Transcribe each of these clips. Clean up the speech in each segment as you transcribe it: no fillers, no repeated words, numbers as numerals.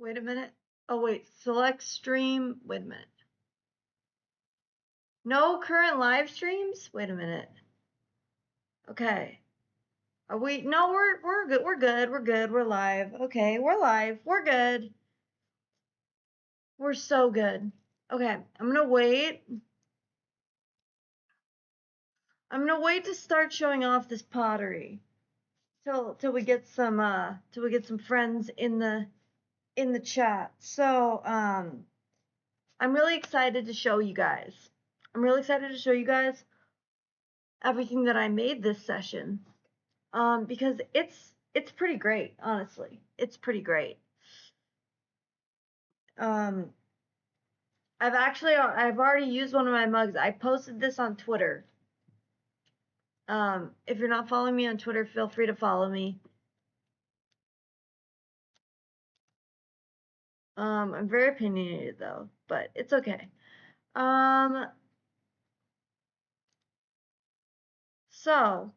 Wait a minute. Oh, wait. Select stream. Wait a minute. No current live streams? Wait a minute. Okay. Are we? No, we're good. We're good. We're good. We're live. Okay, we're live. We're good. We're so good. Okay, I'm gonna wait. I'm gonna wait to start showing off this pottery till we get some friends in the chat. So I'm really excited to show you guys. I'm really excited to show you guys everything that I made this session. Because it's pretty great, honestly. It's pretty great. I've already used one of my mugs. I posted this on Twitter. If you're not following me on Twitter, feel free to follow me. I'm very opinionated though, but it's okay. So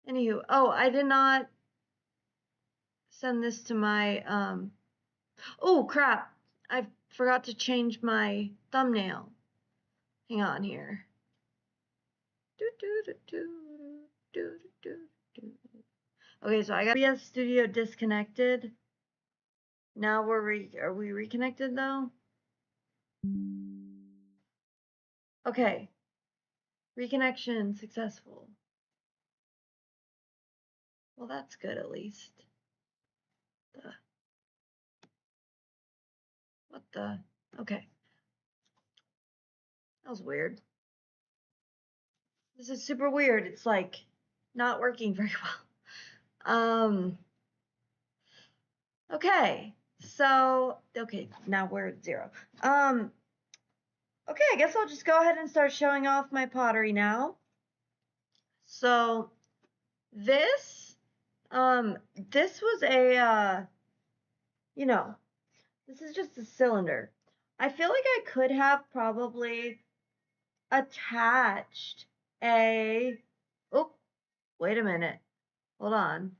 anywho, oh, I did not send this to my oh crap, I forgot to change my thumbnail. Hang on here. Okay, so I got OBS Studio disconnected. Now are we reconnected though? Okay. Reconnection successful. Well, that's good at least. What the? Okay. That was weird. This is super weird. It's like not working very well. Okay. So, okay, now we're at 0. Okay, I guess I'll just go ahead and start showing off my pottery now. So, this was a, you know, this is just a cylinder. I feel like I could have probably attached a, oh, wait a minute. Hold on.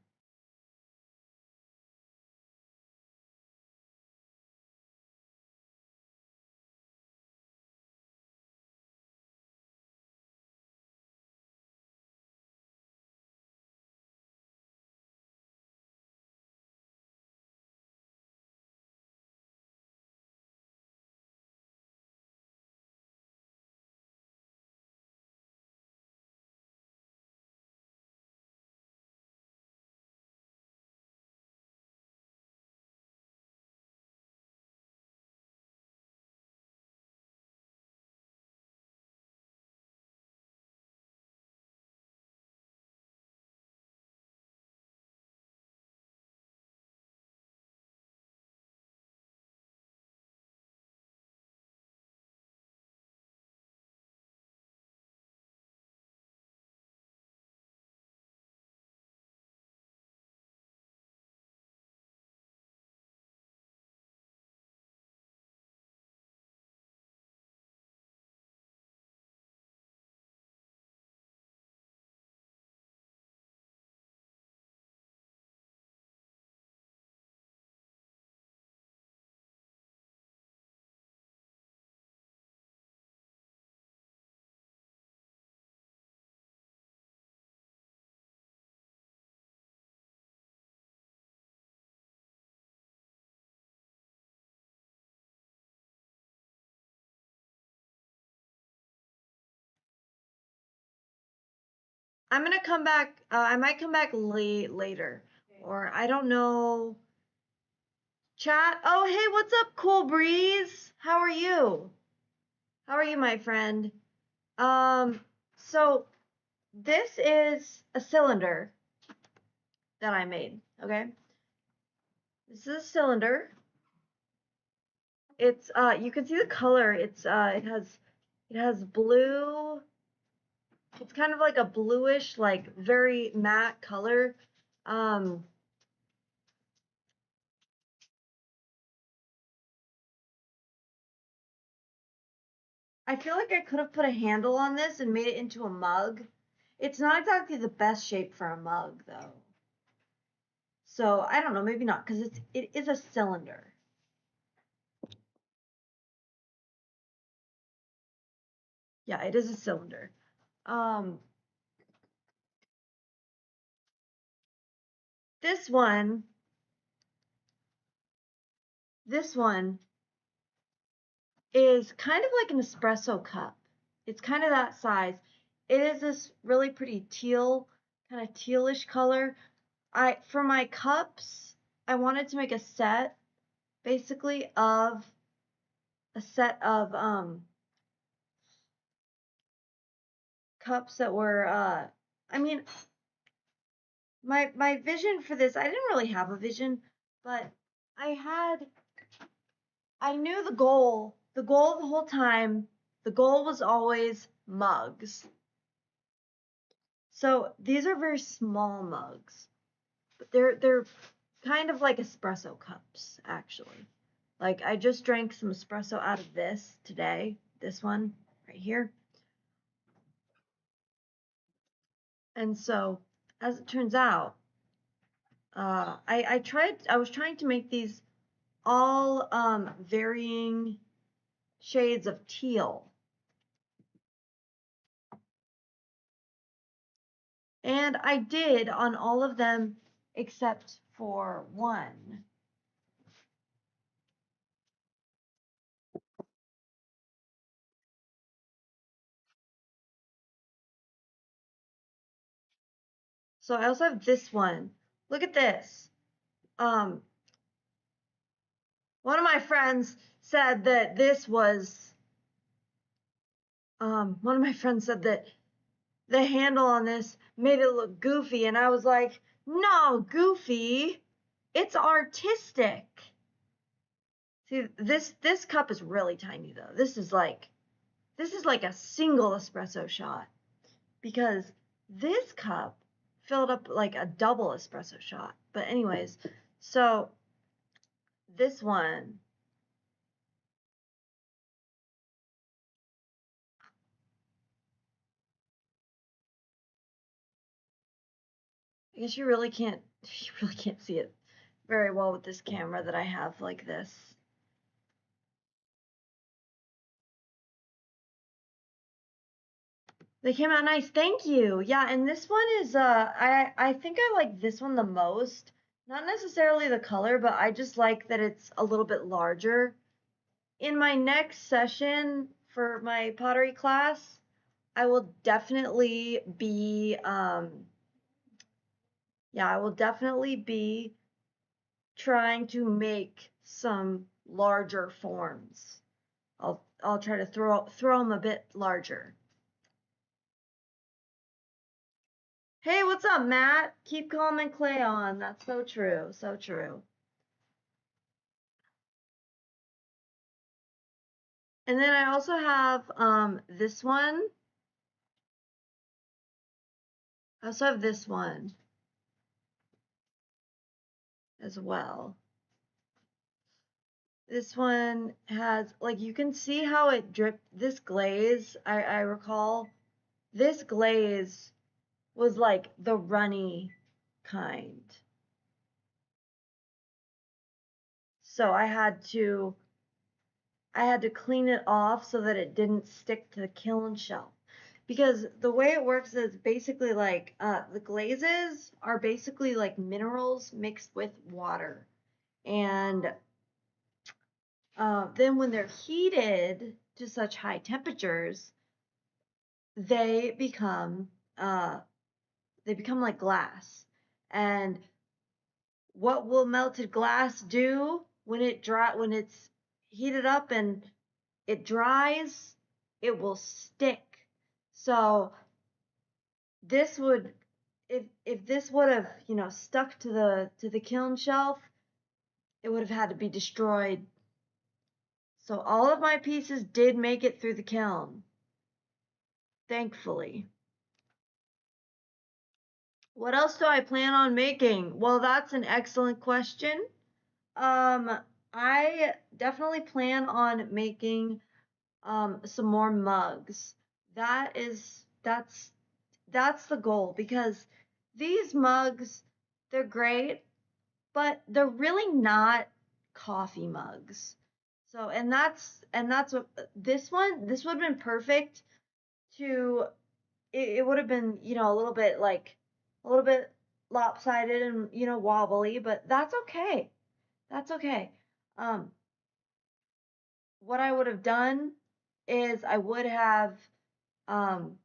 I'm gonna come back. I might come back later, or I don't know. Chat. Oh, hey, what's up, Cool Breeze? How are you? How are you, my friend? So this is a cylinder that I made. Okay, this is a cylinder. It's you can see the color. It's it has blue. It's kind of like a bluish, like very matte color. I feel like I could have put a handle on this and made it into a mug. It's not exactly the best shape for a mug though. So I don't know, maybe not, because it is a cylinder. Yeah, it is a cylinder. This one is kind of like an espresso cup. It's kind of that size. It is this really pretty teal, kind of tealish color. For my cups, I wanted to make a set, basically of cups that were I mean, my vision for this, I didn't really have a vision, but I knew the goal the whole time. The goal was always mugs. So these are very small mugs, but they're kind of like espresso cups actually. Like I just drank some espresso out of this today, this one right here. And so as it turns out, I was trying to make these all varying shades of teal. And I did on all of them except for one. So I also have this one. Look at this. One of my friends said that one of my friends said that the handle on this made it look goofy, and I was like, no, goofy. It's artistic. See, this cup is really tiny though. This is like a single espresso shot, because this cup filled up like a double espresso shot. But anyways, so this one, I guess you really can't see it very well with this camera that I have like this. They came out nice. Thank you. Yeah, and this one is I think I like this one the most. Not necessarily the color, but I just like that it's a little bit larger. In my next session for my pottery class, I will definitely be I will definitely be trying to make some larger forms. I'll try to throw them a bit larger. Hey, what's up, Matt? Keep calm and clay on. That's so true. So true. And then I also have this one. I also have this one as well. This one has, like, you can see how it dripped. This glaze, I recall, this glaze was like the runny kind. So I had to clean it off so that it didn't stick to the kiln shelf. Because the way it works is basically like the glazes are basically like minerals mixed with water. And then when they're heated to such high temperatures, they become like glass. And what will melted glass do when it's heated up and it dries? It will stick. So this would, if this would have, stuck to the kiln shelf, it would have had to be destroyed. So all of my pieces did make it through the kiln, thankfully. What else do I plan on making? Well, that's an excellent question. I definitely plan on making some more mugs. That's that's the goal, because these mugs, they're great, but they're really not coffee mugs. So, and that's what this would have been perfect to, it would have been, a little bit like, a little bit lopsided and, wobbly, but that's okay. That's okay. Um, what I would have done is I would have um,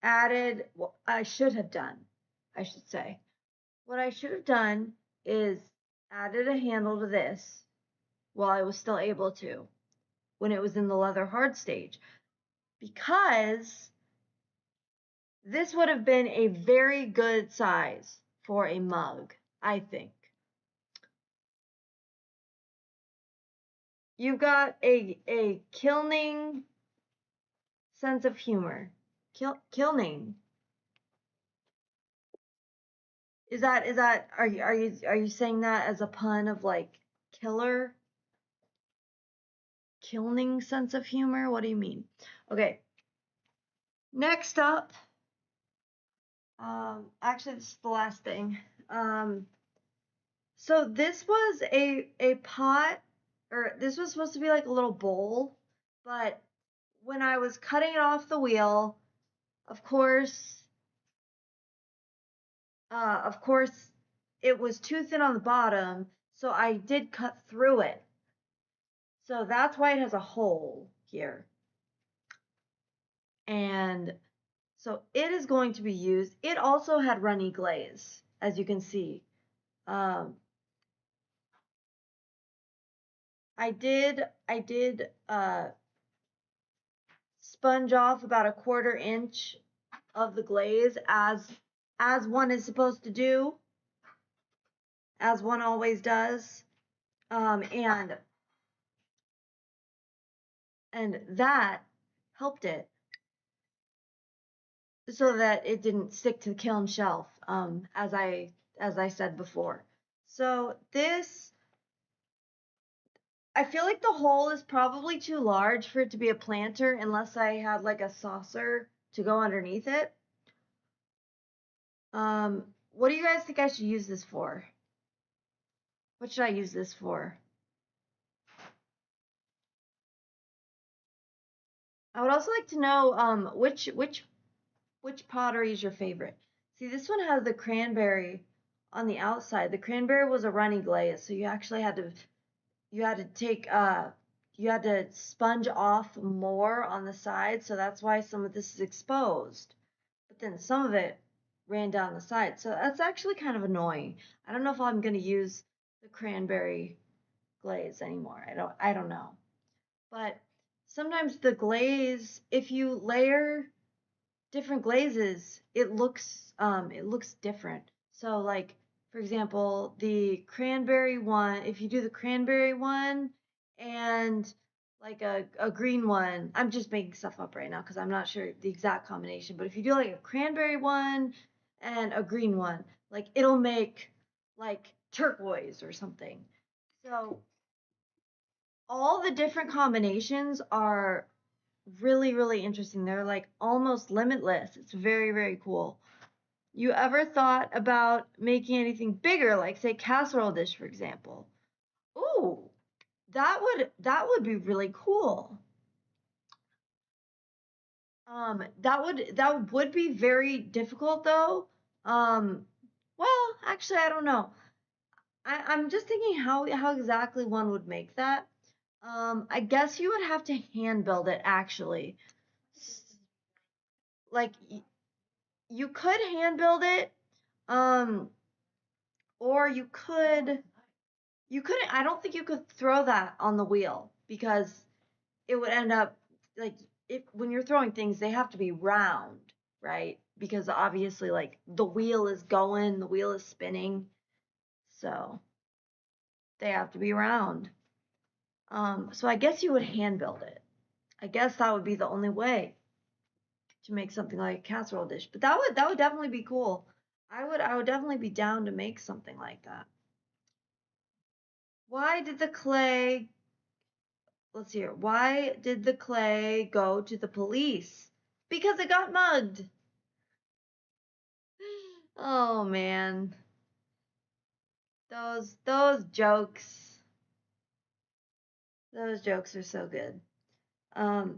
added, what I should have done, I should say. What I should have done is added a handle to this while I was still able to, when it was in the leather hard stage, because this would have been a very good size for a mug, I think. You've got a kilning sense of humor. Kilning. Is that are you saying that as a pun of like killer? Kilning sense of humor? What do you mean? Okay. Next up, actually this is the last thing. So this was a pot, or this was supposed to be like a little bowl, but when I was cutting it off the wheel, of course, of course, it was too thin on the bottom, so I did cut through it. So that's why it has a hole here. And so it is going to be used. It also had runny glaze, as you can see. Um, I did sponge off about a 1/4 inch of the glaze, as one is supposed to do, as one always does. And that helped it so that it didn't stick to the kiln shelf, as I said before. So this, I feel like the hole is probably too large for it to be a planter unless I had like a saucer to go underneath it. What do you guys think I should use this for? What should I use this for? I would also like to know which pottery is your favorite. See, this one has the cranberry on the outside. The cranberry was a runny glaze, so you actually had to take you had to sponge off more on the side, so that's why some of this is exposed. But then some of it ran down the side, so that's actually kind of annoying. I don't know if I'm going to use the cranberry glaze anymore. I don't know. But sometimes the glaze, if you layer different glazes, it looks different. So like, for example, the cranberry one, if you do the cranberry one and like a green one, I'm just making stuff up right now because I'm not sure the exact combination, but if you do like a cranberry one and a green one, like it'll make like turquoise or something. So all the different combinations are really, really interesting. They're like almost limitless. It's very, very cool. You ever thought about making anything bigger, like say casserole dish, for example? Ooh, that would be really cool. That would be very difficult though. Um, well, actually, I don't know. I'm just thinking how exactly one would make that. I guess you would have to hand build it actually. Like you could hand build it, um, or you couldn't. I don't think you could throw that on the wheel because it would end up like, if when you're throwing things, they have to be round, right? Because obviously, like the wheel is going, the wheel is spinning, so they have to be round. So I guess you would hand build it. I guess that would be the only way to make something like a casserole dish. But that would definitely be cool. I would definitely be down to make something like that. Why did the clay Let's see here. Why did the clay go to the police? Because it got mugged. Oh man. Those jokes. Those jokes are so good. Hey,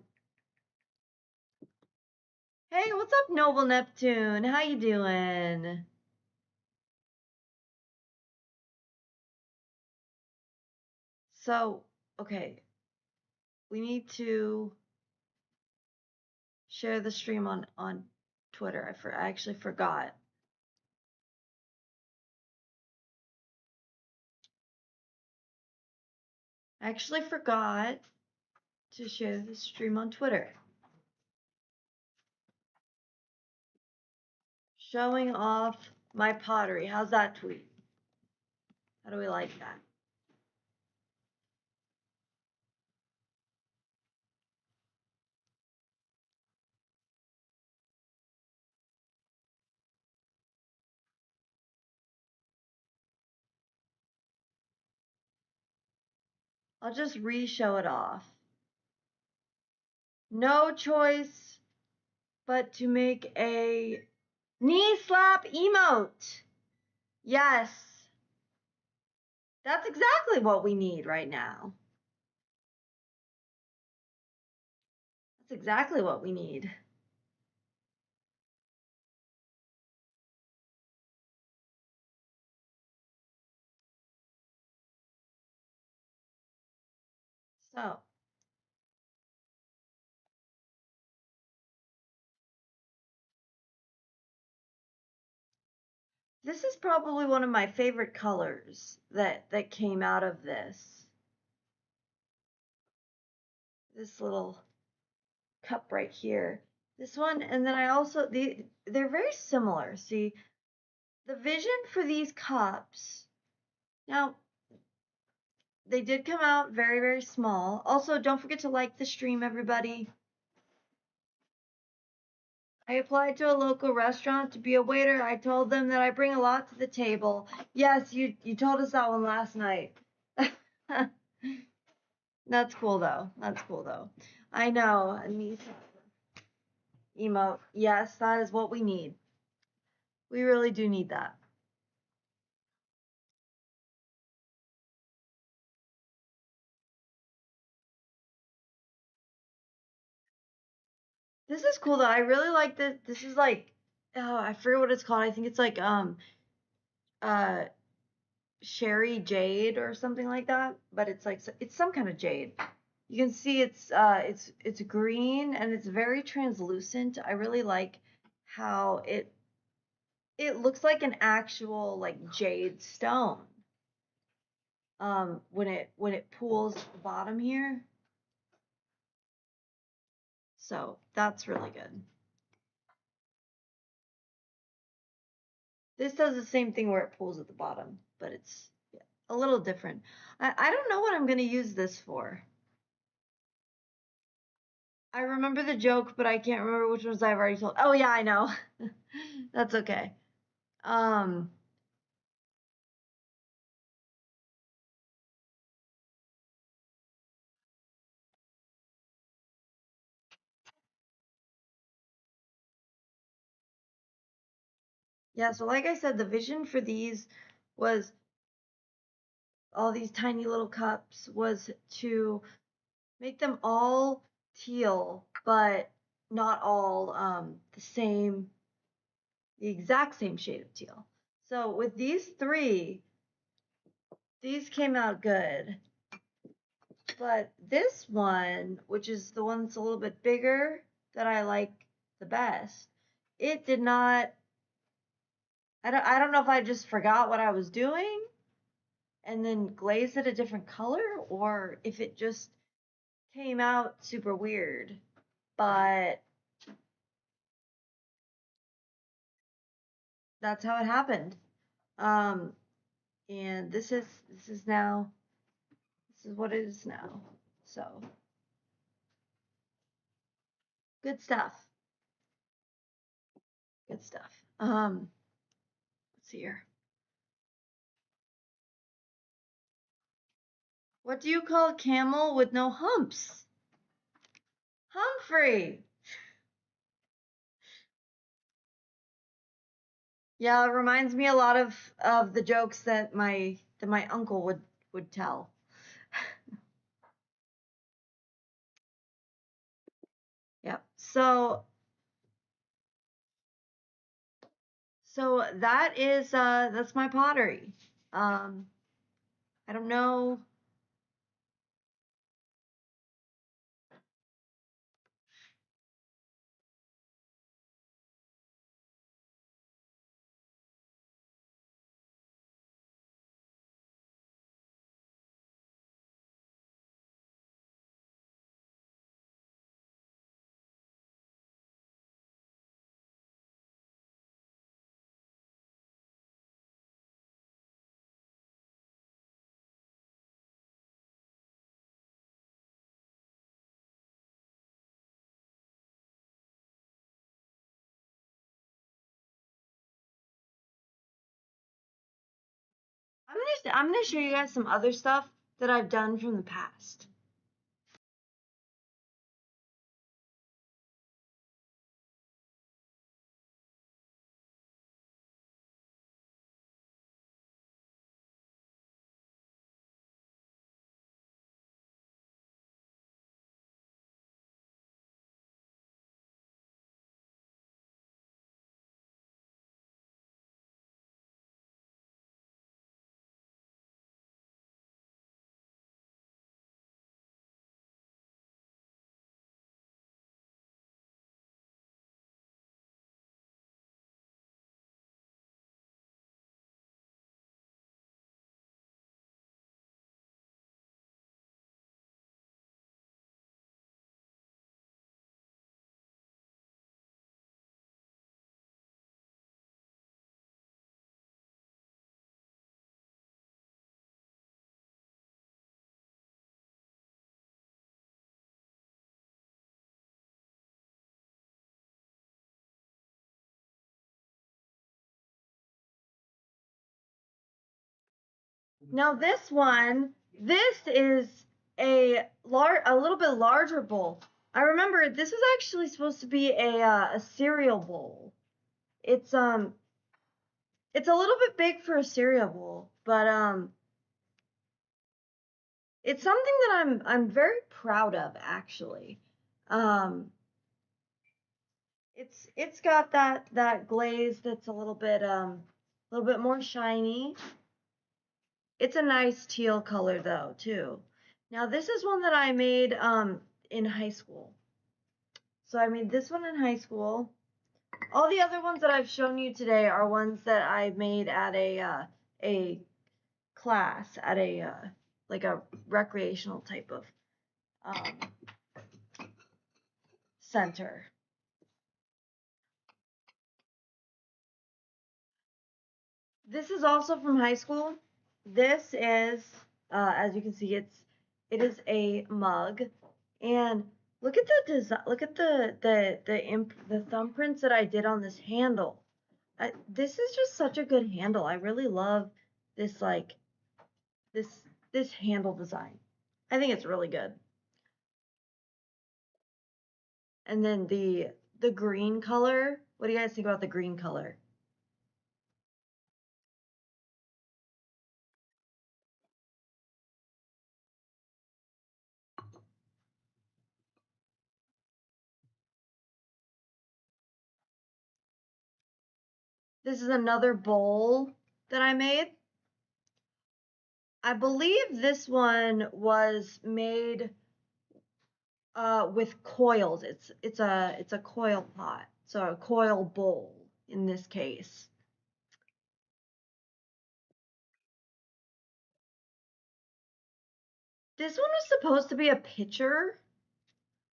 what's up, Noble Neptune? How you doing? So, okay. We need to share the stream on Twitter. I actually forgot. I actually forgot to share the stream on Twitter. Showing off my pottery. How's that tweet? How do we like that? I'll just re-show it off. No choice but to make a knee slap emote. Yes. That's exactly what we need right now. That's exactly what we need. So, this is probably one of my favorite colors that came out of this. This little cup right here. This one, and then I also, they're very similar. See, the vision for these cups, now, they did come out very, very small. Also, don't forget to like the stream, everybody. I applied to a local restaurant to be a waiter. I told them that I bring a lot to the table. Yes, you told us that one last night. That's cool though. That's cool though. I know. Emote. Yes, that is what we need. We really do need that. This is cool though. I really like this. This is like, oh, I forget what it's called. I think it's like uh sherry jade or something like that, but it's like it's some kind of jade. You can see it's green and it's very translucent. I really like how it looks like an actual like jade stone. When it pools at the bottom here. So that's really good. This does the same thing where it pools at the bottom, but it's a little different. I don't know what I'm gonna use this for. I remember the joke, but I can't remember which ones I've already told. Oh yeah, I know. That's okay. Yeah, so like I said, the vision for these was all these tiny little cups was to make them all teal, but not all the exact same shade of teal. So with these three, these came out good. But this one, which is the one that's a little bit bigger that I like the best, it did not. I don't know if I just forgot what I was doing and then glazed it a different color or if it just came out super weird. But that's how it happened. And this is what it is now. So good stuff. Good stuff. Let's see here. What do you call a camel with no humps? Humphrey. Yeah, it reminds me a lot of the jokes that my uncle would tell. Yep. So that is that's my pottery. Um, I don't know. I'm gonna show you guys some other stuff that I've done from the past. Now this is a little bit larger bowl. I remember this was actually supposed to be a cereal bowl. It's it's a little bit big for a cereal bowl, but it's something that I'm very proud of actually. Um, it's got that glaze that's a little bit more shiny. It's a nice teal color though, too. Now this is one that I made in high school. So I made this one in high school. All the other ones that I've shown you today are ones that I made at a class at a like a recreational type of um, center. This is also from high school. This is, as you can see, it is a mug, and look at the design. Look at the thumbprints that I did on this handle. This is just such a good handle. I really love this this this handle design. I think it's really good. And then the green color. What do you guys think about the green color? This is another bowl that I made. I believe this one was made with coils. It's a coil pot, so a coil bowl in this case. This one was supposed to be a pitcher,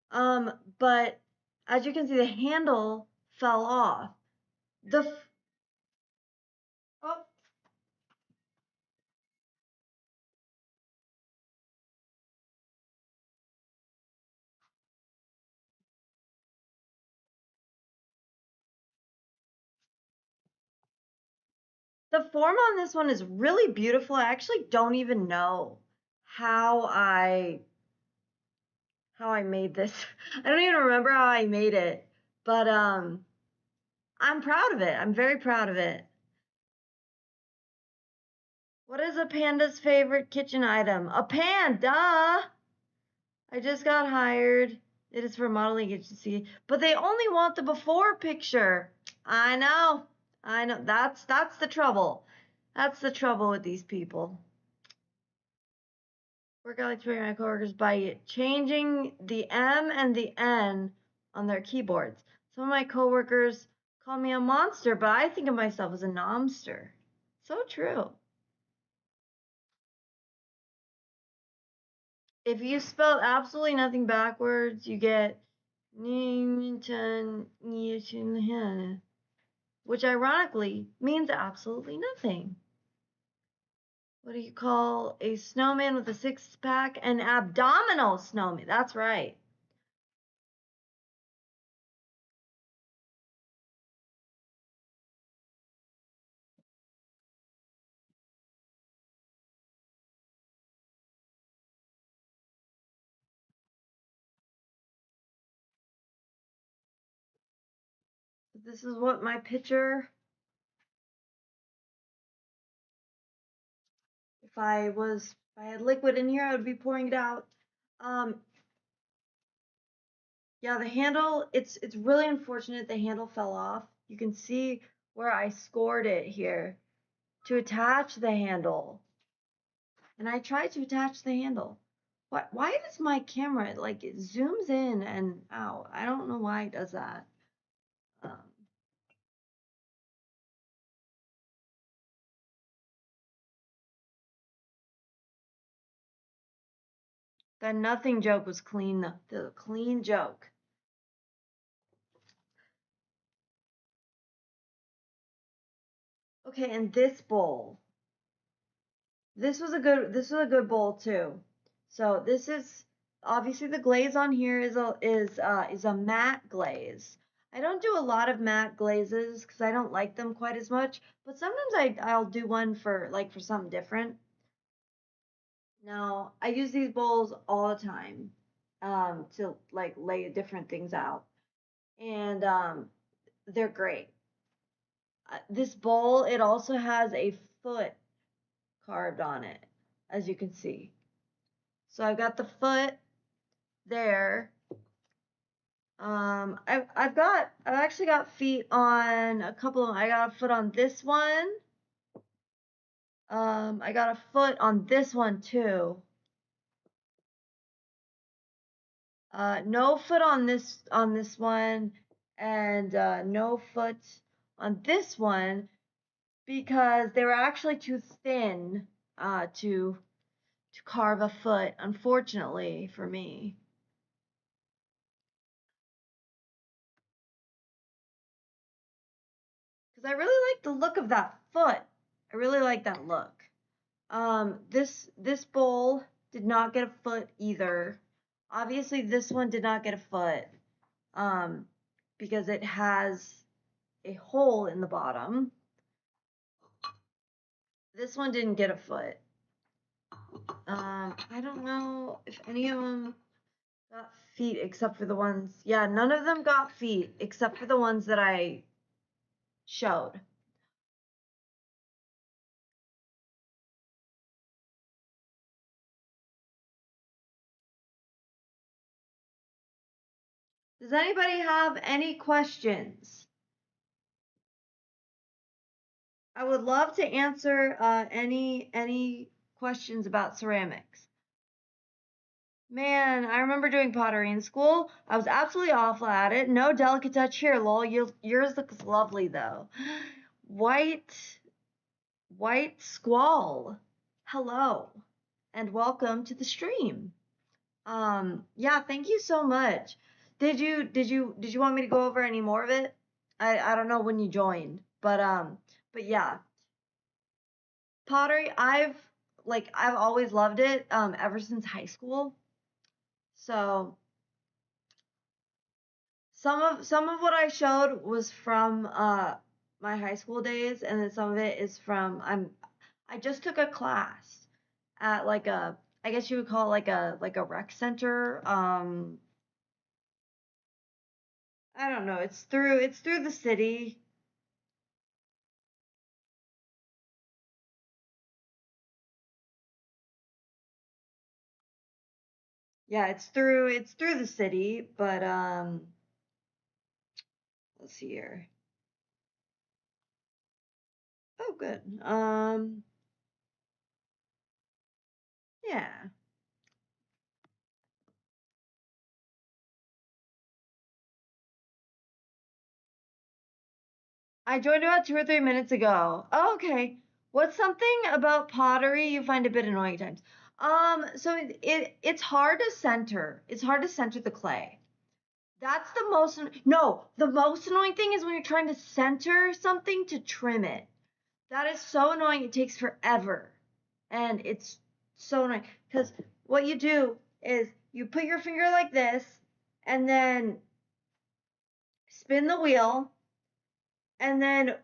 but as you can see, the handle fell off. Oh, the form on this one is really beautiful. I actually don't even know how I made this. I don't even remember how I made it, but I'm proud of it. I'm very proud of it. What is a panda's favorite kitchen item? A pan, duh! I just got hired. It is for modeling agency, but they only want the before picture. I know. That's the trouble. That's the trouble with these people. Work out like my coworkers by changing the M and the N on their keyboards. Some of my coworkers call me a monster, but I think of myself as a nomster. So true. If you spelled absolutely nothing backwards, you get which ironically means absolutely nothing. What do you call a snowman with a six-pack? An abdominal snowman. That's right. This is what my picture. If I had liquid in here, I would be pouring it out. Yeah, the handle, it's really unfortunate the handle fell off. You can see where I scored it here to attach the handle. And I tried to attach the handle. Why does my camera, like, it zooms in and out? I don't know why it does that. The nothing joke was clean, the clean joke. Okay, and this bowl. This was a good bowl too. So this is obviously the glaze on here is a matte glaze. I don't do a lot of matte glazes because I don't like them quite as much, but sometimes I'll do one for for something different. Now, I use these bowls all the time to like lay different things out, and they're great. This bowl, it also has a foot carved on it, as you can see. So I've got the foot there. I've actually got feet on a couple of them. I got a foot on this one. I got a foot on this one too. No foot on this one, and no foot on this one because they were actually too thin to carve a foot, unfortunately for me. Because I really like the look of that foot. I really like that look. This bowl did not get a foot either. Obviously, this one did not get a foot because it has a hole in the bottom. This one didn't get a foot. I don't know if any of them got feet except for the ones. Yeah, none of them got feet except for the ones that I showed. Does anybody have any questions? I would love to answer any questions about ceramics. Man, I remember doing pottery in school. I was absolutely awful at it. No delicate touch here, lol. Yours looks lovely though. White squall. Hello and welcome to the stream. Yeah, thank you so much. Did you want me to go over any more of it? I don't know when you joined, but yeah. Pottery, I've always loved it ever since high school. So some of what I showed was from my high school days, and then some of it is from I just took a class at like a, I guess you would call it like a rec center. I don't know. It's through the city. Yeah, it's through the city, but let's see here. Oh, good. Yeah. I joined about 2 or 3 minutes ago. Oh, okay. What's something about pottery you find a bit annoying at times? So it's hard to center. It's hard to center the clay. That's the most no, the most annoying thing is when you're trying to center something to trim it. That is so annoying. It takes forever. And it's so annoying because what you do is you put your finger like this and then spin the wheel, and then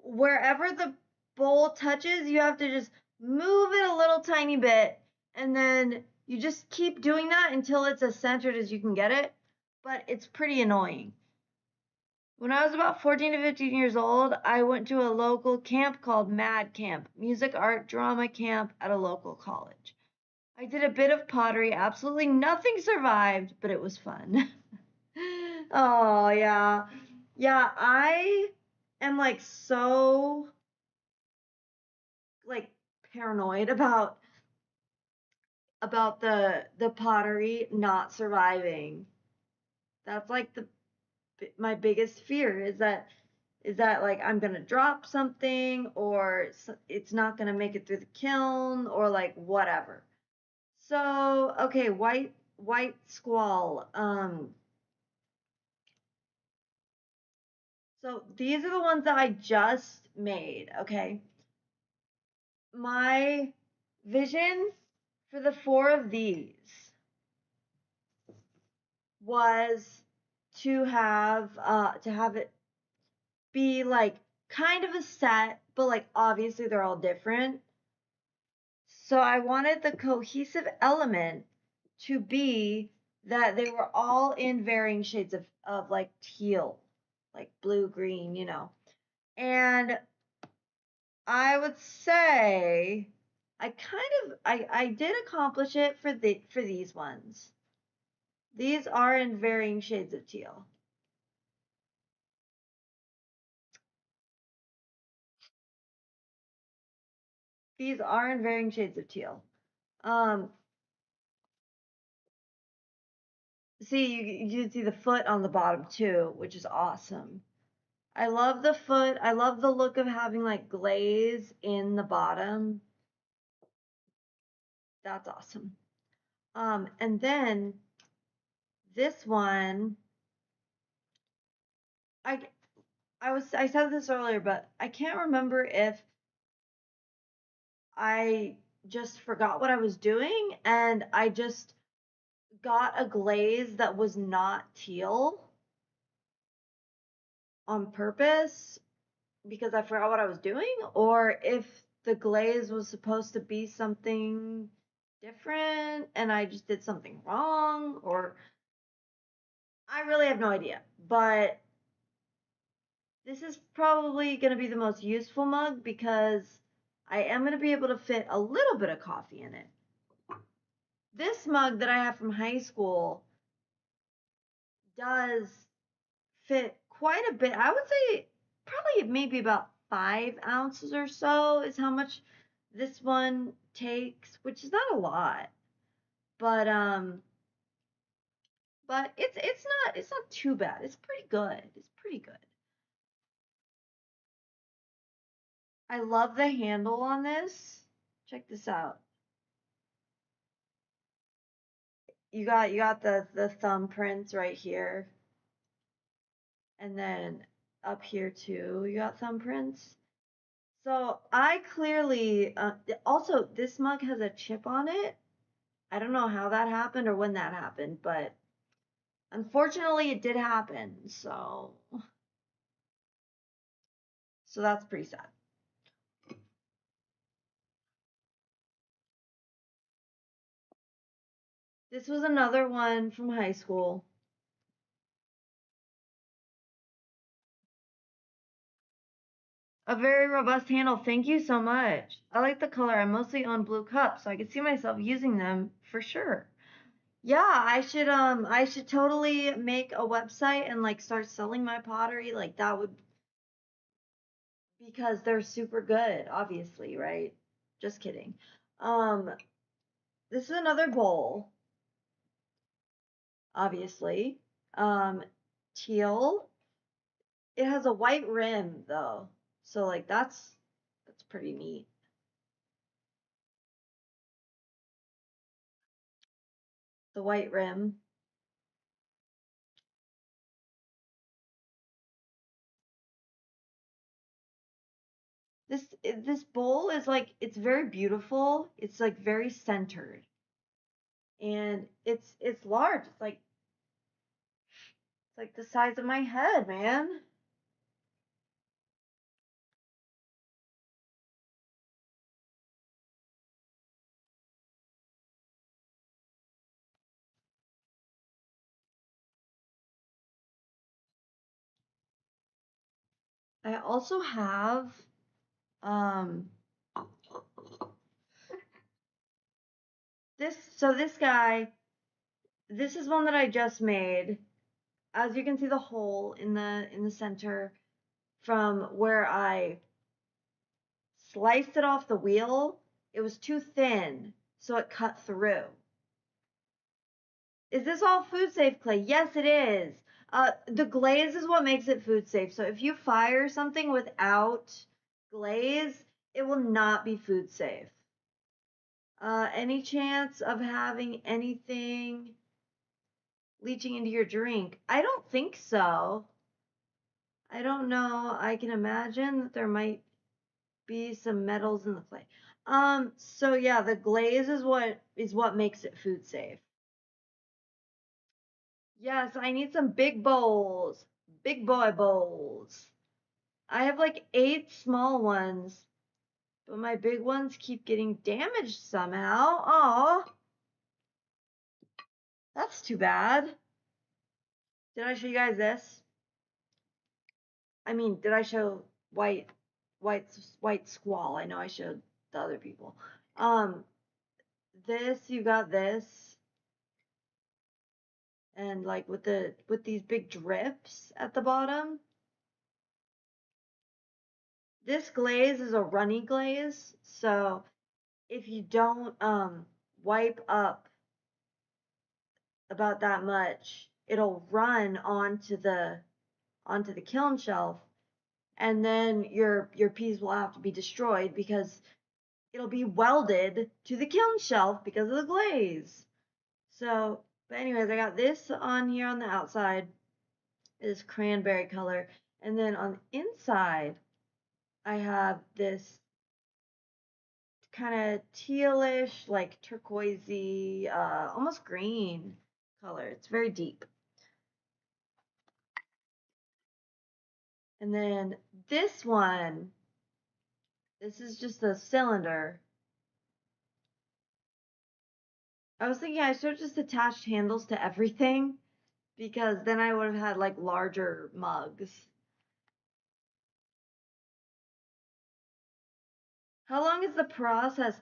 wherever the bowl touches, you have to just move it a little tiny bit, and then you just keep doing that until it's as centered as you can get it. But it's pretty annoying. When I was about 14 to 15 years old, I went to a local camp called Mad Camp, music, art, drama camp at a local college. I did a bit of pottery. Absolutely nothing survived, but it was fun. Oh, yeah. Yeah, I am like so like paranoid about the pottery not surviving. That's like the my biggest fear is that like I'm gonna drop something or it's not gonna make it through the kiln or like whatever. So okay, white squall. So these are the ones that I just made. Okay, my vision for the four of these was to have it be like kind of a set, but like obviously they're all different. So I wanted the cohesive element to be that they were all in varying shades of like teal, like blue, green, And I would say I did accomplish it for these ones. These are in varying shades of teal. These are in varying shades of teal. Um, See, you see the foot on the bottom too, which is awesome. I love the foot. I love the look of having like glaze in the bottom. That's awesome. And then this one, I I said this earlier, but I can't remember if I just forgot what I was doing and I just got a glaze that was not teal on purpose because I forgot what I was doing, or if the glaze was supposed to be something different and I just did something wrong, or I really have no idea. But this is probably going to be the most useful mug because I am going to be able to fit a little bit of coffee in it. This mug that I have from high school does fit quite a bit. I would say probably maybe about 5 ounces or so is how much this one takes, which is not a lot. But it's not too bad. It's pretty good. It's pretty good. I love the handle on this. Check this out. You got the thumbprints right here. And then up here too, you got thumbprints. So I clearly also this mug has a chip on it. I don't know how that happened or when that happened, but unfortunately it did happen. So that's pretty sad. This was another one from high school. A very robust handle. Thank you so much. I like the color. I mostly own blue cups, so I could see myself using them for sure. Yeah, I should totally make a website and like start selling my pottery. Like that would, because they're super good, obviously, right? Just kidding. Um, this is another bowl, obviously. Um, teal. It has a white rim though. So like that's pretty neat. The white rim. This bowl is like, it's very beautiful. It's like very centered. And it's large. It's like the size of my head, man. I also have um this guy, this is one that I just made. As you can see the hole in the center from where I sliced it off the wheel, it was too thin, so it cut through. Is this all food safe clay? Yes, it is. The glaze is what makes it food safe. So if you fire something without glaze, it will not be food safe. Any chance of having anything leaching into your drink? I don't think so. I don't know. I can imagine that there might be some metals in the clay. So yeah, the glaze is what makes it food safe. Yes, I need some big bowls. Big boy bowls. I have like 8 small ones, but my big ones keep getting damaged somehow. Oh, that's too bad. Did I show you guys this? I mean, did I show white white white squall? I know I showed the other people. Um this, you got this, and like with these big drips at the bottom. This glaze is a runny glaze, so if you don't wipe up about that much, it'll run onto the kiln shelf, and then your piece will have to be destroyed because it'll be welded to the kiln shelf because of the glaze. So, but anyways, I got this on here on the outside, this cranberry color, and then on the inside, I have this kind of tealish, like turquoisey, almost green color. It's very deep. And then this one, this is just a cylinder. I was thinking I should have just attached handles to everything because then I would have had like larger mugs. How long is the process?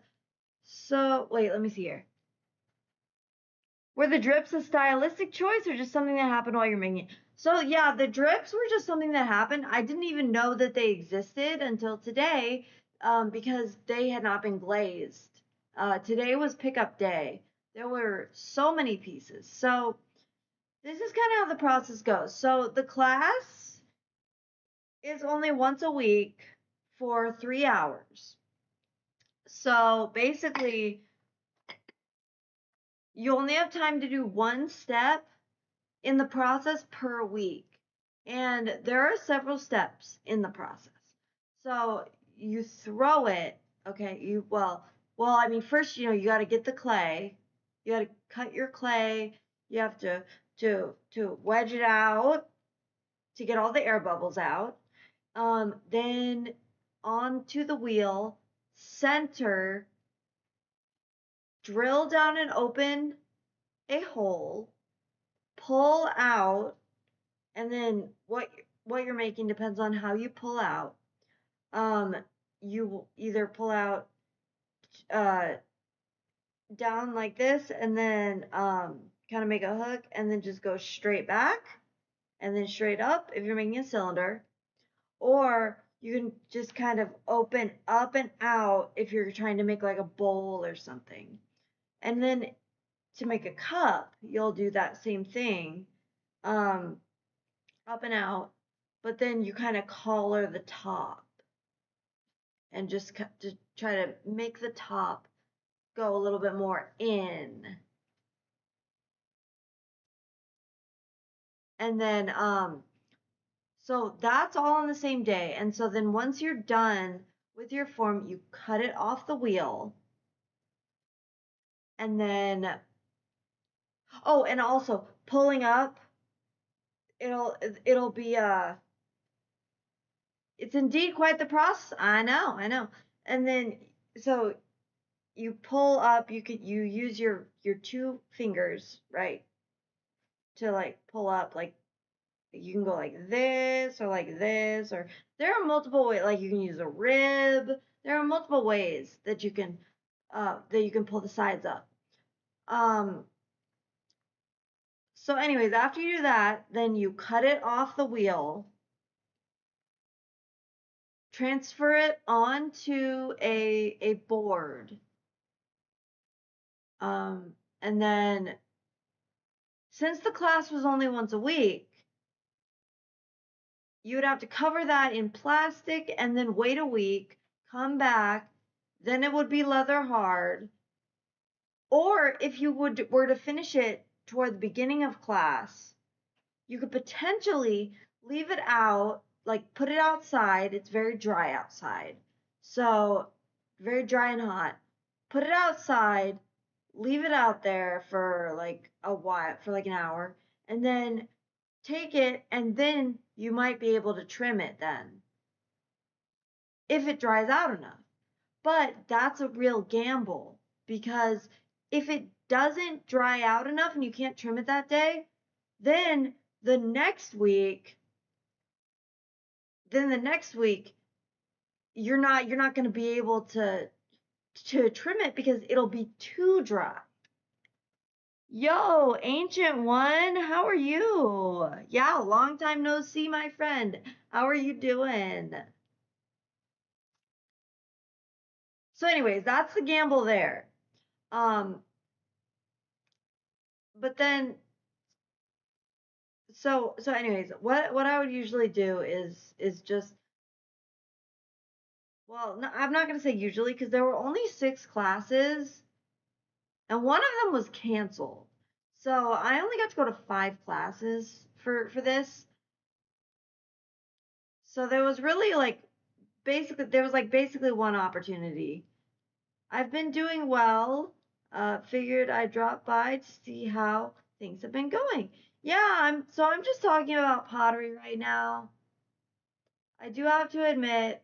So, wait, let me see here. Were the drips a stylistic choice or just something that happened while you're making it? So, yeah, the drips were just something that happened. I didn't even know that they existed until today, because they had not been glazed. Today was pickup day. There were so many pieces. So, this is kind of how the process goes. So, the class is only once a week for 3 hours. So, basically, you only have time to do one step in the process per week. And there are several steps in the process. So you throw it, okay, I mean, first, you got to get the clay. You got to cut your clay. You have to wedge it out to get all the air bubbles out. Then onto the wheel, center, drill down and open a hole, pull out, and then what you're making depends on how you pull out. Um, you will either pull out uh down like this, and then kind of make a hook and then just go straight back and then straight up if you're making a cylinder. Or you can just kind of open up and out if you're trying to make like a bowl or something. And then to make a cup, you'll do that same thing, up and out, but then you kind of collar the top and just to try to make the top go a little bit more in. And then, so that's all on the same day. And so then once you're done with your form, you cut it off the wheel. And then, oh, and also pulling up, it'll be, it's indeed quite the process. I know. And then, so you pull up, you use your two fingers, right? To like pull up, like you can go like this, or there are multiple ways, like you can use a rib. There are multiple ways that you can pull the sides up. So anyways, after you do that, then you cut it off the wheel, transfer it onto a board. And then since the class was only once a week, you would have to cover that in plastic and then wait a week, come back, then it would be leather hard. Or if you were to finish it toward the beginning of class, you could potentially leave it out, like put it outside. It's very dry outside. So very dry and hot. Put it outside, leave it out there for like a while, for like an hour, and then take it, and then you might be able to trim it then, if it dries out enough. But that's a real gamble, because if it doesn't dry out enough and you can't trim it that day, then the next week, you're not going to be able to trim it because it'll be too dry. Yo, Ancient One, how are you? Yeah, long time no see, my friend. How are you doing? So anyways, that's the gamble there. But then, so anyways, what I would usually do is just, well, no, I'm not gonna say usually, because there were only 6 classes, and one of them was canceled. So I only got to go to 5 classes for this. So there was really like basically one opportunity. I've been doing well. Figured I'd drop by to see how things have been going. Yeah, I'm just talking about pottery right now. I do have to admit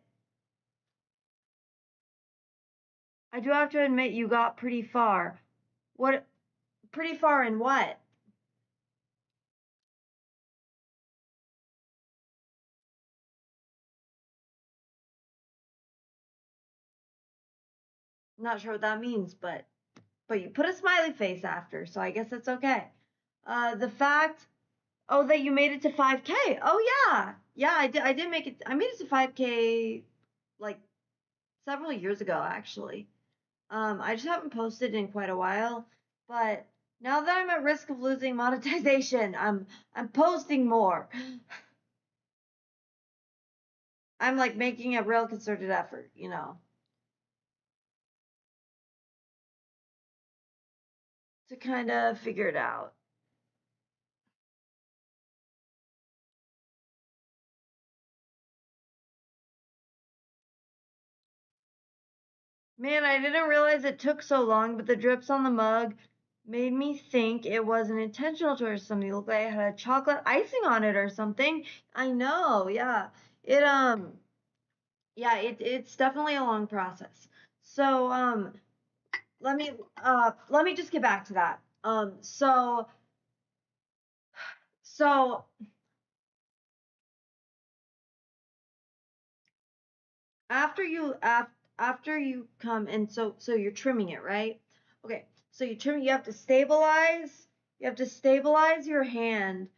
you got pretty far. What pretty far in what? Not sure what that means, but you put a smiley face after, so I guess that's okay. The fact, oh, that you made it to 5K. Oh yeah. Yeah, I did make it. I made it to 5K like several years ago, actually. I just haven't posted in quite a while, but now that I'm at risk of losing monetization, I'm posting more. I'm like making a real concerted effort, to kind of figure it out. Man, I didn't realize it took so long, but the drips on the mug made me think it wasn't intentional towards something. It looked like it had a chocolate icing on it or something. I know, yeah. It yeah, it's definitely a long process. So let me just get back to that. So after you come, and so you're trimming it, right? Okay. So you have to stabilize You have to stabilize your hand.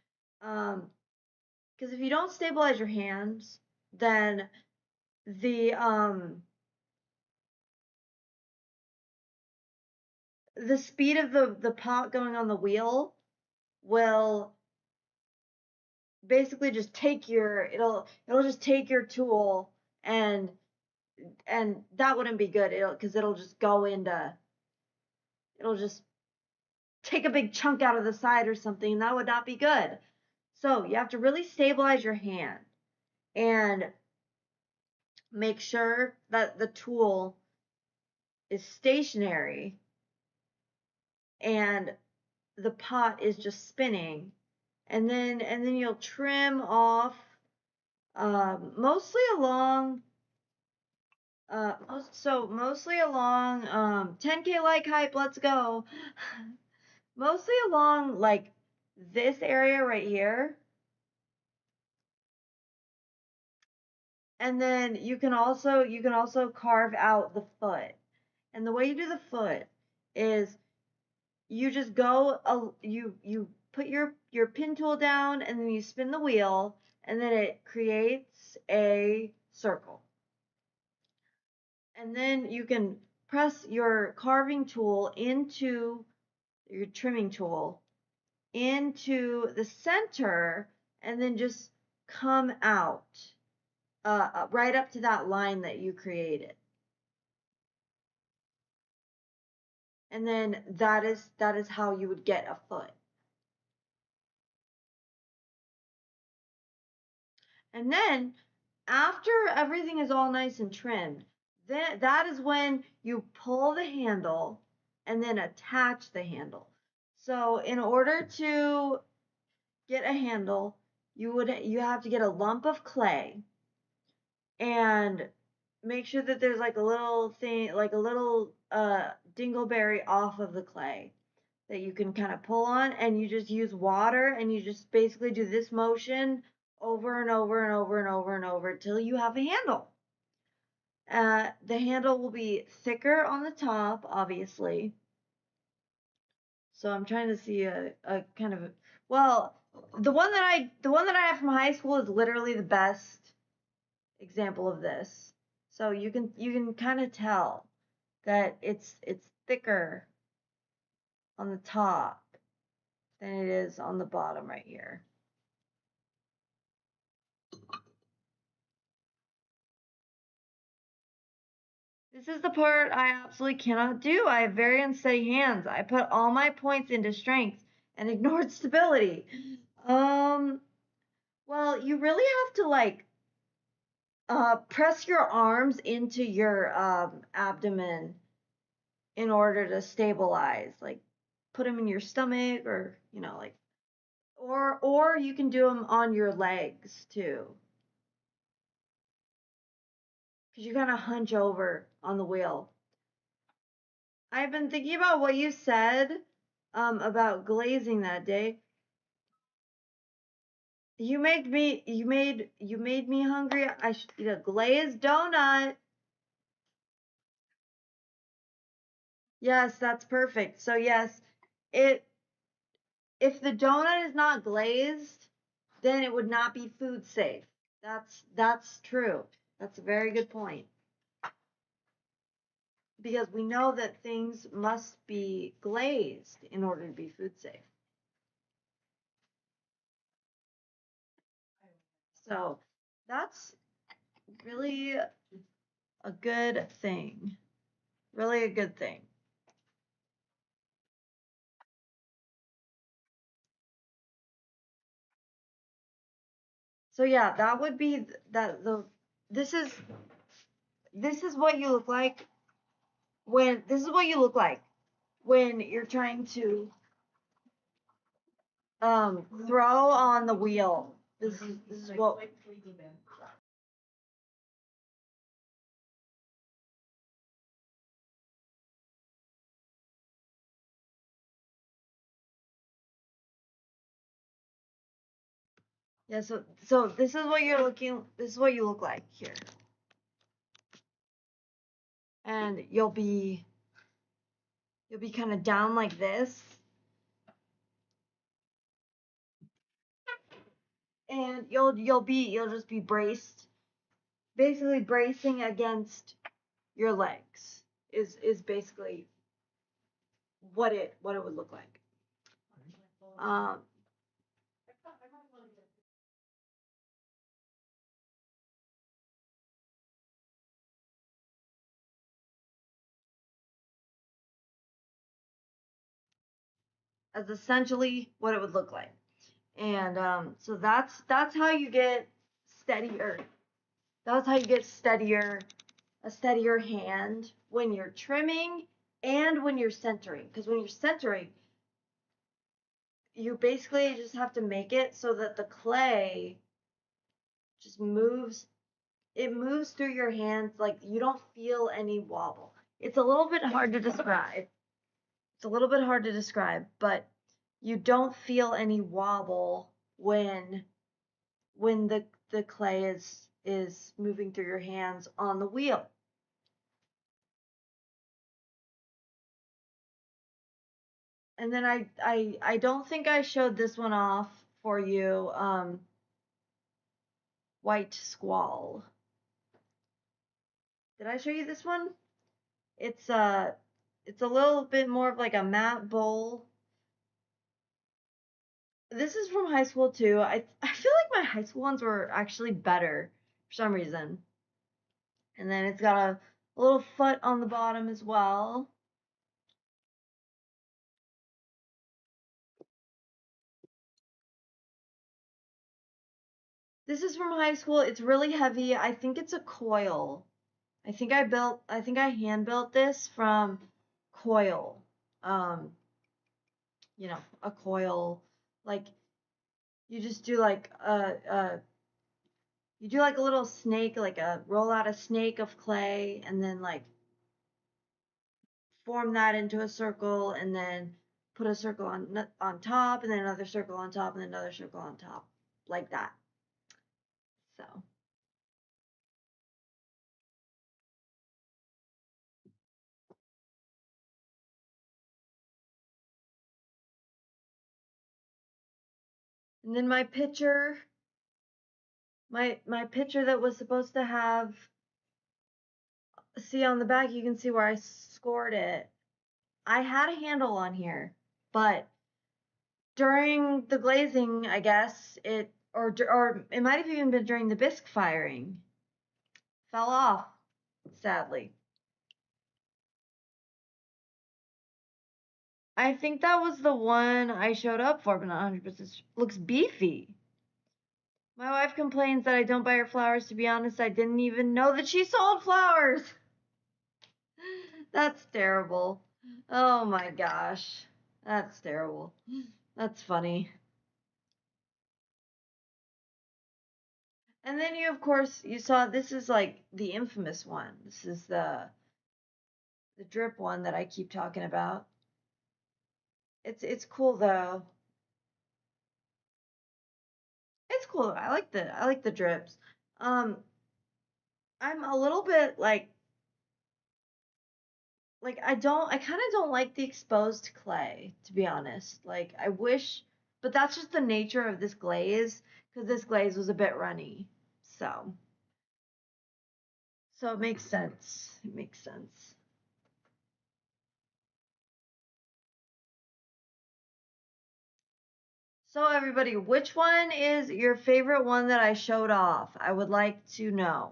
Because if you don't stabilize your hands, then the speed of the pot going on the wheel will basically just take your it'll just take your tool, and that wouldn't be good. It'll just go into it'll just take a big chunk out of the side or something, and that would not be good. So you have to really stabilize your hand and make sure that the tool is stationary and the pot is just spinning, and then you'll trim off mostly along 10K like hype, let's go. Mostly along like this area right here. And then you can also carve out the foot. And the way you do the foot is you just go you put your pin tool down, and then you spin the wheel, and then it creates a circle. And then you can press your carving tool into your trimming tool into the center, and then just come out right up to that line that you created. And then that is how you would get a foot. And then after everything is all nice and trimmed, that is when you pull the handle and then attach the handle. So in order to get a handle, you have to get a lump of clay and make sure that there's like a little thing, like a little dingleberry off of the clay that you can kind of pull on, and you just use water, and you just basically do this motion over and over and over and over and over until you have a handle. The handle will be thicker on the top, obviously. So I'm trying to see a kind of, well, the one that I have from high school is literally the best example of this. So you can kind of tell that it's thicker on the top than it is on the bottom right here. This is the part I absolutely cannot do. I have very unsteady hands. I put all my points into strength and ignored stability. Well, you really have to like press your arms into your abdomen in order to stabilize. Like put them in your stomach, or like, or you can do them on your legs too. Because you kind of hunch over on the wheel. I've been thinking about what you said about glazing that day. You made me hungry. I should eat a glazed donut. Yes, that's perfect. So yes, if the donut is not glazed, then it would not be food safe. That's true. That's a very good point. Because we know that things must be glazed in order to be food safe. So that's really a good thing. Really a good thing. So yeah, that would be this is what you look like when you're trying to throw on the wheel. This is what. Yeah, so this is what you look like here. And you'll be kind of down like this. and you'll just be braced, basically bracing against your legs is basically what it would look like. Um, as essentially what it would look like. And so that's how you get steadier. That's how you get a steadier hand when you're trimming and when you're centering. Because when you're centering, you basically just have to make it so that the clay just moves. It moves through your hands like you don't feel any wobble. It's a little bit hard to describe. It's a little bit hard to describe, but you don't feel any wobble when the clay is moving through your hands on the wheel. And then I don't think I showed this one off for you. White Squall. Did I show you this one? It's a little bit more of like a matte bowl. This is from high school too. I feel like my high school ones were actually better for some reason. And then it's got a little foot on the bottom as well. This is from high school. It's really heavy. I think it's a coil. I think I hand built this from coil. Um, a coil. Like you just do like you do like a little snake, like a roll out a snake of clay and then like form that into a circle and then put a circle on top and then another circle on top and then another circle on top like that. So and then my picture that was supposed to have, see on the back you can see where I scored it. I had a handle on here, but during the glazing, I guess or it might have even been during the bisque firing, fell off, sadly. I think that was the one I showed up for, but not 100%. Looks beefy. My wife complains that I don't buy her flowers. To be honest, I didn't even know that she sold flowers. That's terrible. Oh my gosh. That's terrible. That's funny. And then you, of course, you saw this is like the infamous one. This is the drip one that I keep talking about. It's cool though. It's cool. I like the drips. Um, I'm a little bit like I kind of don't like the exposed clay, to be honest. Like I wish, but that's just the nature of this glaze because this glaze was a bit runny. So so it makes sense. It makes sense. So everybody, which one is your favorite one that I showed off? I would like to know.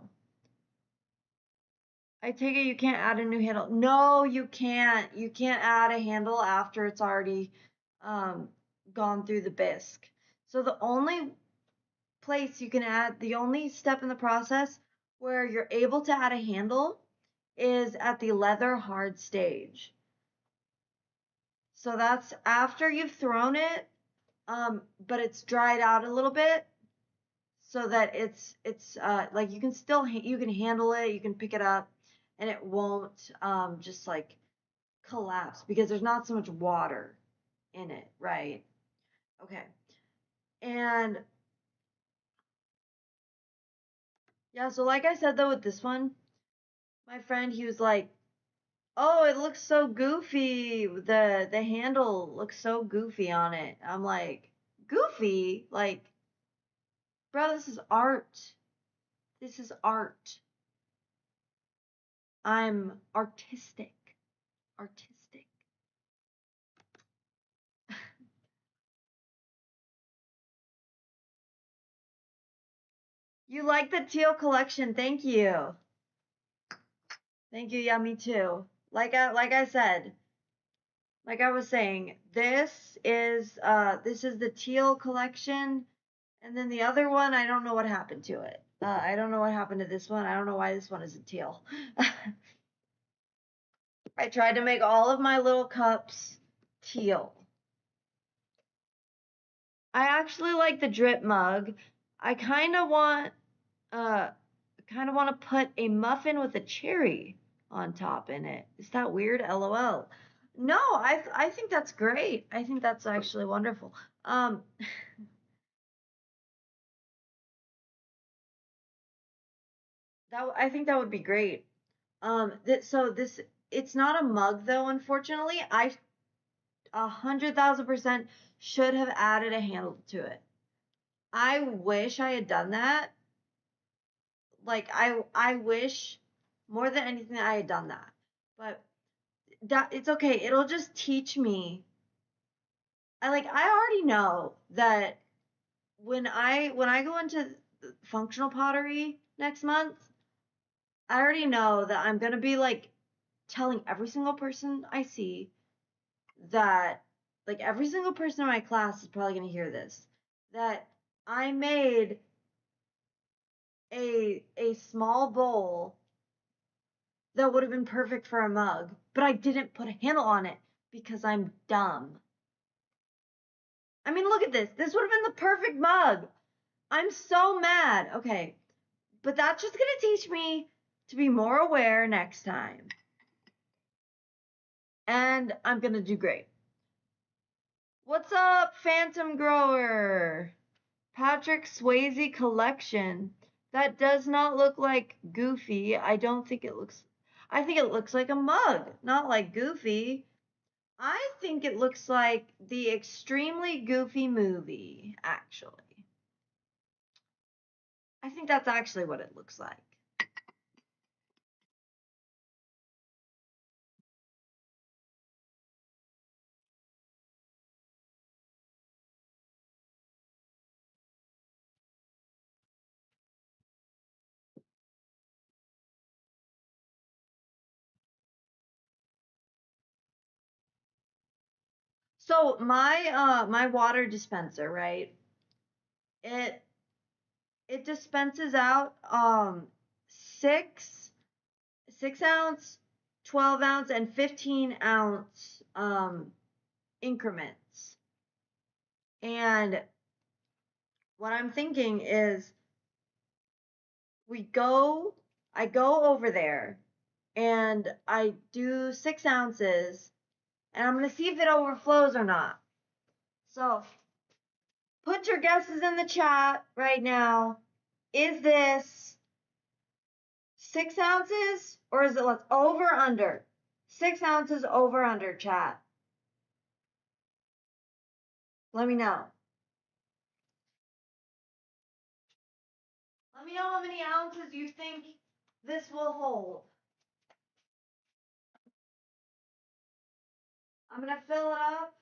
I take it you can't add a new handle. No, you can't. You can't add a handle after it's already um, gone through the bisque. So the only place you can add, the only step in the process where you're able to add a handle is at the leather hard stage. So that's after you've thrown it, but it's dried out a little bit so that it's like you can still you can handle it, you can pick it up, and it won't just like collapse because there's not so much water in it, right? Okay. And yeah, so like I said though with this one, my friend he was like, "Oh, it looks so goofy. The handle looks so goofy on it." I'm like, "Goofy? Like Bro, this is art. This is art. I'm artistic. Artistic. You like the teal collection. Thank you. Thank you. Yeah, me too. Like I said, like I was saying, this is the teal collection, and then the other one, I don't know what happened to it. I don't know what happened to this one. I don't know why this one isn't teal. I tried to make all of my little cups teal. I actually like the drip mug. I uh kind of want to put a muffin with a cherry on top in it. Is that weird? LOL. No, I think that's great. I think that's actually wonderful. Um I think that would be great. So this it's not a mug though, unfortunately. I 100,000% should have added a handle to it. I wish I had done that. Like I wish more than anything that I had done that. But that it's okay. It'll just teach me. I already know that when I go into functional pottery next month, I already know that I'm gonna be like telling every single person I see that like every single person in my class is probably gonna hear this that I made a small bowl that would have been perfect for a mug, but I didn't put a handle on it because I'm dumb. I mean, look at this. This would have been the perfect mug. I'm so mad. Okay, but that's just gonna teach me to be more aware next time. And I'm gonna do great. What's up, Phantom Grower? Patrick Swayze collection. That does not look like Goofy. I don't think it looks. I think it looks like a mug, not like Goofy. I think it looks like the extremely goofy movie, actually. I think that's actually what it looks like. So my water dispenser, right? It it dispenses out 6 ounce, 12 ounce, and 15 ounce increments. And what I'm thinking is I go over there and I do 6 ounces and I'm gonna see if it overflows or not. So put your guesses in the chat right now. Is this 6 ounces or is it let's over under? 6 ounces over under chat. Let me know. Let me know how many ounces you think this will hold. I'm gonna fill it up.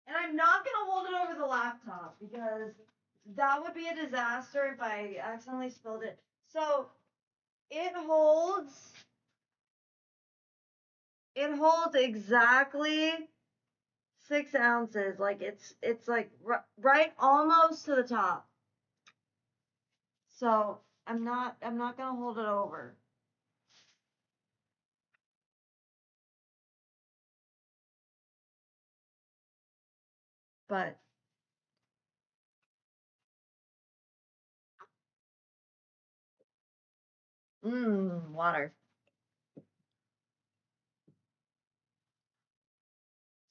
And I'm not gonna hold it over the laptop because that would be a disaster if I accidentally spilled it. So it holds it holds exactly 6 ounces. Like it's like right almost to the top. So I'm not gonna hold it over. But water.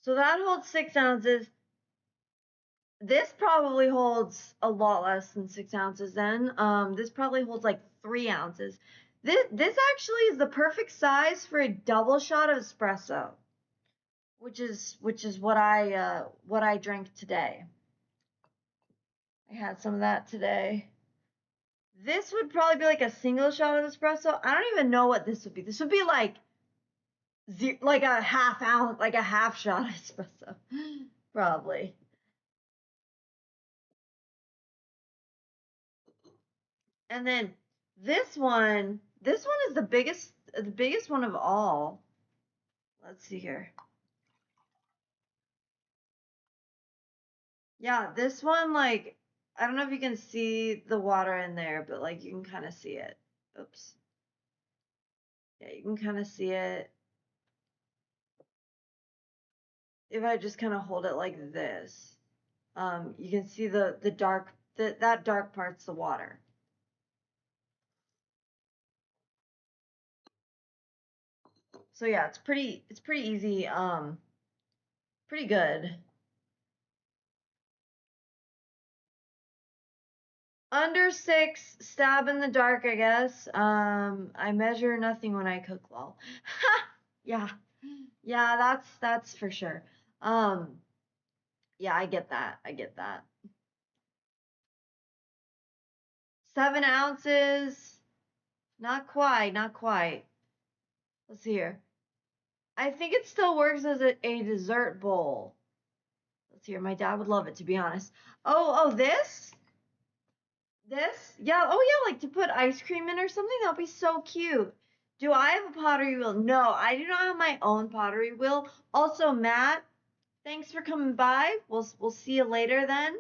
So that holds 6 ounces. This probably holds a lot less than 6 ounces then. This probably holds like 3 ounces. This actually is the perfect size for a double shot of espresso, which is what I drank today. I had some of that today. This would probably be like a single shot of espresso. I don't even know what this would be. This would be like a half ounce, like a half shot of espresso, probably. And then this one is the biggest one of all. Let's see here. Yeah, this one, like, I don't know if you can see the water in there, but like you can kind of see it. Oops. Yeah, you can kind of see it. If I just kind of hold it like this, you can see the dark, that dark part's the water. So yeah, it's pretty easy, pretty good. Under 6, stab in the dark, I guess. I measure nothing when I cook, lol. Yeah. Yeah, that's for sure. Yeah, I get that. I get that. 7 ounces. Not quite, not quite. Let's see here. I think it still works as a dessert bowl. Let's see here. My dad would love it, to be honest. Oh, this? This? Yeah, oh yeah, like to put ice cream in or something? That'd be so cute. Do I have a pottery wheel? No, I do not have my own pottery wheel. Also, Matt, thanks for coming by. We'll see you later then.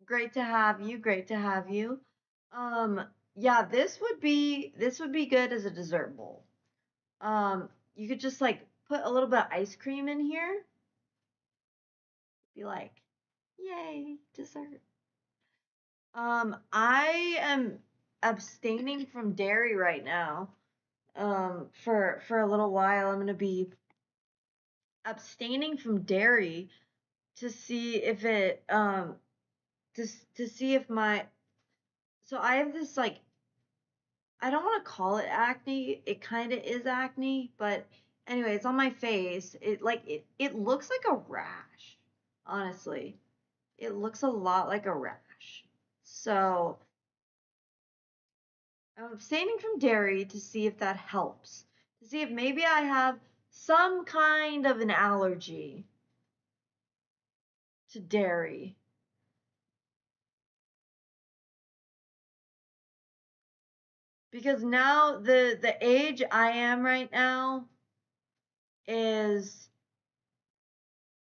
Great to have you. Great to have you. Um, yeah, this would be good as a dessert bowl. You could just like put a little bit of ice cream in here. Be like, yay, dessert. I am abstaining from dairy right now. For a little while, I'm gonna be abstaining from dairy to see if it to see if my so I have this like I don't want to call it acne. It kind of is acne, but anyway, it's on my face. It looks like a rash. Honestly, it looks a lot like a rash. So I'm abstaining from dairy to see if that helps. To see if maybe I have some kind of an allergy to dairy. Because now the age I am right now is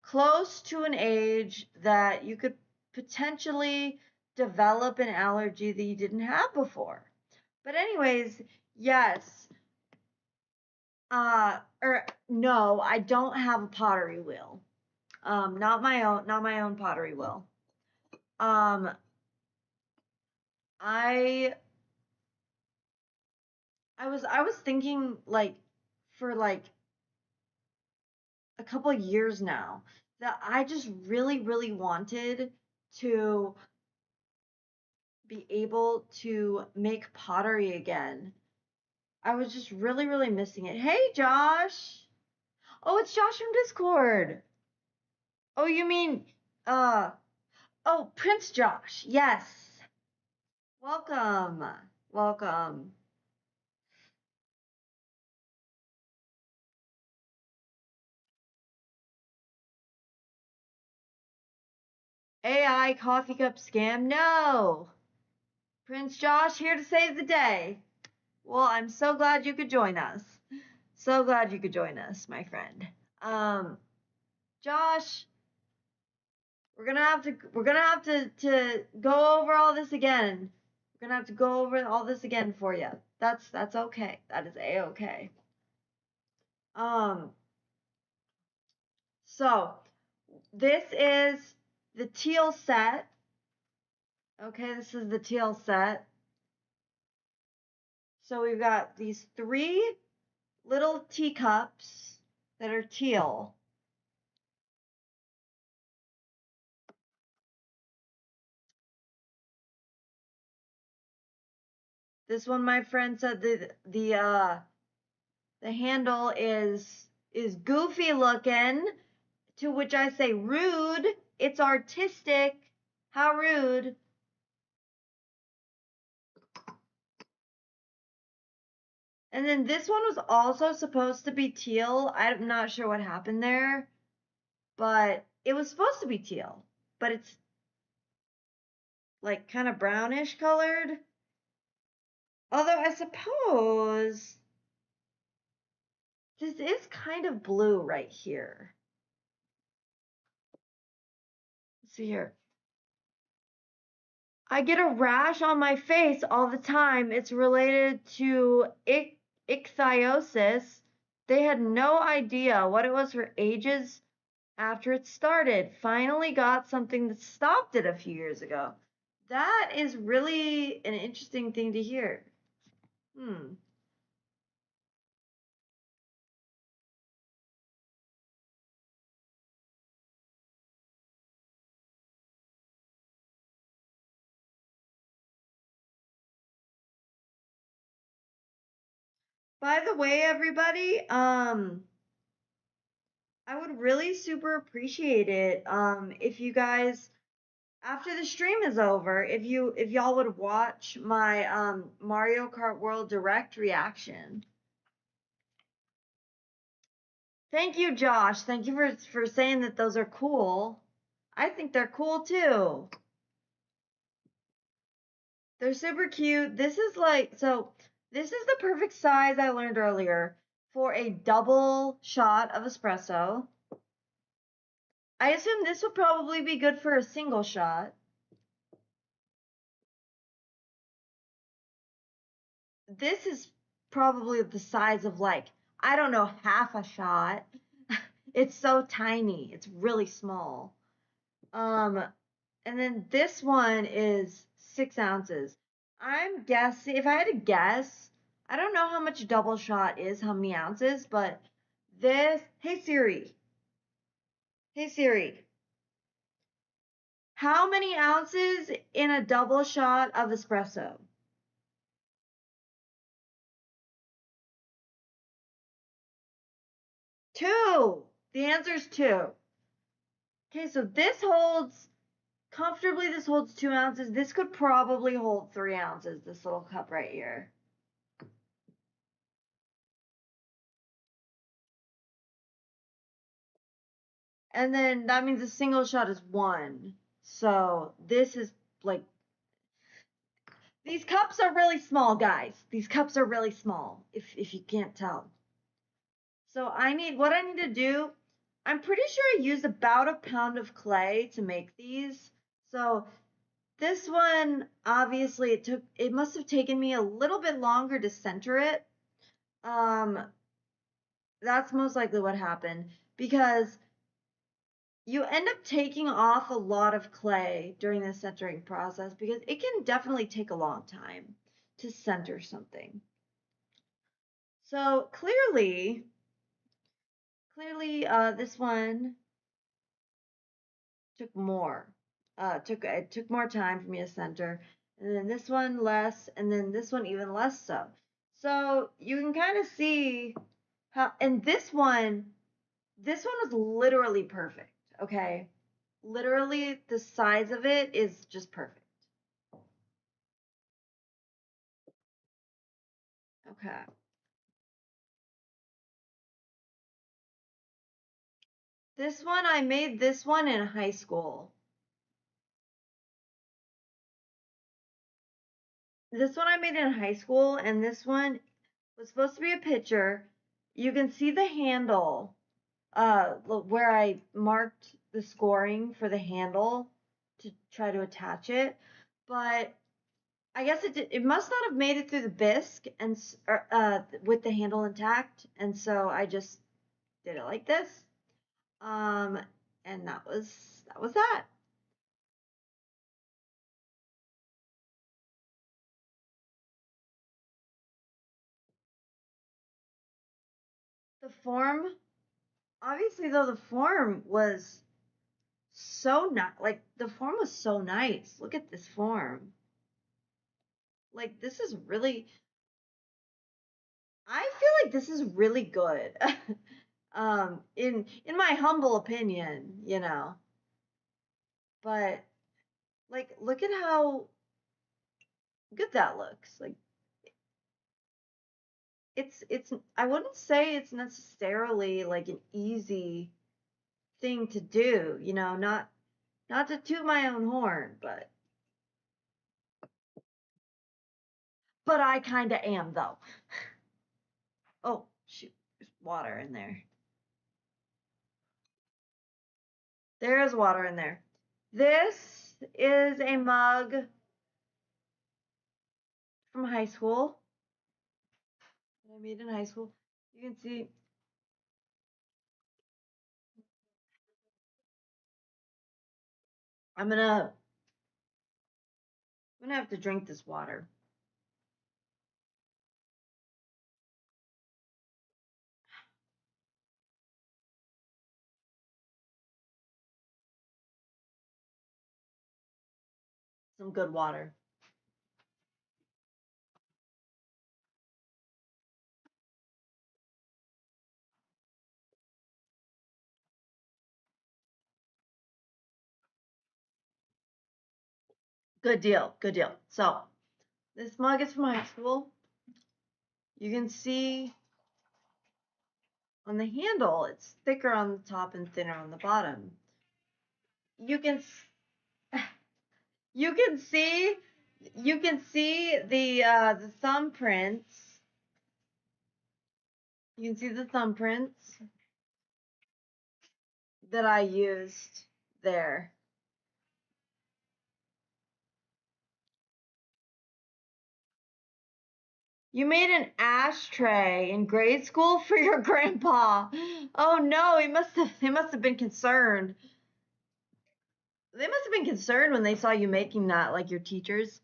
close to an age that you could potentially develop an allergy that you didn't have before. But anyways, yes. Or no, I don't have a pottery wheel. Not my own pottery wheel. Um, I I was thinking like for like a couple of years now that I just really wanted to be able to make pottery again. I was just really missing it. Hey, Josh. Oh, it's Josh from Discord. Oh, you mean, uh, oh, Prince Josh. Yes. Welcome. Welcome. AI coffee cup scam? No. Prince Josh here to save the day. Well, I'm so glad you could join us. So glad you could join us, my friend. Josh, we're gonna have to go over all this again. We're gonna have to go over all this again for you. That's okay. That is a-okay. Um, so this is the teal set. Okay, this is the teal set. So we've got these 3 little teacups that are teal. This one, my friend said the handle is goofy looking, to which I say rude. It's artistic. How rude. And then this one was also supposed to be teal. I'm not sure what happened there, but it was supposed to be teal, but it's like kind of brownish colored. Although I suppose this is kind of blue right here. Let's see here. I get a rash on my face all the time. It's related to ichthyosis. They had no idea what it was for ages after it started. Finally got something that stopped it a few years ago. That is really an interesting thing to hear. By the way, everybody, I would really super appreciate it if you guys, after the stream is over, if y'all would watch my Mario Kart World Direct reaction. Thank you, Josh. Thank you for saying that those are cool. I think they're cool too. They're super cute. This is this is the perfect size I learned earlier for a double shot of espresso. I assume this would probably be good for a single shot. This is probably the size of like, I don't know, half a shot. It's so tiny. It's really small. And then this one is 6 ounces. I'm guessing, if I had to guess, I don't know how much double shot is, how many ounces, but this, hey Siri, how many ounces in a double shot of espresso? 2. The answer is 2. Okay, so this holds comfortably. This holds 2 ounces. This could probably hold 3 ounces. This little cup right here. And then that means a single shot is 1. So this is like, these cups are really small, guys. These cups are really small, if you can't tell. So what I need to do, I'm pretty sure I used about a pound of clay to make these. So this one, obviously it must have taken me a little bit longer to center it. That's most likely what happened, because you end up taking off a lot of clay during the centering process, because it can definitely take a long time to center something. So clearly, this one took more. It took more time for me to center, and then this one less, and then this one even less so. So you can kind of see how, and this one was literally perfect. Okay, literally the size of it is just perfect. Okay. I made this one in high school. This one I made in high school, and this one was supposed to be a pitcher. You can see the handle, where I marked the scoring for the handle to try to attach it, but I guess it must not have made it through the bisque and with the handle intact, and so I just did it like this. And that was that. The form, obviously though, the form was so not like the form was so nice. Look at this form. Like, this is really, I feel like this is really good. In my humble opinion, you know. But like, look at how good that looks. Like, it's I wouldn't say it's necessarily like an easy thing to do, you know, not to toot my own horn, but I kind of am though. Oh, shoot. There's water in there. There is water in there. This is a mug from high school that I made in high school. You can see I'm gonna have to drink this water. Some good water. Good deal. Good deal. So this mug is from high school. You can see on the handle, it's thicker on the top and thinner on the bottom. You can you can see the thumbprints. You can see the thumbprints that I used there. You made an ashtray in grade school for your grandpa. Oh no, he must have been concerned. They must have been concerned when they saw you making that, like your teachers.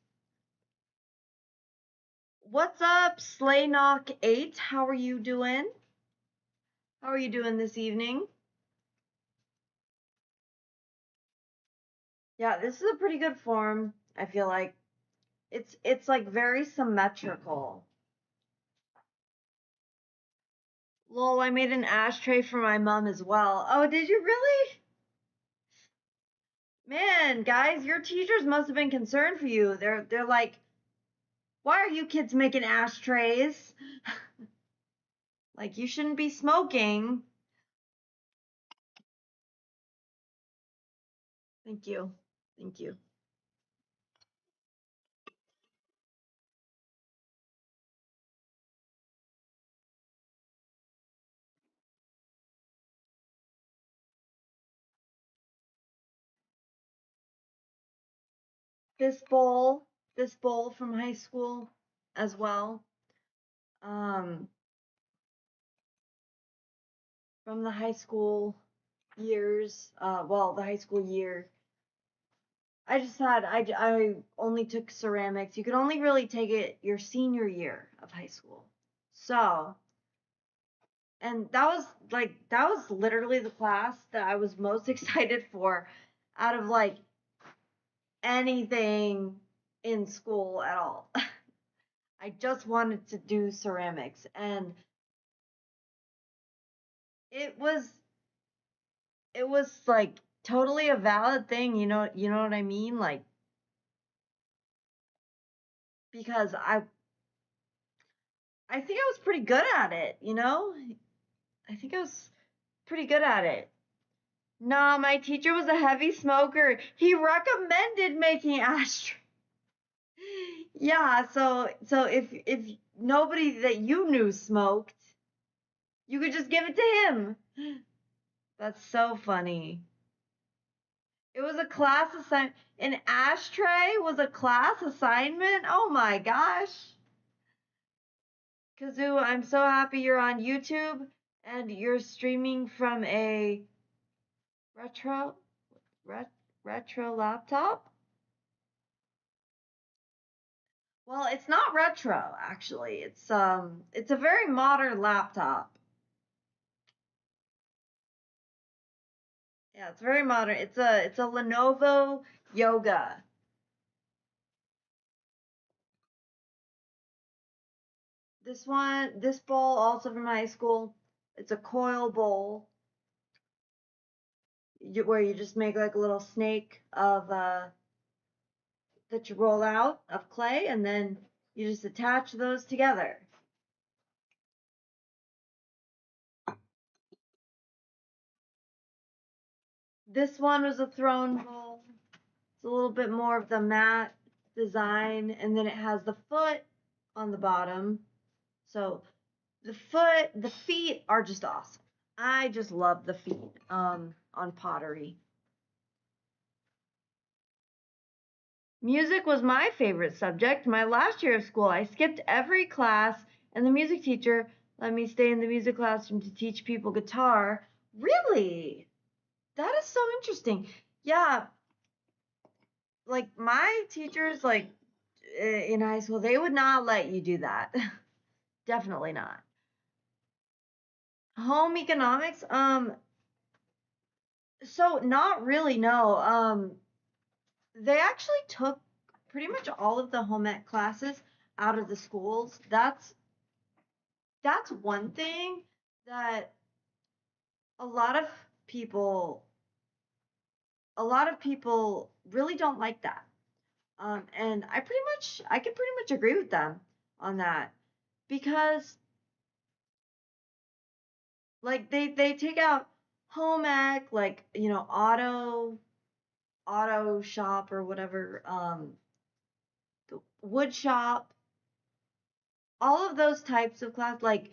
What's up, Sleigh Knock 8? How are you doing? How are you doing this evening? Yeah, this is a pretty good form, I feel like. It's like very symmetrical. Lol, I made an ashtray for my mom as well. Oh, did you really? Man, guys, your teachers must have been concerned for you. They're like, why are you kids making ashtrays? Like, you shouldn't be smoking. Thank you. Thank you. This bowl, this bowl from high school as well. Um, from the high school years, well, the high school year. I only took ceramics. You could only really take it your senior year of high school. So, and that was literally the class that I was most excited for out of like anything in school at all. I just wanted to do ceramics, and it was it was like totally a valid thing, you know what I mean? Like, because I think I was pretty good at it, you know? I think I was pretty good at it. Nah, my teacher was a heavy smoker. He recommended making ashtray. Yeah, so if nobody that you knew smoked, you could just give it to him. That's so funny. It was a class assignment. An ashtray was a class assignment? Oh my gosh. Kazoo, I'm so happy you're on YouTube and you're streaming from a retro retro laptop. Well, it's not retro actually. It's a very modern laptop. Yeah, it's very modern. It's a Lenovo Yoga. This bowl also from high school. It's a coil bowl where you just make like a little snake of that you roll out of clay, and then you just attach those together. This one was a throne bowl. It's a little bit more of the matte design, and then it has the foot on the bottom. So the feet are just awesome. I just love the feet on pottery. Music was my favorite subject. My last year of school, I skipped every class, and the music teacher let me stay in the music classroom to teach people guitar. Really? That is so interesting. Yeah, like my teachers, like in high school, they would not let you do that. Definitely not. Home economics, so not really, no. They actually took pretty much all of the home ec classes out of the schools. That's one thing that a lot of people a lot of people really don't like that. And I can pretty much agree with them on that because like they take out home ec, like auto shop or whatever, the wood shop, all of those types of class, like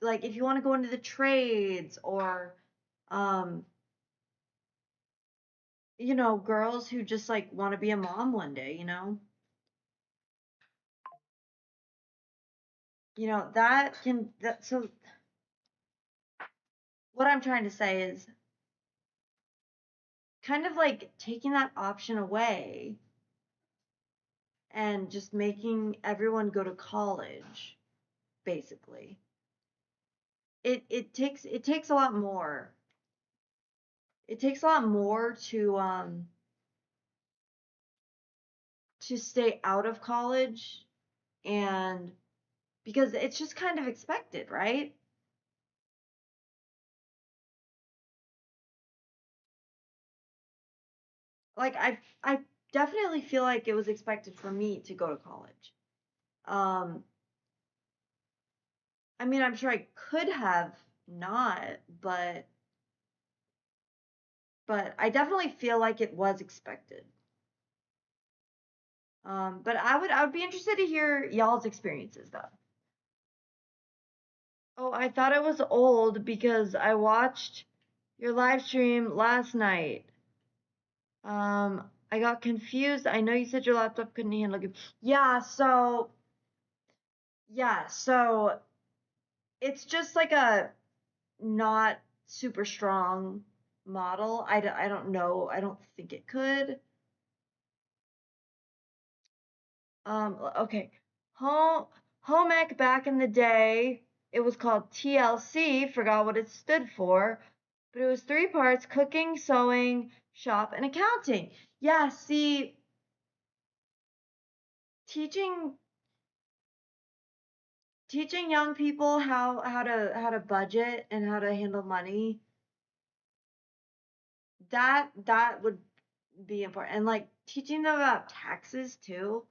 if you want to go into the trades or um girls who just like want to be a mom one day, so what I'm trying to say is kind of like taking that option away and just making everyone go to college, basically. It takes a lot more. It takes a lot more to stay out of college, and because it's just kind of expected, right? Like I definitely feel like it was expected for me to go to college. Um I mean, I'm sure I could have not, but I definitely feel like it was expected. But I would be interested to hear y'all's experiences though. Oh, I thought it was old because I watched your live stream last night. I got confused. I know you said your laptop couldn't handle it. Yeah, so it's just like a not super strong model. I don't know. I don't think it could. Okay. Home Home ec back in the day, it was called TLC, forgot what it stood for, but it was three parts: cooking, sewing, shop, and accounting. Yeah, see, teaching teaching young people how to budget and how to handle money, that would be important. And like teaching them about taxes too.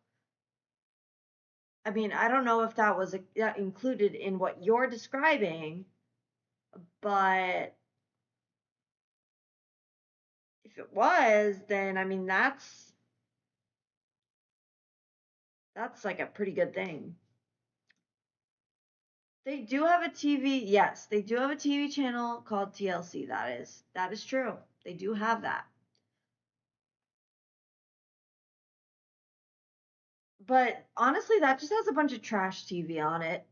I mean, I don't know if that was that included in what you're describing, but if it was, then I mean that's like a pretty good thing. They do have a TV. Yes, they do have a TV channel called TLC. That is true. They do have that. But honestly, that just has a bunch of trash TV on it.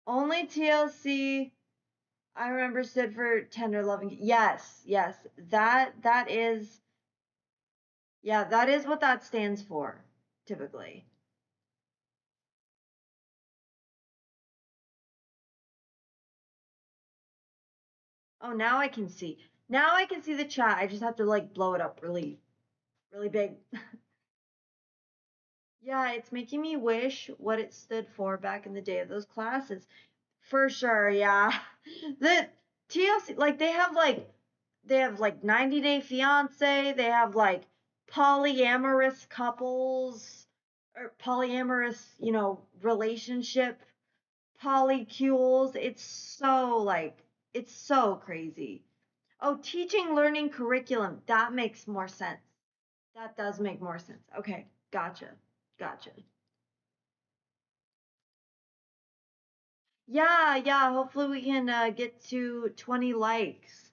Only TLC I remember stood for tender loving. Yes, yes. That is, yeah, that is what that stands for typically. Oh, now I can see. Now I can see the chat. I just have to like blow it up really really big. Yeah, it's making me wish what it stood for back in the day of those classes. For sure, yeah. The TLC, like they have like 90 Day Fiance, they have like polyamorous couples or polyamorous, relationship polycules. It's so crazy. Oh, teaching learning curriculum. That makes more sense. That does make more sense. Okay, gotcha. Gotcha. Yeah, yeah, hopefully we can get to 20 likes.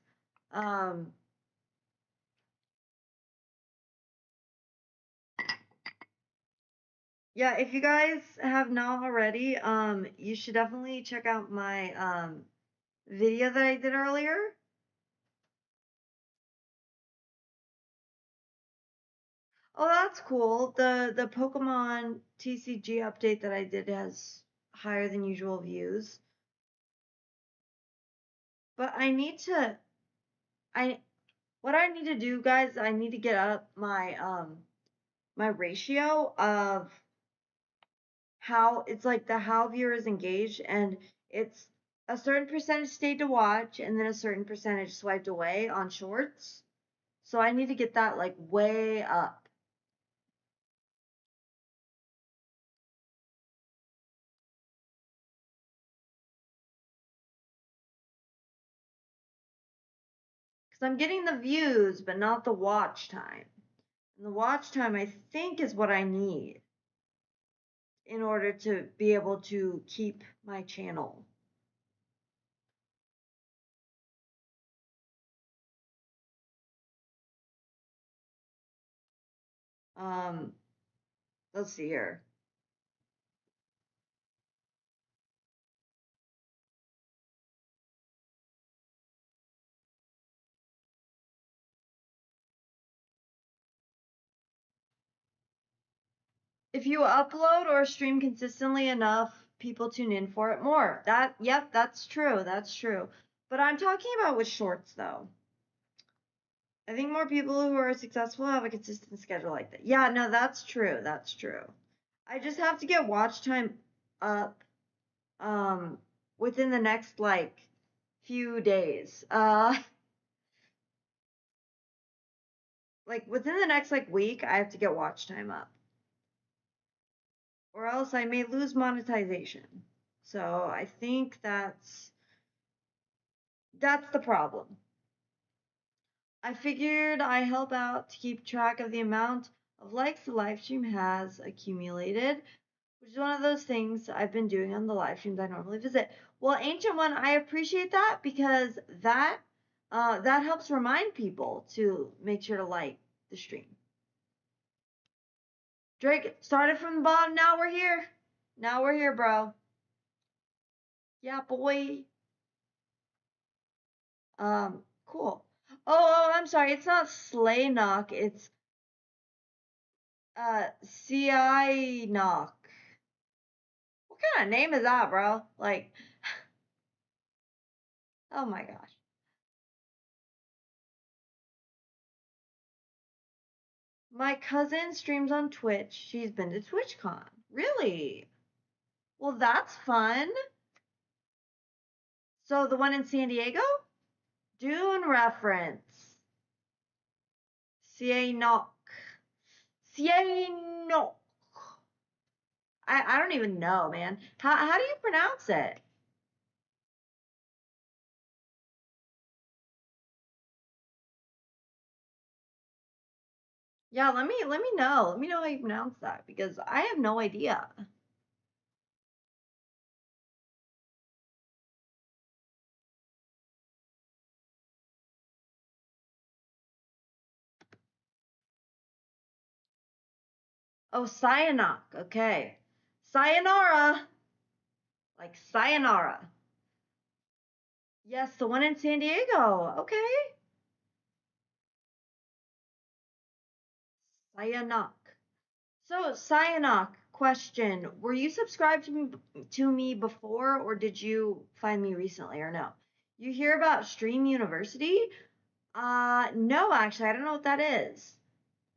Um, yeah, if you guys have not already, you should definitely check out my video that I did earlier. Oh, that's cool. The Pokemon TCG update that I did has higher than usual views. But I what I need to do, guys, I need to get up my ratio of how it's like the how viewers engaged, and it's a certain percentage stayed to watch and then a certain percentage swiped away on shorts. So I need to get that like way up. Because I'm getting the views, but not the watch time. And the watch time, I think, is what I need in order to be able to keep my channel. Um, let's see here. If you upload or stream consistently enough, people tune in for it more. Yep, that's true. That's true. But I'm talking about with shorts though. I think more people who are successful have a consistent schedule like that. Yeah, no, that's true. That's true. I just have to get watch time up um within the next like few days. Like within the next like week, I have to get watch time up. Or else I may lose monetization. So I think that's the problem. I figured I help out to keep track of the amount of likes the live stream has accumulated, which is one of those things I've been doing on the live streams I normally visit. Well, Ancient One, I appreciate that because that helps remind people to make sure to like the stream. Drake started from the bottom. Now we're here. Now we're here, bro. Yeah, boy. Cool. I'm sorry. It's not Slay Knock. It's CI Knock. What kind of name is that, bro? Like, oh my gosh. My cousin streams on Twitch. She's been to TwitchCon. Really? Well, that's fun. So the one in San Diego? Dune reference. CA Knock. CA Knock. I don't even know, man. How do you pronounce it? Yeah, let me know. Let me know how you pronounce that because I have no idea. Oh, Cyanok. Okay. Sayonara. Like sayonara. Yes, the one in San Diego. Okay. Cyanok. So, Cyanok, question. Were you subscribed to me before or did you find me recently or no? You hear about Stream University? No, actually, I don't know what that is.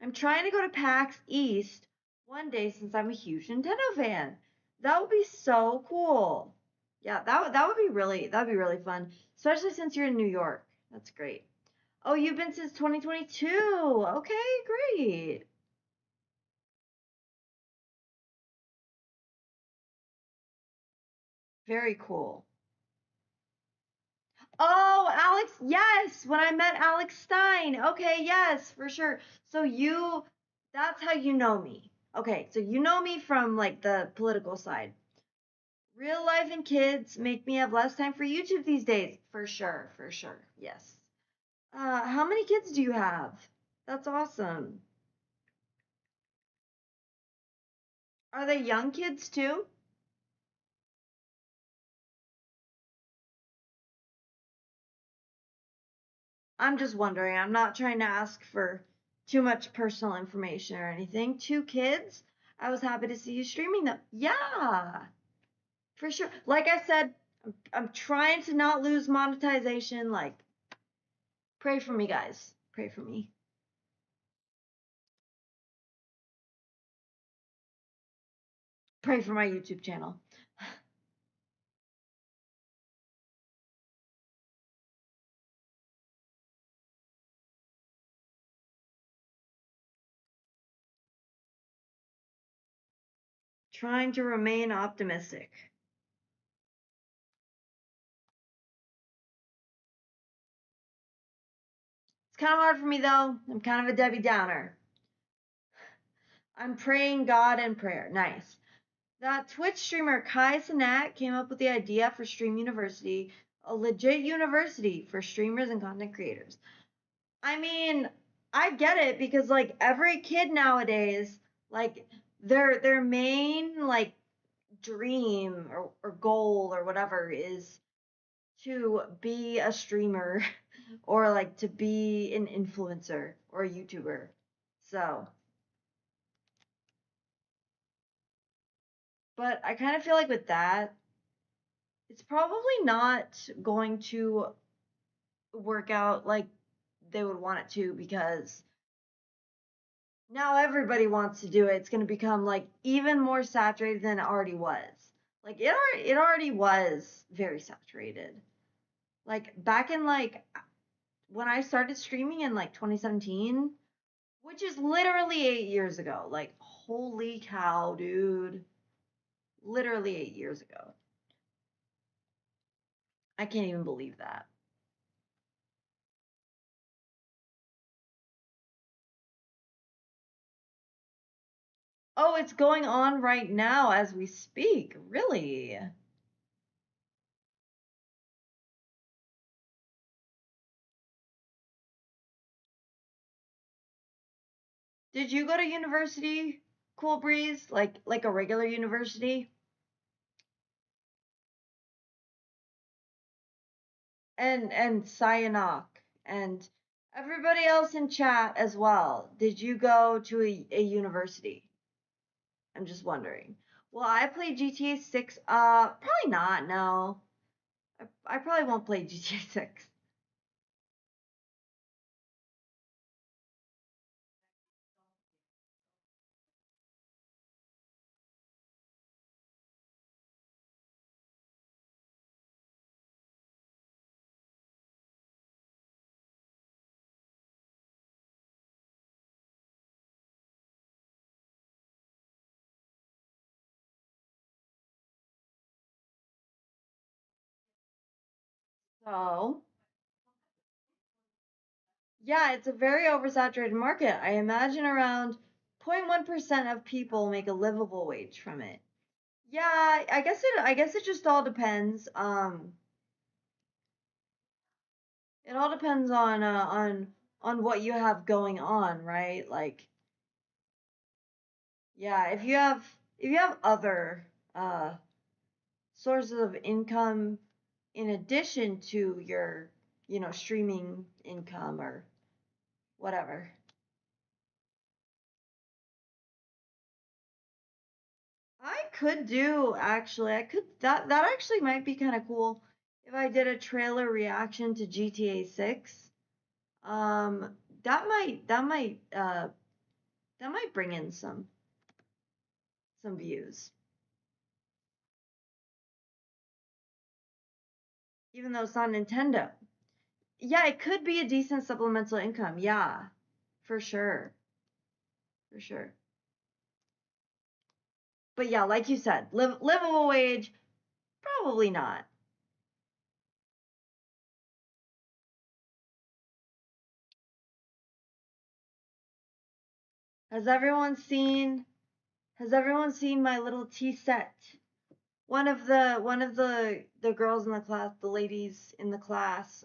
I'm trying to go to PAX East. one day since I'm a huge Nintendo fan. That would be so cool. Yeah, that'd be really fun, especially since you're in New York. That's great. Oh, you've been since 2022. Okay, great. Very cool. Oh, Alex, yes, when I met Alex Stein. Okay, yes, for sure. So that's how you know me. Okay, so you know me from like the political side. Real life and kids make me have less time for YouTube these days. For sure, for sure. Yes. How many kids do you have? That's awesome. Are they young kids too? I'm just wondering. I'm not trying to ask for too much personal information or anything. Two kids? I was happy to see you streaming them. Yeah, for sure. Like I said, I'm trying to not lose monetization. Like, pray for me, guys. Pray for me. Pray for my YouTube channel. Trying to remain optimistic. It's kind of hard for me though. I'm kind of a Debbie Downer. I'm praying God and prayer. Nice. That Twitch streamer Kai Cenat came up with the idea for Stream University, a legit university for streamers and content creators. I mean, I get it because like every kid nowadays, like their main like dream or goal or whatever is to be a streamer or like to be an influencer or a YouTuber. So, but I kind of feel like with that, it's probably not going to work out like they would want it to because now everybody wants to do it. It's going to become like even more saturated than it already was. Like it already was very saturated. Like back in like when I started streaming in like 2017, which is literally 8 years ago. Like holy cow, dude. Literally 8 years ago. I can't even believe that. Oh, it's going on right now as we speak. Really? Did you go to university, Cool Breeze? Like a regular university? And Cyanok and everybody else in chat as well. Did you go to a university? I'm just wondering. Well, I played GTA 6. Probably not. No, I probably won't play GTA 6. So, yeah, it's a very oversaturated market. I imagine around 0.1% of people make a livable wage from it. Yeah, I guess it just all depends. It all depends on what you have going on, right? Like, yeah, if you have other uh sources of income in addition to your, streaming income or whatever. I could do actually. I could that actually might be kind of cool if I did a trailer reaction to GTA 6. Um that might bring in some some views. Even though it's not Nintendo. Yeah, it could be a decent supplemental income. Yeah, for sure. For sure. But yeah, like you said, livable wage, probably not. Has everyone seen my little tea set? One of the girls in the class, the ladies in the class,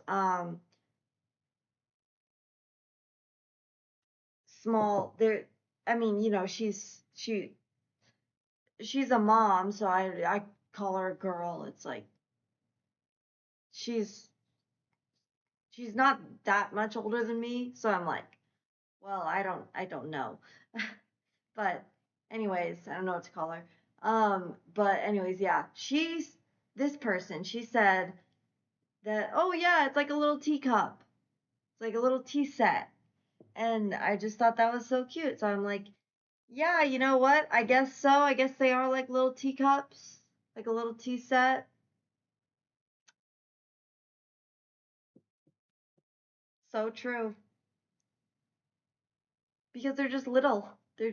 small, there, I mean, she's a mom, so I call her a girl. It's like she's she's not that much older than me, so I'm like, well, I don't know. But anyways, I don't know what to call her. But anyways, yeah, she's this person. She said that, oh yeah, it's like a little teacup. It's like a little tea set. And I just thought that was so cute. So I'm like, yeah, you know what? I guess so. I guess they are like little teacups, like a little tea set. So true. Because they're just little. They're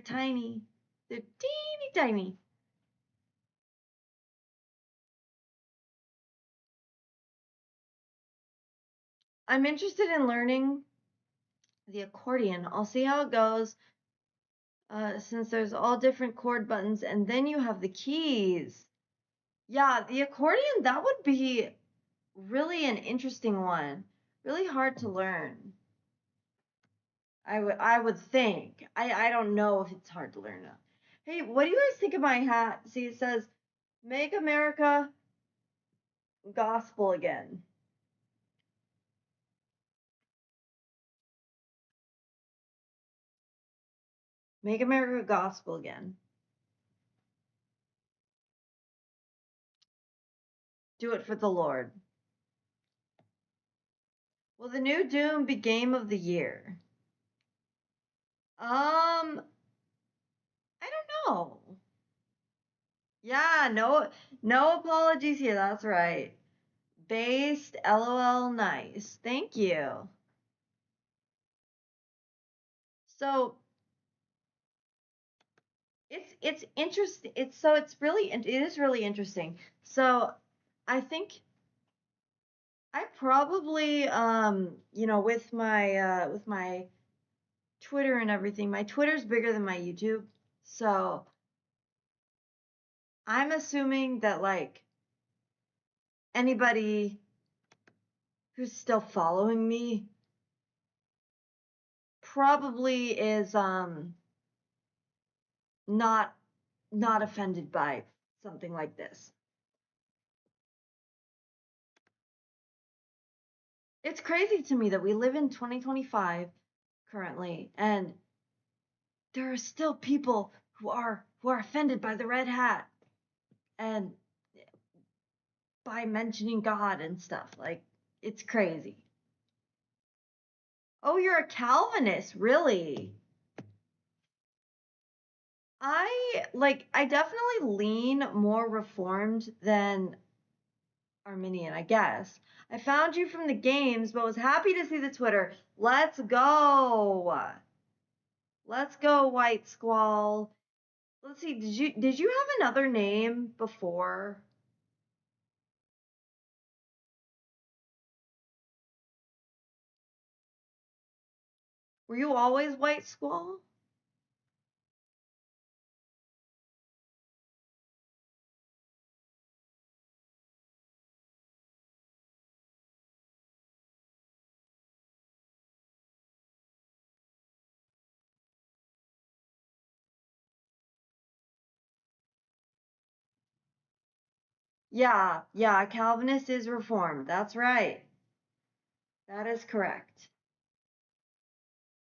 tiny. They're teeny tiny. I'm interested in learning the accordion. I'll see how it goes. Since there's all different chord buttons, and then you have the keys. Yeah, the accordion, that would be really an interesting one. Really hard to learn. I would think. I don't know if it's hard to learn now. Hey, what do you guys think of my hat? See, it says Make America Gospel Again. Make America Gospel Again. Do it for the Lord. Will the new Doom be game of the year? I don't know. Yeah, no apologies here. That's right. Based, LOL, nice. Thank you. So it's interesting. It is really interesting. So I think I probably with my Twitter and everything, my Twitter's bigger than my YouTube. So I'm assuming that like anybody who's still following me probably is not not offended by something like this. It's crazy to me that we live in 2025 currently and there are still people who are offended by the red hat and by mentioning God and stuff. Like it's crazy. Oh, you're a Calvinist, really? I definitely lean more reformed than Arminian, I guess. I found you from the games, but was happy to see the Twitter. Let's go. Let's go, White Squall. Let's see, did you have another name before? Were you always White Squall? Yeah, Calvinist is reformed. That's right. That is correct.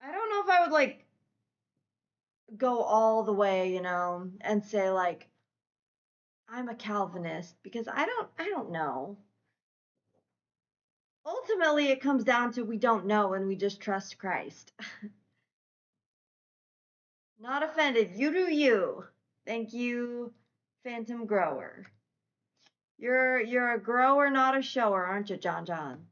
I don't know if I would like go all the way, and say like I'm a Calvinist because I don't know. Ultimately, it comes down to we don't know and we just trust Christ. Not offended. You do you. Thank you, Phantom Grower. You're a grower, not a shower, aren't you, John John?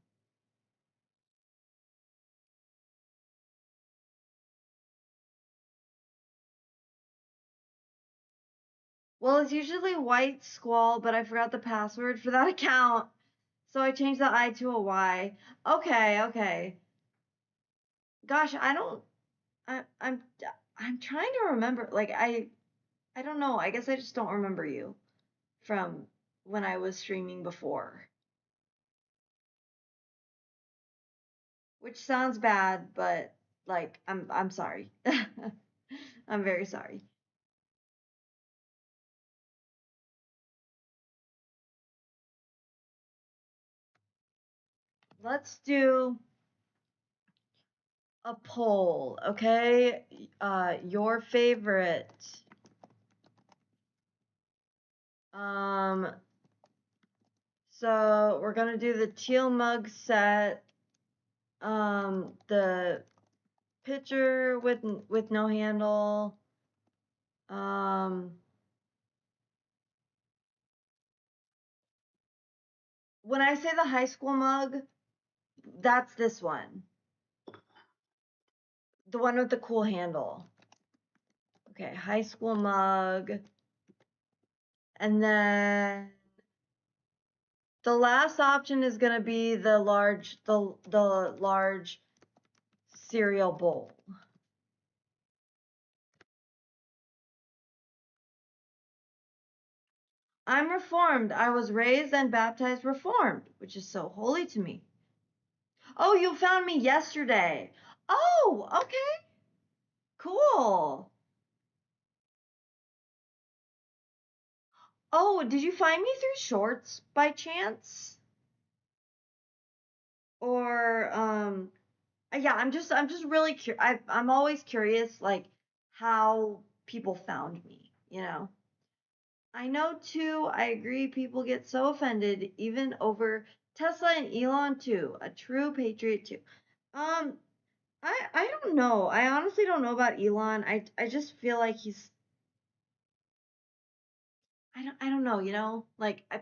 Well, it's usually White Squall, but I forgot the password for that account, so I changed the I to a Y. Okay, okay. Gosh, I don't. I'm trying to remember. Like I don't know. I guess I just don't remember you from when I was streaming before. Which sounds bad, but like I'm sorry. I'm very sorry. Let's do a poll, okay? Your favorite. Um, so we're gonna do the teal mug set. The pitcher with no handle. When I say the high school mug, that's this one. The one with the cool handle. Okay, high school mug. And then the last option is gonna be the large cereal bowl. I'm Reformed. I was raised and baptized Reformed, which is so holy to me. Oh, you found me yesterday. Oh, okay. Cool. Oh, did you find me through shorts by chance? Or yeah, I'm just really curious. I'm always curious like how people found me, you know. I know too, I agree people get so offended even over Tesla and Elon too. A true patriot too. Um I don't know. I honestly don't know about Elon. I just feel like he's I don't know, you know? Like I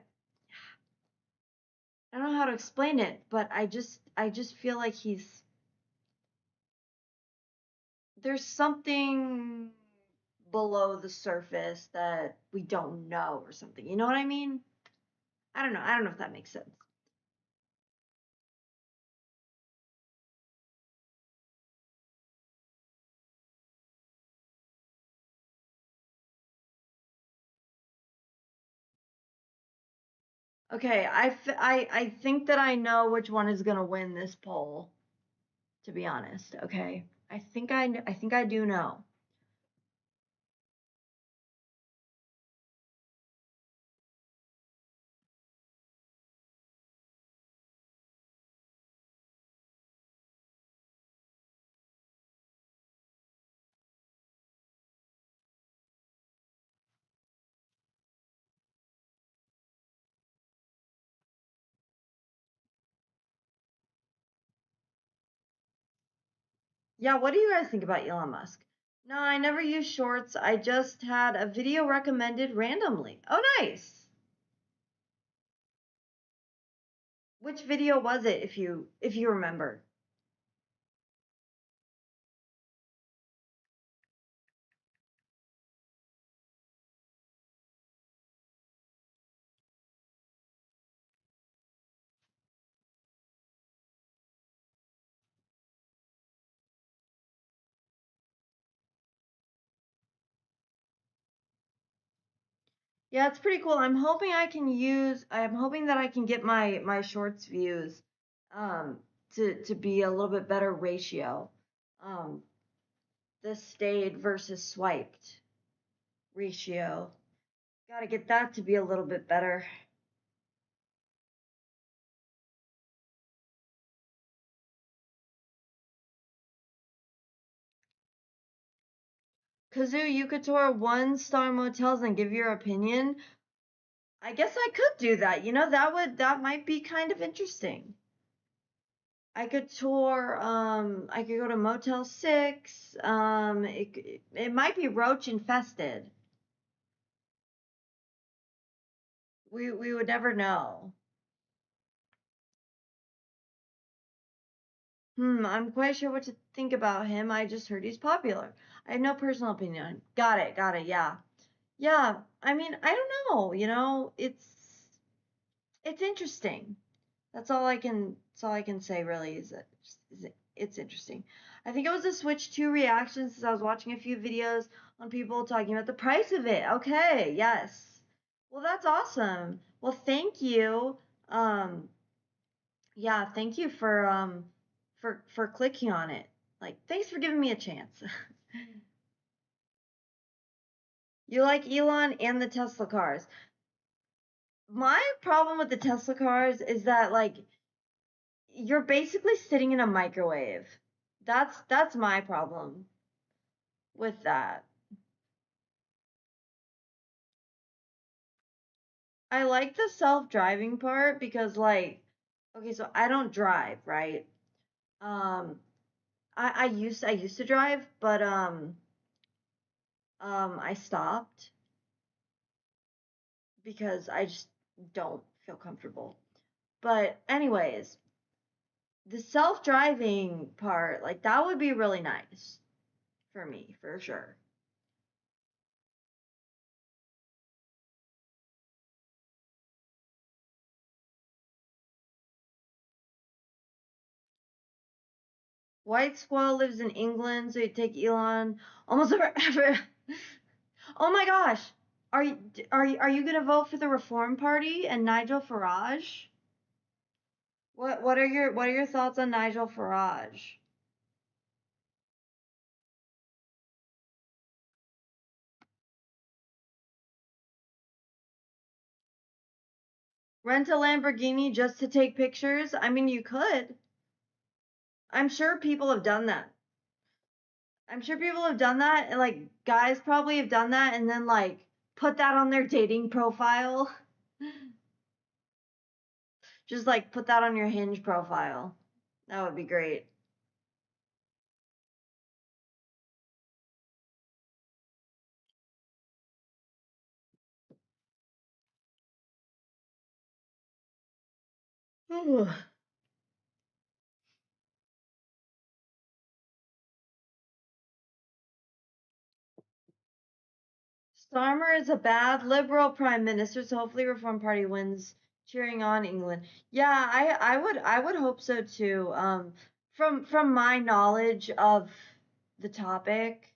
don't know how to explain it, but I just feel like there's something below the surface that we don't know or something. You know what I mean? I don't know. I don't know if that makes sense. Okay, I think that I know which one is gonna win this poll, to be honest. Okay, I think I do know. Yeah, what do you guys think about Elon Musk? No, I never use shorts. I just had a video recommended randomly. Oh, nice. Which video was it if you remember? Yeah, it's pretty cool. I'm hoping that I can get my shorts views to be a little bit better ratio. Um the stayed versus swiped ratio. Got to get that to be a little bit better. Kazoo, you could tour 1-star motels and give your opinion. I guess I could do that. You know, that might be kind of interesting. I could tour I could go to Motel 6. It might be roach infested. we would never know. I'm quite sure what to think about him. I just heard he's popular. I have no personal opinion. Got it, yeah. Yeah, I mean, I don't know, it's interesting. That's all I can say really is it's interesting. I think it was a Switch 2 reaction since I was watching a few videos on people talking about the price of it. Okay, yes. Well, that's awesome. Well, thank you. Um, yeah, thank you for clicking on it. Like, thanks for giving me a chance. You like Elon and the Tesla cars. My problem with the Tesla cars is that like you're basically sitting in a microwave. That's my problem with that. I like the self-driving part because like okay, so I don't drive, right? Um I used to drive, but I stopped because I just don't feel comfortable. But anyways, the self-driving part, like that would be really nice for me, for sure. White Squall lives in England, so you take Elon almost forever. Oh my gosh. Are you gonna vote for the Reform Party and Nigel Farage? What are your thoughts on Nigel Farage? Rent a Lamborghini just to take pictures? I mean, you could. I'm sure people have done that. I'm sure people have done that, and like guys probably have done that, and then like put that on their dating profile. Just like put that on your Hinge profile. That would be great. Starmer is a bad liberal prime minister, so hopefully Reform Party wins. Cheering on England. Yeah, I would hope so too. From my knowledge of the topic,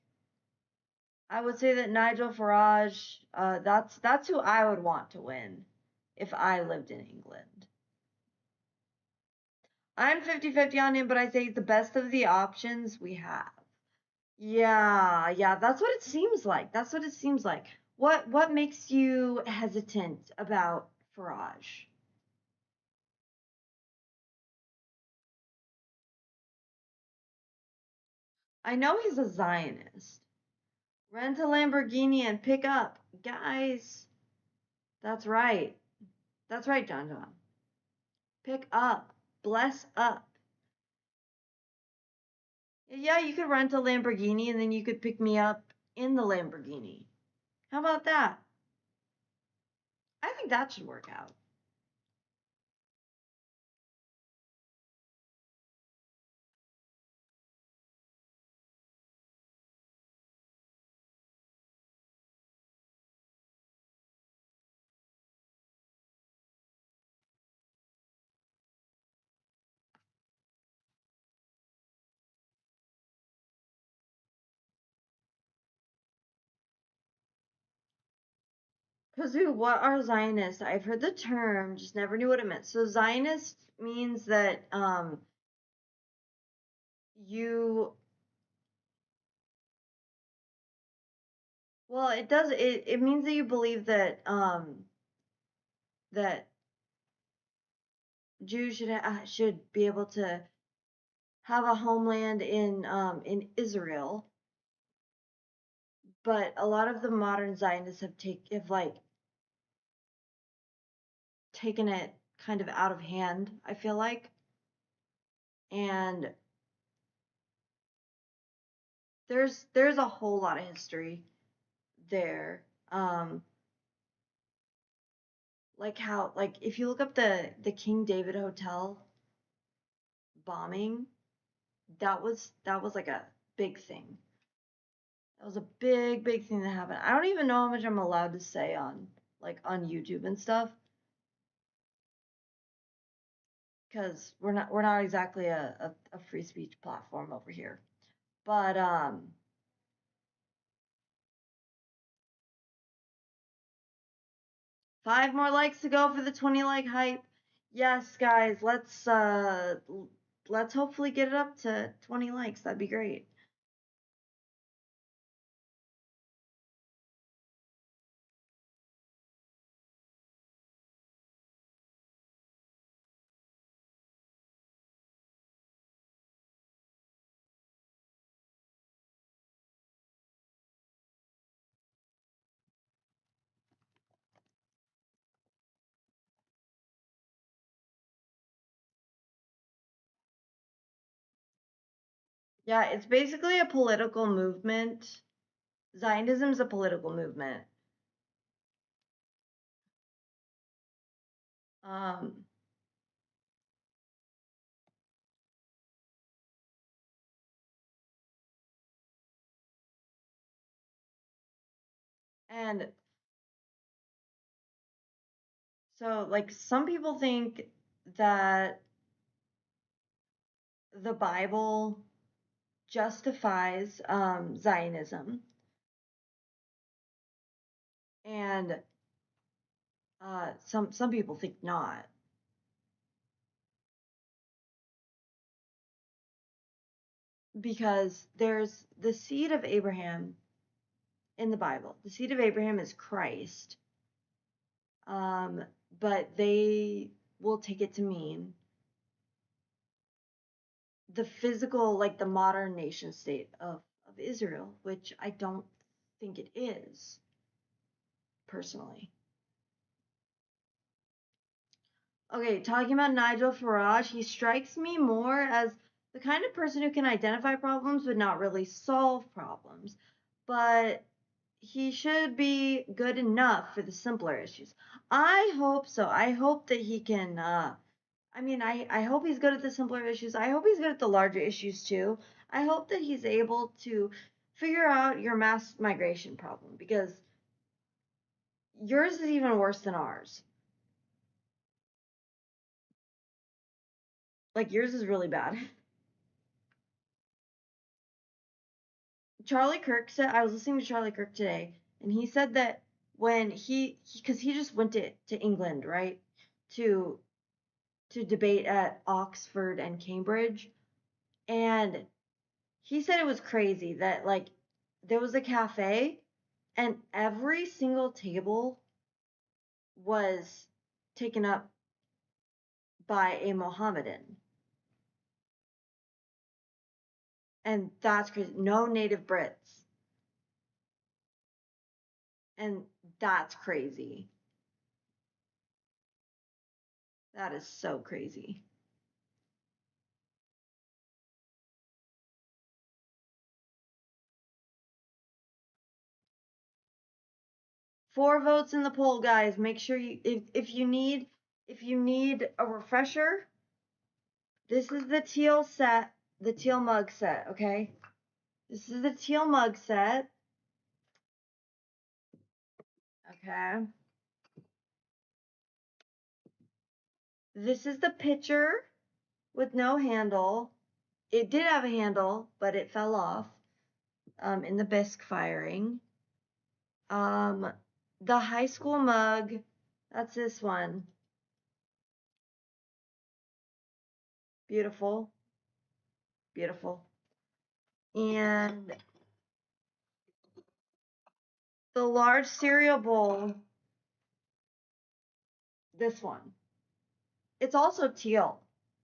I would say that Nigel Farage, that's who I would want to win if I lived in England. I'm 50-50 on him, but I say he's the best of the options we have. Yeah, that's what it seems like. That's what it seems like. What makes you hesitant about Farage? I know he's a Zionist. Rent a Lamborghini and pick up. Guys, that's right. That's right, John John. Pick up. Bless up. Yeah, you could rent a Lamborghini and then you could pick me up in the Lamborghini. How about that? I think that should work out. Kazoo, what are Zionists? I've heard the term, just never knew what it meant. So Zionist means that you well, it means that you believe that Jews should be able to have a homeland in Israel, but a lot of the modern Zionists have like taken it kind of out of hand, I feel like. And there's a whole lot of history there. Um like how, like if you look up the King David Hotel bombing, that was like a big thing. That was a big thing that happened. I don't even know how much I'm allowed to say on on YouTube and stuff, because we're not exactly a free speech platform over here. But 5 more likes to go for the 20 like hype. Yes, guys, let's hopefully get it up to 20 likes. That'd be great. Yeah, it's basically a political movement. Zionism is a political movement. Um, and so, like, some people think that the Bible justifies Zionism, and some people think not, because there's the seed of Abraham in the Bible. The seed of Abraham is Christ, um, but they will take it to mean the physical, like the modern nation state of Israel, which I don't think it is, personally. Okay, talking about Nigel Farage, he strikes me more as the kind of person who can identify problems but not really solve problems. But he should be good enough for the simpler issues. I hope so. I hope that he can I hope he's good at the simpler issues. I hope he's good at the larger issues too. I hope that he's able to figure out your mass migration problem, because yours is even worse than ours. Like, yours is really bad. Charlie Kirk said, I was listening to Charlie Kirk today, and he said that when because he just went to England, right, to debate at Oxford and Cambridge, and he said it was crazy that, like, there was a cafe and every single table was taken up by a Mohammedan. And that's crazy. No native Brits. And that's crazy. That is so crazy. Four votes in the poll, guys. Make sure you, if you need a refresher, this is the teal set, the teal mug set, okay? This is the teal mug set. Okay. This is the pitcher with no handle. It did have a handle, but it fell off in the bisque firing. The high school mug, that's this one. Beautiful. Beautiful. And the large cereal bowl, this one. It's also teal,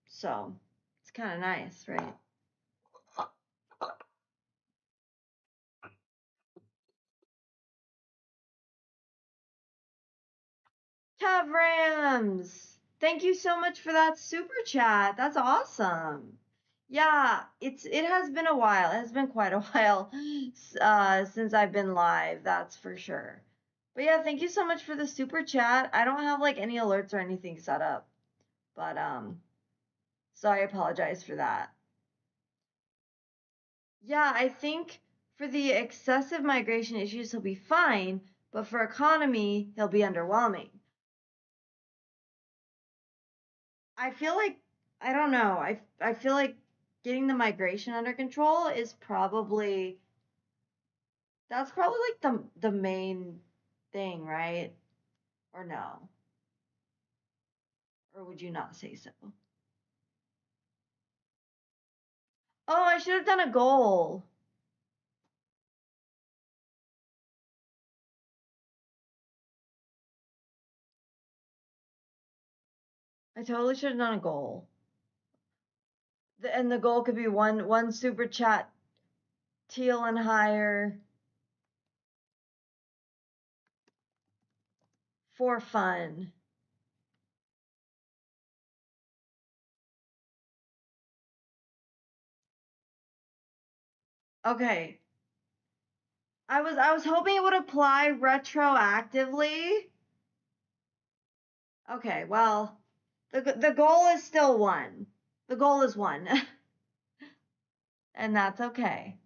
so it's kind of nice, right? Tab Rams! Thank you so much for that super chat. That's awesome. Yeah, it has been a while. It has been quite a while since I've been live, that's for sure. But yeah, thank you so much for the super chat. I don't have like any alerts or anything set up. But so I apologize for that. Yeah, I think for the excessive migration issues he'll be fine, but for economy he'll be underwhelming. I feel like I don't know. I feel like getting the migration under control is probably that's probably like the main thing, right? Or no? Or would you not say so? Oh, I should have done a goal. I totally should have done a goal. And the goal could be one super chat teal and higher for fun. Okay. I was hoping it would apply retroactively. Okay, well, the goal is still one. The goal is one. And that's okay.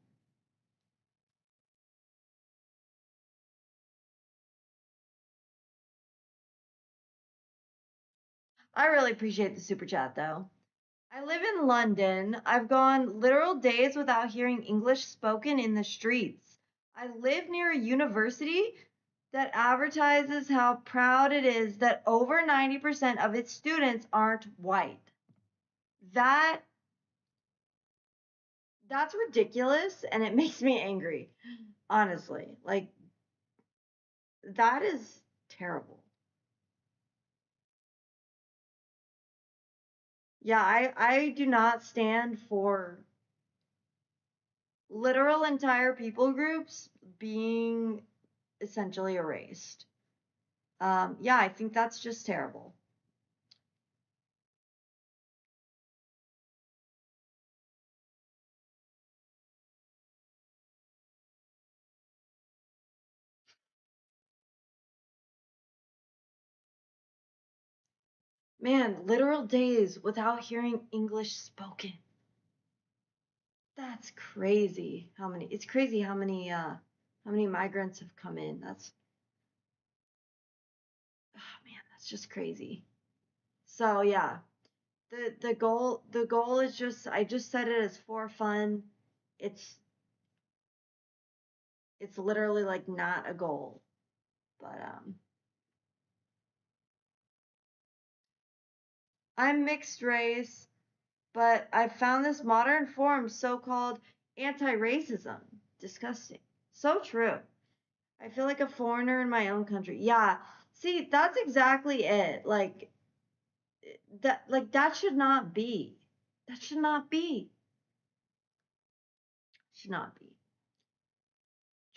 I really appreciate the super chat though. I live in London. I've gone literal days without hearing English spoken in the streets. I live near a university that advertises how proud it is that over 90% of its students aren't white. That that's ridiculous and it makes me angry, honestly. Like that is terrible. Yeah, I do not stand for literal entire people groups being essentially erased. Yeah, I think that's just terrible. Man, literal days without hearing English spoken. That's crazy. It's crazy how many migrants have come in. That's oh man, that's just crazy. So yeah, the goal is just I just set it as for fun. It's it's literally like not a goal. But I'm mixed race, but I found this modern form so-called anti-racism disgusting. So true. I feel like a foreigner in my own country. Yeah. See, that's exactly it. That should not be. That should not be. Should not be.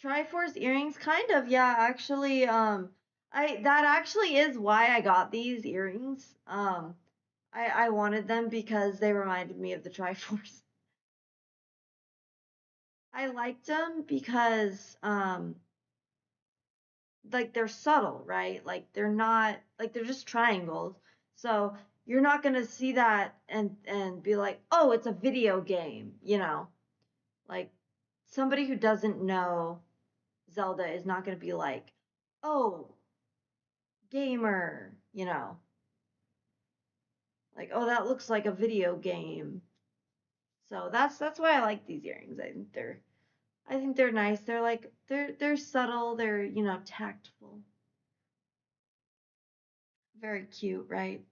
Triforce earrings, kind of, yeah, actually, I that actually is why I got these earrings. I wanted them because they reminded me of the Triforce. I liked them because like they're subtle, right? Like they're not like they're just triangles. So you're not gonna see that and be like, oh, it's a video game, you know? Like somebody who doesn't know Zelda is not gonna be like, oh, gamer, you know? Like, oh, that looks like a video game. So that's why I like these earrings. I think they're nice. They're subtle. They're tactful. Very cute, right?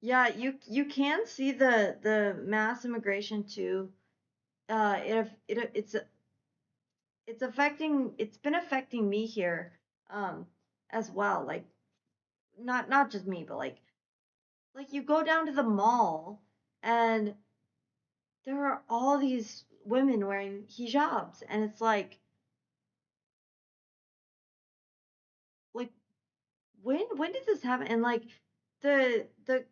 Yeah, you can see the mass immigration too. It's been affecting me here as well. Like not just me, but like you go down to the mall and there are all these women wearing hijabs and it's like When did this happen? And like the the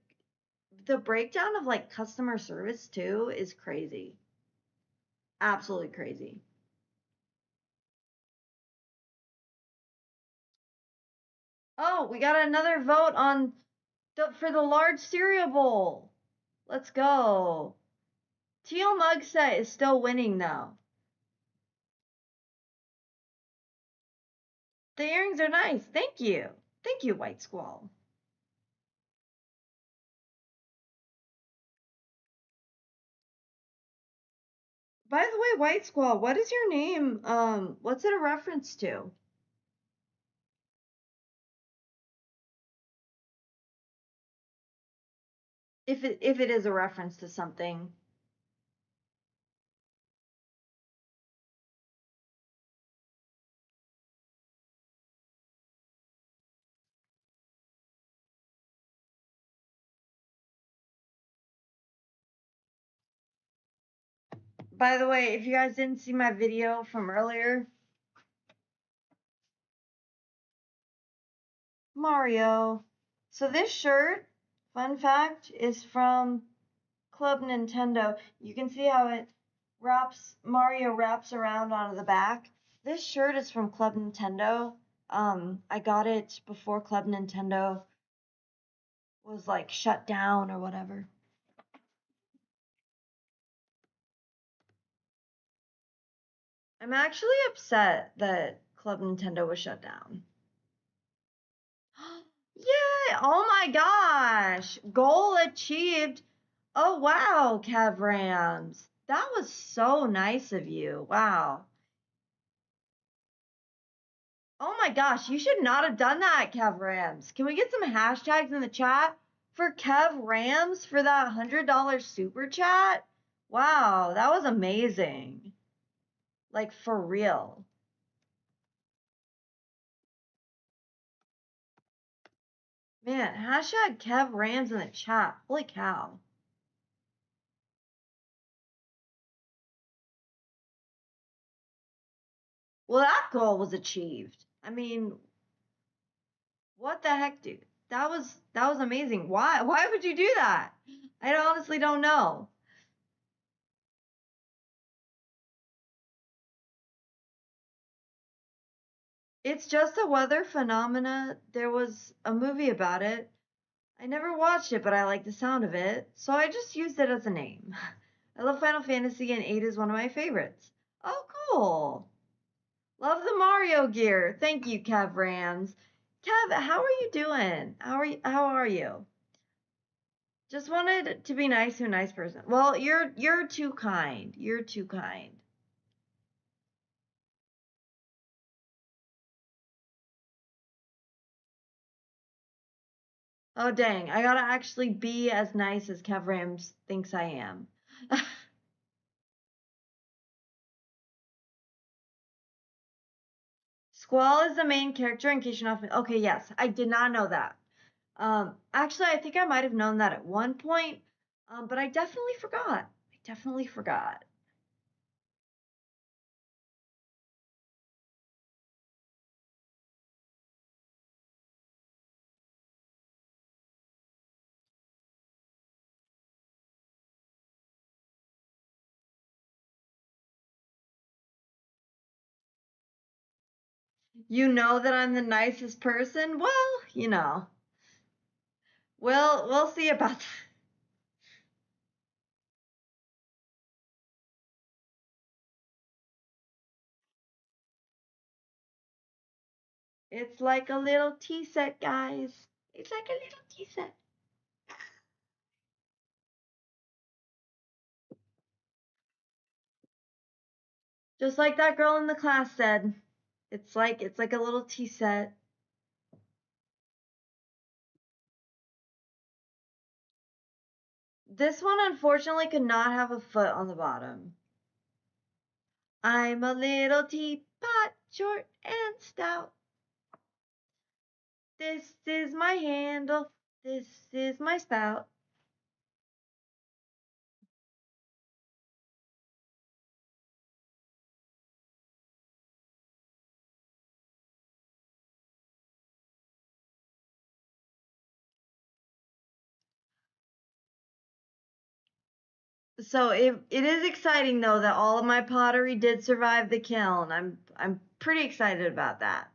the breakdown of like customer service too is crazy. Absolutely crazy. Oh, we got another vote on for the large cereal bowl. Let's go. Teal Mug Set is still winning though. The earrings are nice. Thank you. Thank you, White Squall. By the way, White Squall, what is your name? What's it a reference to? If it is a reference to something. By the way, if you guys didn't see my video from earlier, Mario. So this shirt, fun fact, is from Club Nintendo. You can see how it Mario wraps around onto the back. This shirt is from Club Nintendo. I got it before Club Nintendo was like shut down or whatever. I'm actually upset that Club Nintendo was shut down. Yay! Oh my gosh! Goal achieved. Oh wow, Kev Rams. That was so nice of you. Wow. Oh my gosh, you should not have done that, Kev Rams. Can we get some hashtags in the chat for Kev Rams for that $100 super chat? Wow, that was amazing. Like for real. Man, hashtag Kev Rams in the chat. Holy cow. Well, that goal was achieved. I mean, what the heck, dude? That was amazing. Why would you do that? I honestly don't know. It's just a weather phenomena. There was a movie about it. I never watched it, but I like the sound of it, so I just used it as a name. I love Final Fantasy and 8 is one of my favorites. Oh, cool. Love the Mario gear. Thank you, Kev Rams. Kev, how are you doing? How are you? Just wanted to be nice to a nice person. Well, you're too kind. You're too kind. Oh dang, I gotta actually be as nice as Kev Rams thinks I am. Squall is the main character in case you're not. Okay, yes, I did not know that. Actually, I think I might have known that at one point, but I definitely forgot. I definitely forgot. You know that I'm the nicest person? Well, we'll see about that. It's like a little tea set, guys. It's like a little tea set. Just like that girl in the class said. It's like a little tea set. This one unfortunately could not have a foot on the bottom. I'm a little teapot, short and stout. This is my handle. This is my spout. So it is exciting though that all of my pottery did survive the kiln. I'm pretty excited about that.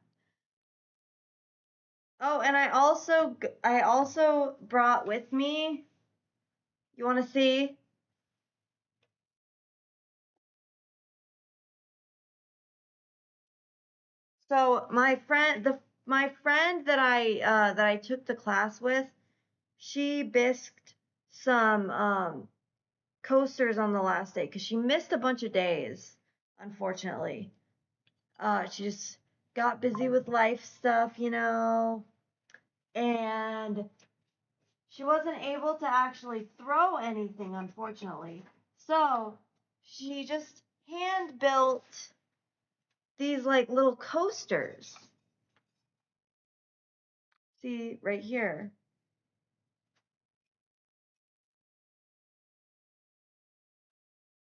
Oh, and I also brought with me. You want to see? So my friend that I took the class with, she bisked some coasters on the last day because she missed a bunch of days, unfortunately. She just got busy with life stuff, and she wasn't able to actually throw anything, unfortunately. So she just hand built these like little coasters. See right here.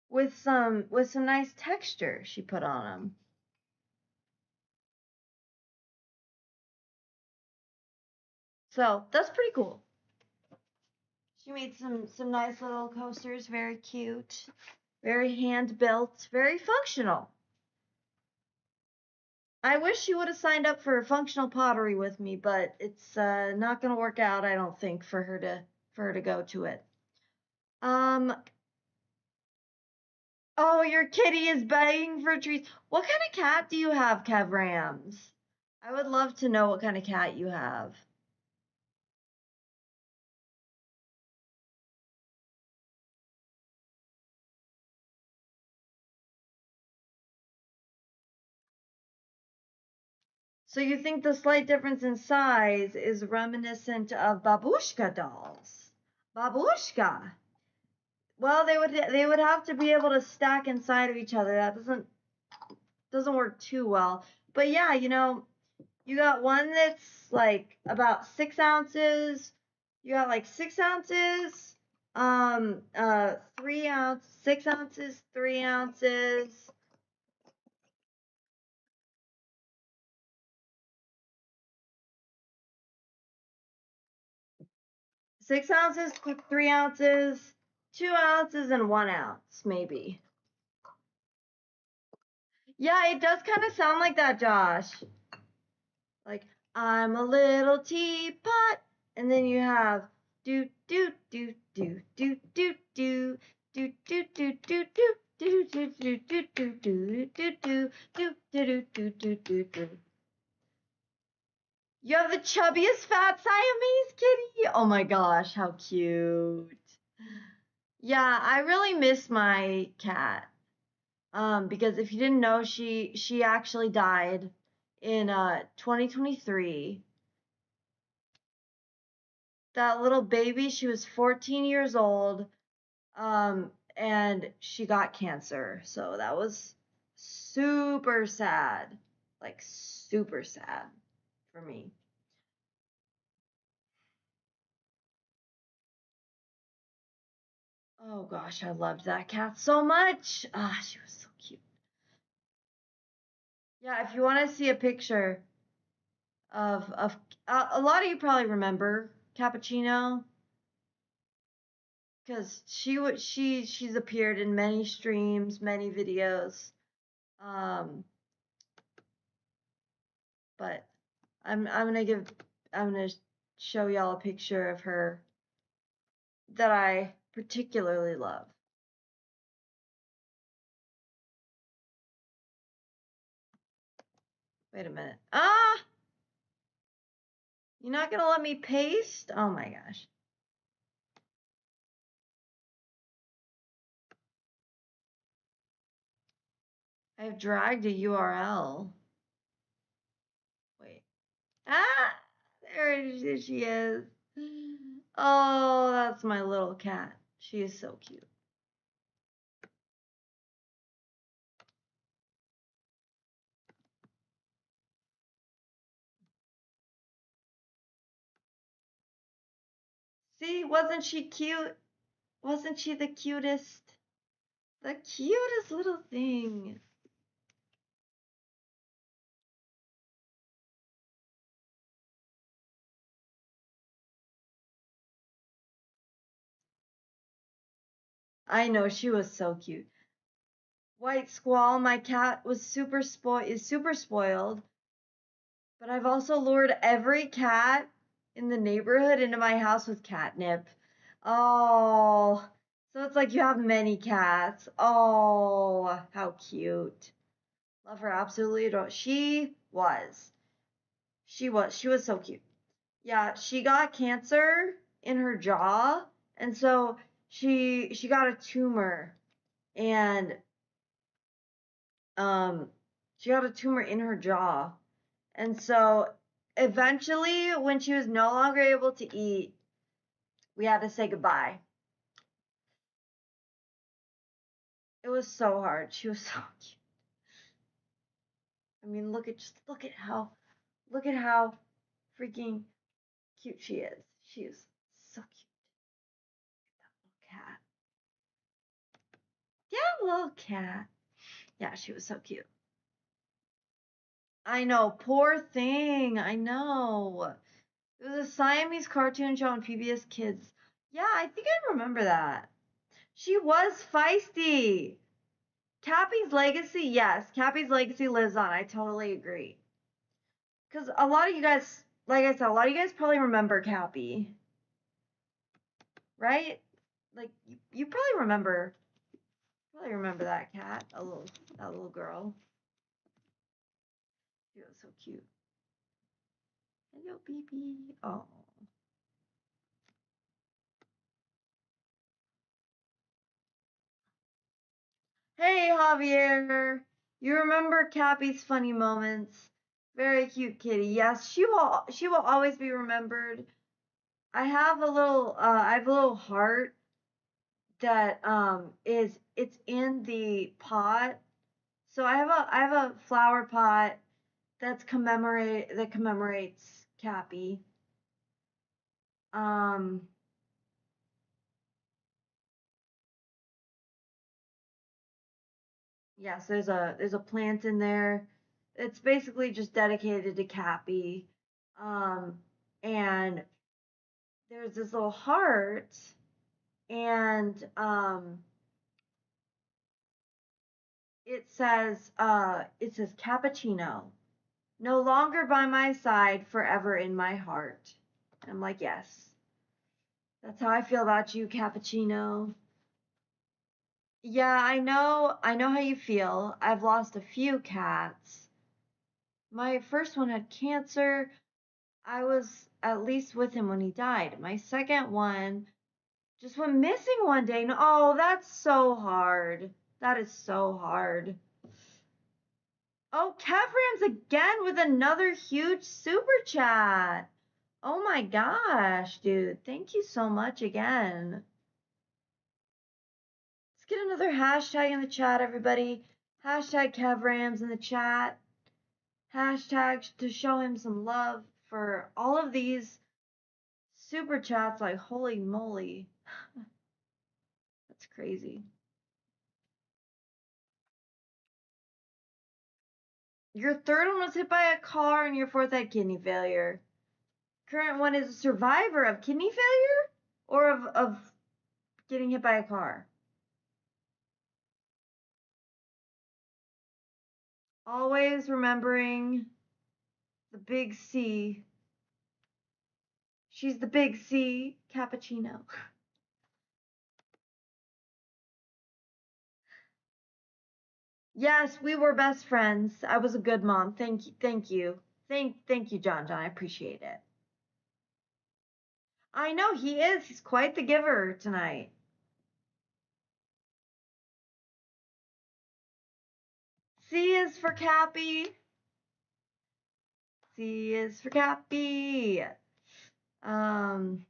With some nice texture she put on them. So that's pretty cool. She made some nice little coasters, very cute, very hand built, very functional. I wish she would have signed up for functional pottery with me, but it's not gonna work out, I don't think, for her to go to it. Um. Oh, your kitty is begging for treats. What kind of cat do you have, Kev Rams? I would love to know what kind of cat you have. So you think the slight difference in size is reminiscent of babushka dolls? Babushka. Well, they would have to be able to stack inside of each other. That doesn't work too well. But yeah, you got one that's like about 6 ounces. You got like 6 ounces, 3 ounce, 6 ounces, 3 ounces. 6 ounces, 3 ounces, 2 ounces, and 1 ounce, maybe. Yeah, it does kind of sound like that, Josh. Like, I'm a little teapot, and then you have do do do do do do do do do do do do. Do do do do do do do do do do do do do do. You have the chubbiest fat Siamese kitty. Oh my gosh, how cute. Yeah, I really miss my cat. Because if you didn't know, she actually died in 2023. That little baby, she was 14 years old, and she got cancer. So that was super sad. Like super sad for me. Oh gosh, I loved that cat so much. Ah, she was so cute. Yeah, if you want to see a picture of a lot of you probably remember Cappuccino because she's appeared in many streams, many videos. Um, but I'm gonna show y'all a picture of her that I particularly love. Wait a minute. Ah, you're not gonna let me paste? Oh my gosh. I've dragged a URL. Wait. Ah, there she is. Oh, that's my little cat. She is so cute. See, wasn't she cute? Wasn't she the cutest? The cutest little thing. I know, she was so cute. White Squall, my cat, was super spoiled, but I've also lured every cat in the neighborhood into my house with catnip. Oh, so it's like you have many cats. Oh, how cute. Love her absolutely adore. She was so cute. Yeah, she got cancer in her jaw, and so she got a tumor, and um she got a tumor in her jaw. And so eventually when she was no longer able to eat, we had to say goodbye. It was so hard. She was so cute. I mean, look at how freaking cute she is. She is so cute. That little cat. Yeah, little cat. Yeah, she was so cute. I know, poor thing. I know. It was a Siamese cartoon show on PBS Kids. Yeah, I think I remember that. She was feisty. Cappy's legacy, yes, Cappy's legacy lives on. I totally agree. Because a lot of you guys, like I said, a lot of you guys probably remember Cappy, right? Like you probably remember that cat, that little girl. She was so cute. Hello, baby. Oh. Hey, Javier. You remember Cappy's funny moments? Very cute kitty. Yes, she will always be remembered. I have a little heart that it's in the pot. So I have a flower pot that commemorates Cappy. Um yes, there's a plant in there. It's basically just dedicated to Cappy. Um and there's this little heart, and it says cappuccino, no longer by my side, forever in my heart. I'm like, yes, that's how I feel about you, cappuccino. Yeah, I know how you feel. I've lost a few cats. My first one had cancer. I was at least with him when he died. My second one just went missing one day. Oh, that's so hard. That is so hard. Oh, Kevrams again with another huge super chat. Oh my gosh, dude. Thank you so much again. Let's get another hashtag in the chat, everybody. Hashtag Kevrams in the chat. Hashtag to show him some love for all of these super chats. Like, holy moly. That's crazy. Your third one was hit by a car, and your fourth had kidney failure. Current one is a survivor of kidney failure or of getting hit by a car. Always remembering the big C. She's the big C, cappuccino. Yes, we were best friends. I was a good mom. Thank you, thank you. Thank you, John. I appreciate it. I know he is. He's quite the giver tonight. C is for Cappy. C is for Cappy. Um,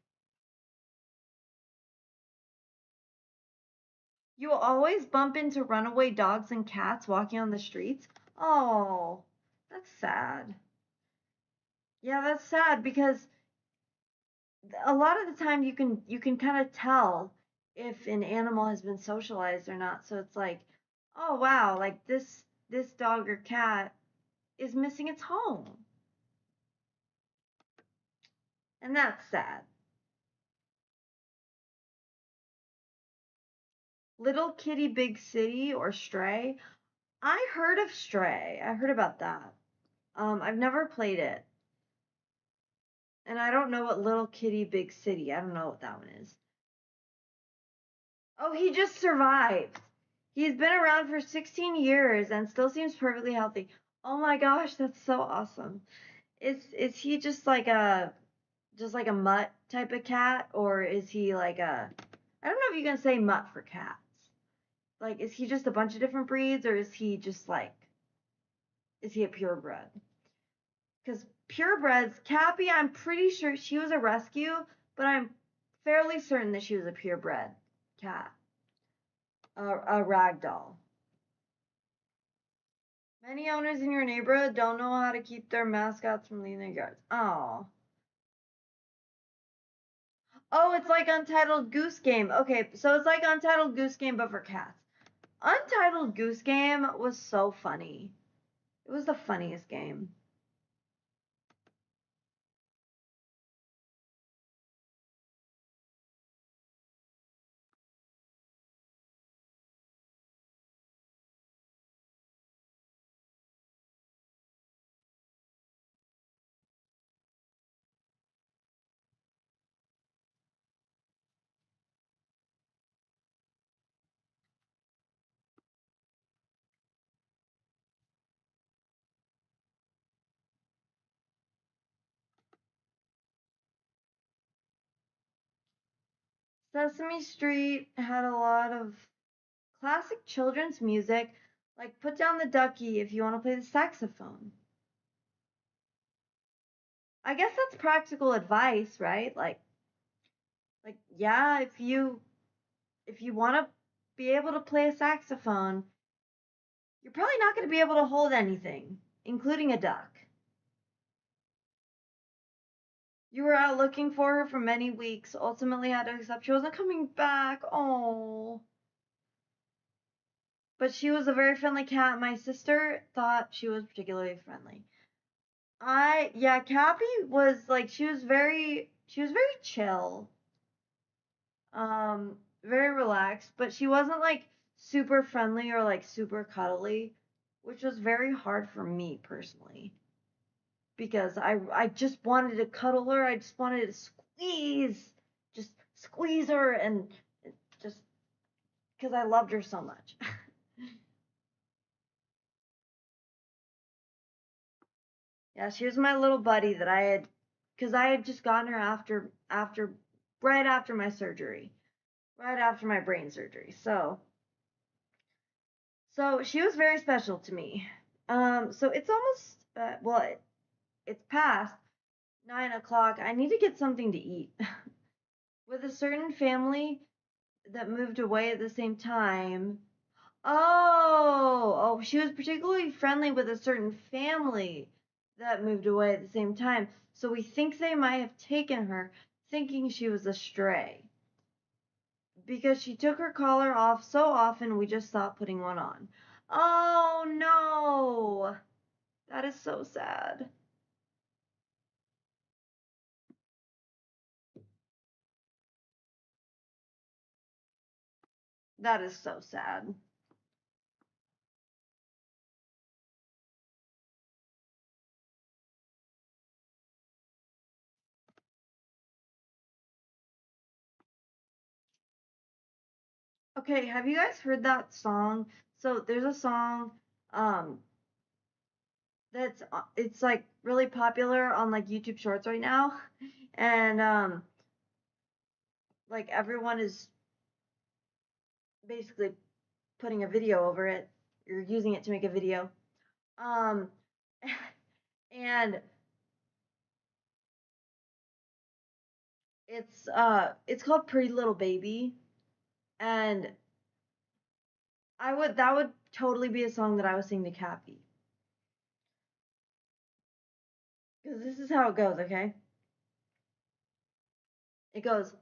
you will always bump into runaway dogs and cats walking on the streets. Oh, that's sad. Yeah, that's sad because a lot of the time you can kind of tell if an animal has been socialized or not. So it's like, oh wow, like this dog or cat is missing its home, and that's sad. Little Kitty Big City or Stray. I heard of Stray. I heard about that. I've never played it. And I don't know what Little Kitty Big City. I don't know what that one is. Oh, he just survived. He's been around for 16 years and still seems perfectly healthy. Oh my gosh, that's so awesome. Is he just like a mutt type of cat, or is he like a, I don't know if you can say mutt for cats. Like, is he just a bunch of different breeds, or is he just like, is he a purebred? Because purebreds, Cappy, I'm pretty sure she was a rescue, but I'm fairly certain that she was a purebred cat, a ragdoll. Many owners in your neighborhood don't know how to keep their mascots from leaving their yards. Oh. Oh, it's like Untitled Goose Game. Okay, so it's like Untitled Goose Game, but for cats. Untitled Goose Game was so funny. It was the funniest game. Sesame Street had a lot of classic children's music, like Put Down the Ducky if you want to play the saxophone. I guess that's practical advice, right? Like yeah, if you want to be able to play a saxophone, you're probably not going to be able to hold anything, including a duck. You were out looking for her for many weeks, ultimately had to accept she wasn't coming back. Oh. But she was a very friendly cat. My sister thought she was particularly friendly. Yeah, Cappy was like she was very chill. Very relaxed, but she wasn't like super friendly or like super cuddly, which was very hard for me personally because I just wanted to cuddle her. I just wanted to just squeeze her and just because I loved her so much. Yeah, she was my little buddy that because I had just gotten her right after my surgery, right after my brain surgery. So she was very special to me. So it's almost it's past 9 o'clock. I need to get something to eat. With a certain family that moved away at the same time. Oh, she was particularly friendly with a certain family that moved away at the same time. So we think they might have taken her, thinking she was a stray. Because she took her collar off so often, we just stopped putting one on. Oh no! That is so sad. That is so sad. Okay, have you guys heard that song? So there's a song um that's it's like really popular on like YouTube Shorts right now, and like everyone is basically putting a video over it or using it to make a video. Um, and it's called Pretty Little Baby, and I would that would totally be a song that I would sing to Cappy because this is how it goes. Okay, it goes.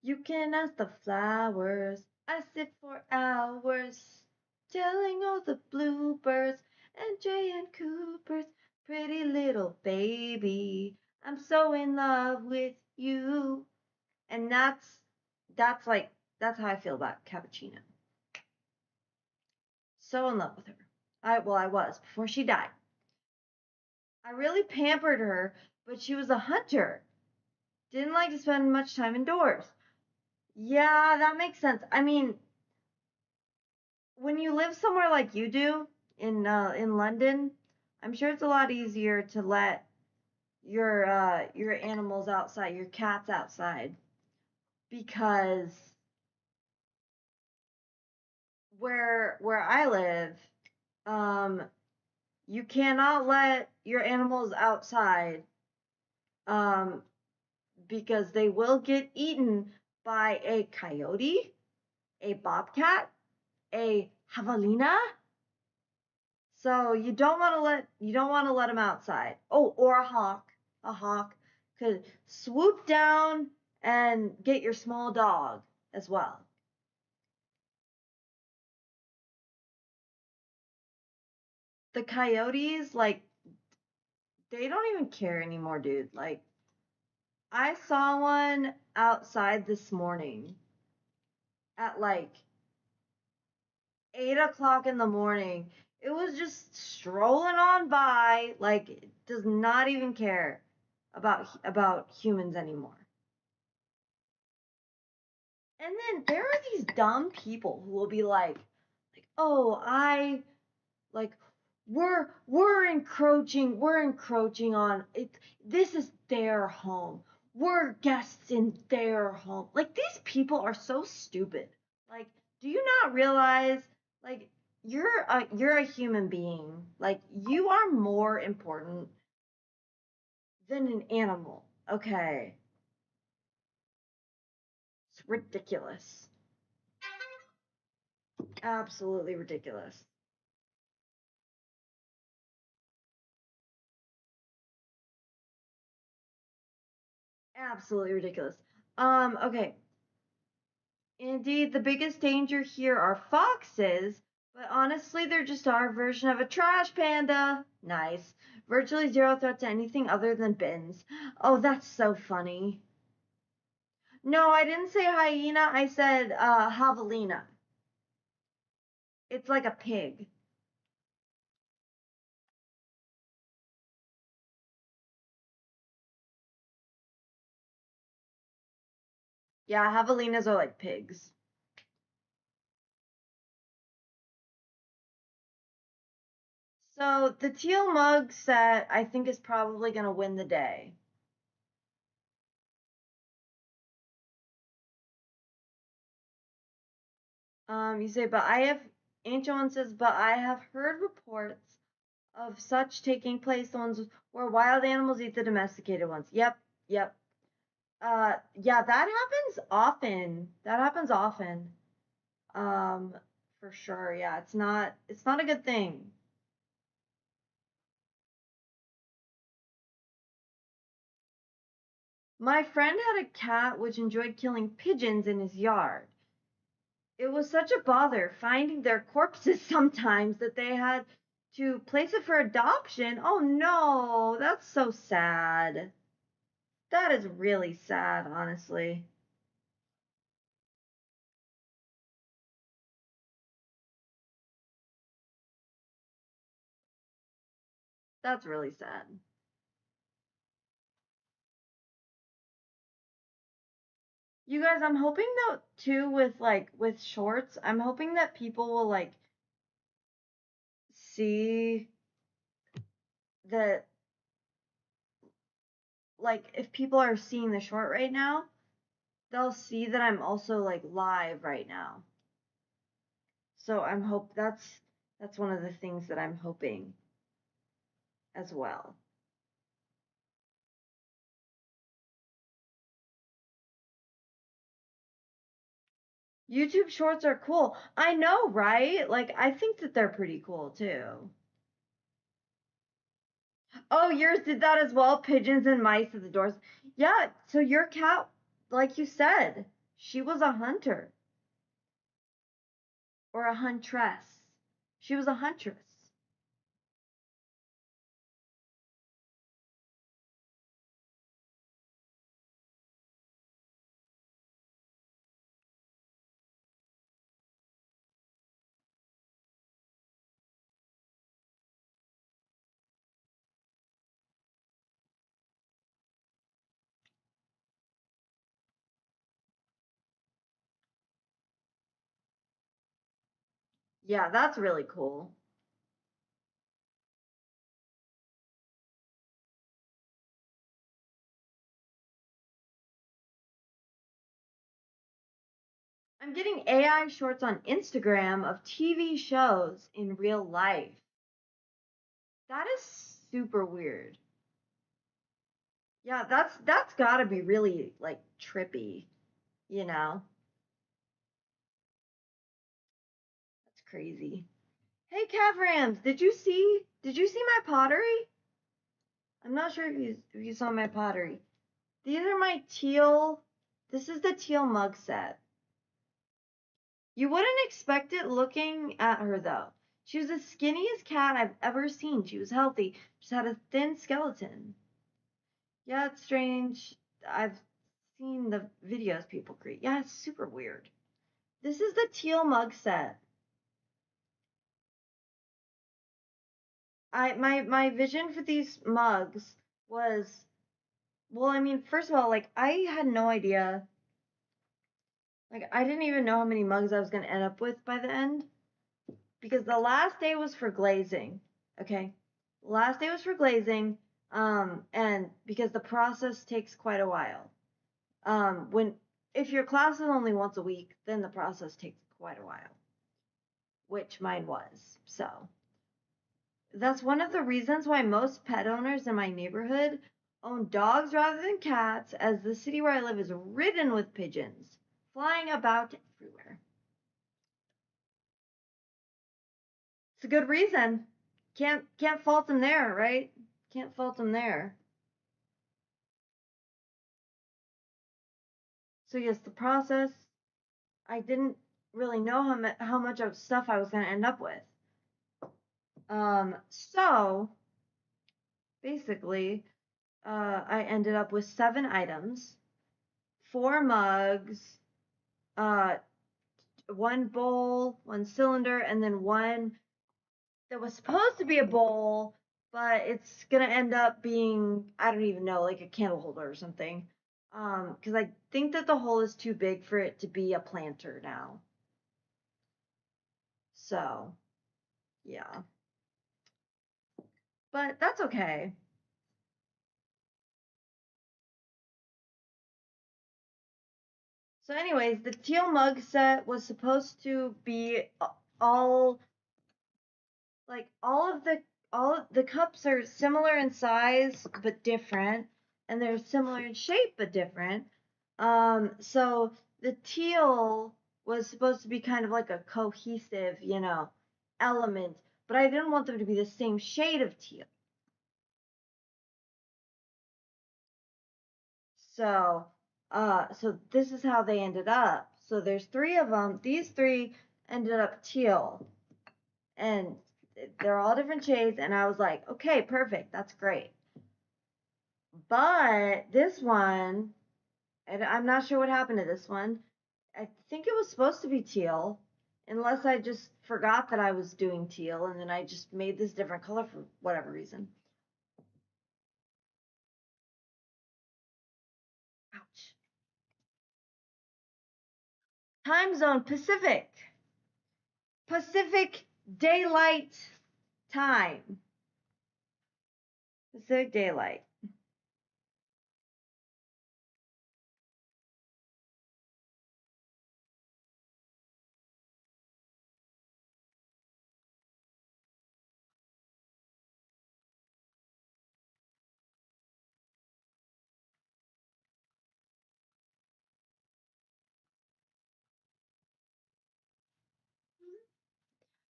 You can ask the flowers. I sit for hours telling all the bluebirds and Jay and Cooper's pretty little baby. I'm so in love with you. And that's like that's how I feel about cappuccino. So in love with her. I was before she died. I really pampered her, but she was a hunter. Didn't like to spend much time indoors. Yeah, that makes sense. I mean, when you live somewhere like you do in London, I'm sure it's a lot easier to let your animals outside, your cats outside, because where I live, um, you cannot let your animals outside, um, because they will get eaten by a coyote, a bobcat, a javelina. So you don't want to let them outside. Oh, or a hawk. A hawk could swoop down and get your small dog as well. The coyotes, like, they don't even care anymore, dude. Like, I saw one outside this morning at like 8 o'clock in the morning. It was just strolling on by, like, it does not even care about humans anymore. And then there are these dumb people who will be like, oh, I like we're encroaching on it. This is their home. We're guests in their home. Like, these people are so stupid. Like, do you not realize, like, you're a human being. Like, you are more important than an animal. Okay. It's ridiculous. Absolutely ridiculous. Absolutely ridiculous. Okay. Indeed, the biggest danger here are foxes, but honestly, they're just our version of a trash panda. Nice. Virtually zero threat to anything other than bins. Oh, that's so funny. No, I didn't say hyena, I said javelina. It's like a pig. Yeah, javelinas are like pigs. So the teal mug set, I think, is probably going to win the day. You say, but I have, Ancient One says, but I have heard reports of such taking place, the ones where wild animals eat the domesticated ones. Yep, yep. Yeah, that happens often. That happens often. Um, for sure. Yeah, it's not a good thing. My friend had a cat which enjoyed killing pigeons in his yard. It was such a bother finding their corpses sometimes that they had to place it for adoption. Oh no, that's so sad. That is really sad, honestly. That's really sad. You guys, I'm hoping though too with shorts, I'm hoping that people will like see that, like, if people are seeing the short right now, they'll see that I'm also like live right now. So that's one of the things that I'm hoping as well. YouTube shorts are cool. I know, right? Like, I think that they're pretty cool too. Oh, yours did that as well? Pigeons and mice at the doors. Yeah, so your cat, like you said, she was a hunter or a huntress. She was a huntress. Yeah, that's really cool. I'm getting AI shorts on Instagram of TV shows in real life. That is super weird. Yeah, that's got to be really like trippy, you know. That's crazy. Hey Cavrams, did you see my pottery? I'm not sure if you saw my pottery. These are my teal. This is the teal mug set. You wouldn't expect it looking at her though. She was the skinniest cat I've ever seen. She was healthy. Just had a thin skeleton. Yeah, it's strange. I've seen the videos people create. Yeah, it's super weird. This is the teal mug set. My vision for these mugs was, well, I mean, first of all, like I had no idea. Like I didn't even know how many mugs I was gonna end up with by the end because the last day was for glazing. Okay, last day was for glazing. And because the process takes quite a while. When if your class is only once a week, then the process takes quite a while, which mine was. So that's one of the reasons why most pet owners in my neighborhood own dogs rather than cats, as the city where I live is ridden with pigeons flying about everywhere. It's a good reason. Can't fault them there, right? Can't fault them there. So yes, the process. I didn't really know how much of stuff I was going to end up with. So basically, I ended up with 7 items, 4 mugs, uh, 1 bowl, 1 cylinder, and then one that was supposed to be a bowl, but it's gonna end up being, I don't even know, like a candle holder or something. Because I think that the hole is too big for it to be a planter now. So yeah, but that's okay. So, anyways, the teal mug set was supposed to be all all of the cups are similar in size but different, and they're similar in shape but different. So the teal was supposed to be kind of like a cohesive, element, but I didn't want them to be the same shade of teal. So, so this is how they ended up. So there's 3 of them. These 3 ended up teal, and they're all different shades. And I was like, okay, perfect, that's great. But this one, and I'm not sure what happened to this one. I think it was supposed to be teal, unless I just forgot that I was doing teal, and then I just made this different color for whatever reason. Ouch. Time zone Pacific. Pacific Daylight Time. Pacific Daylight.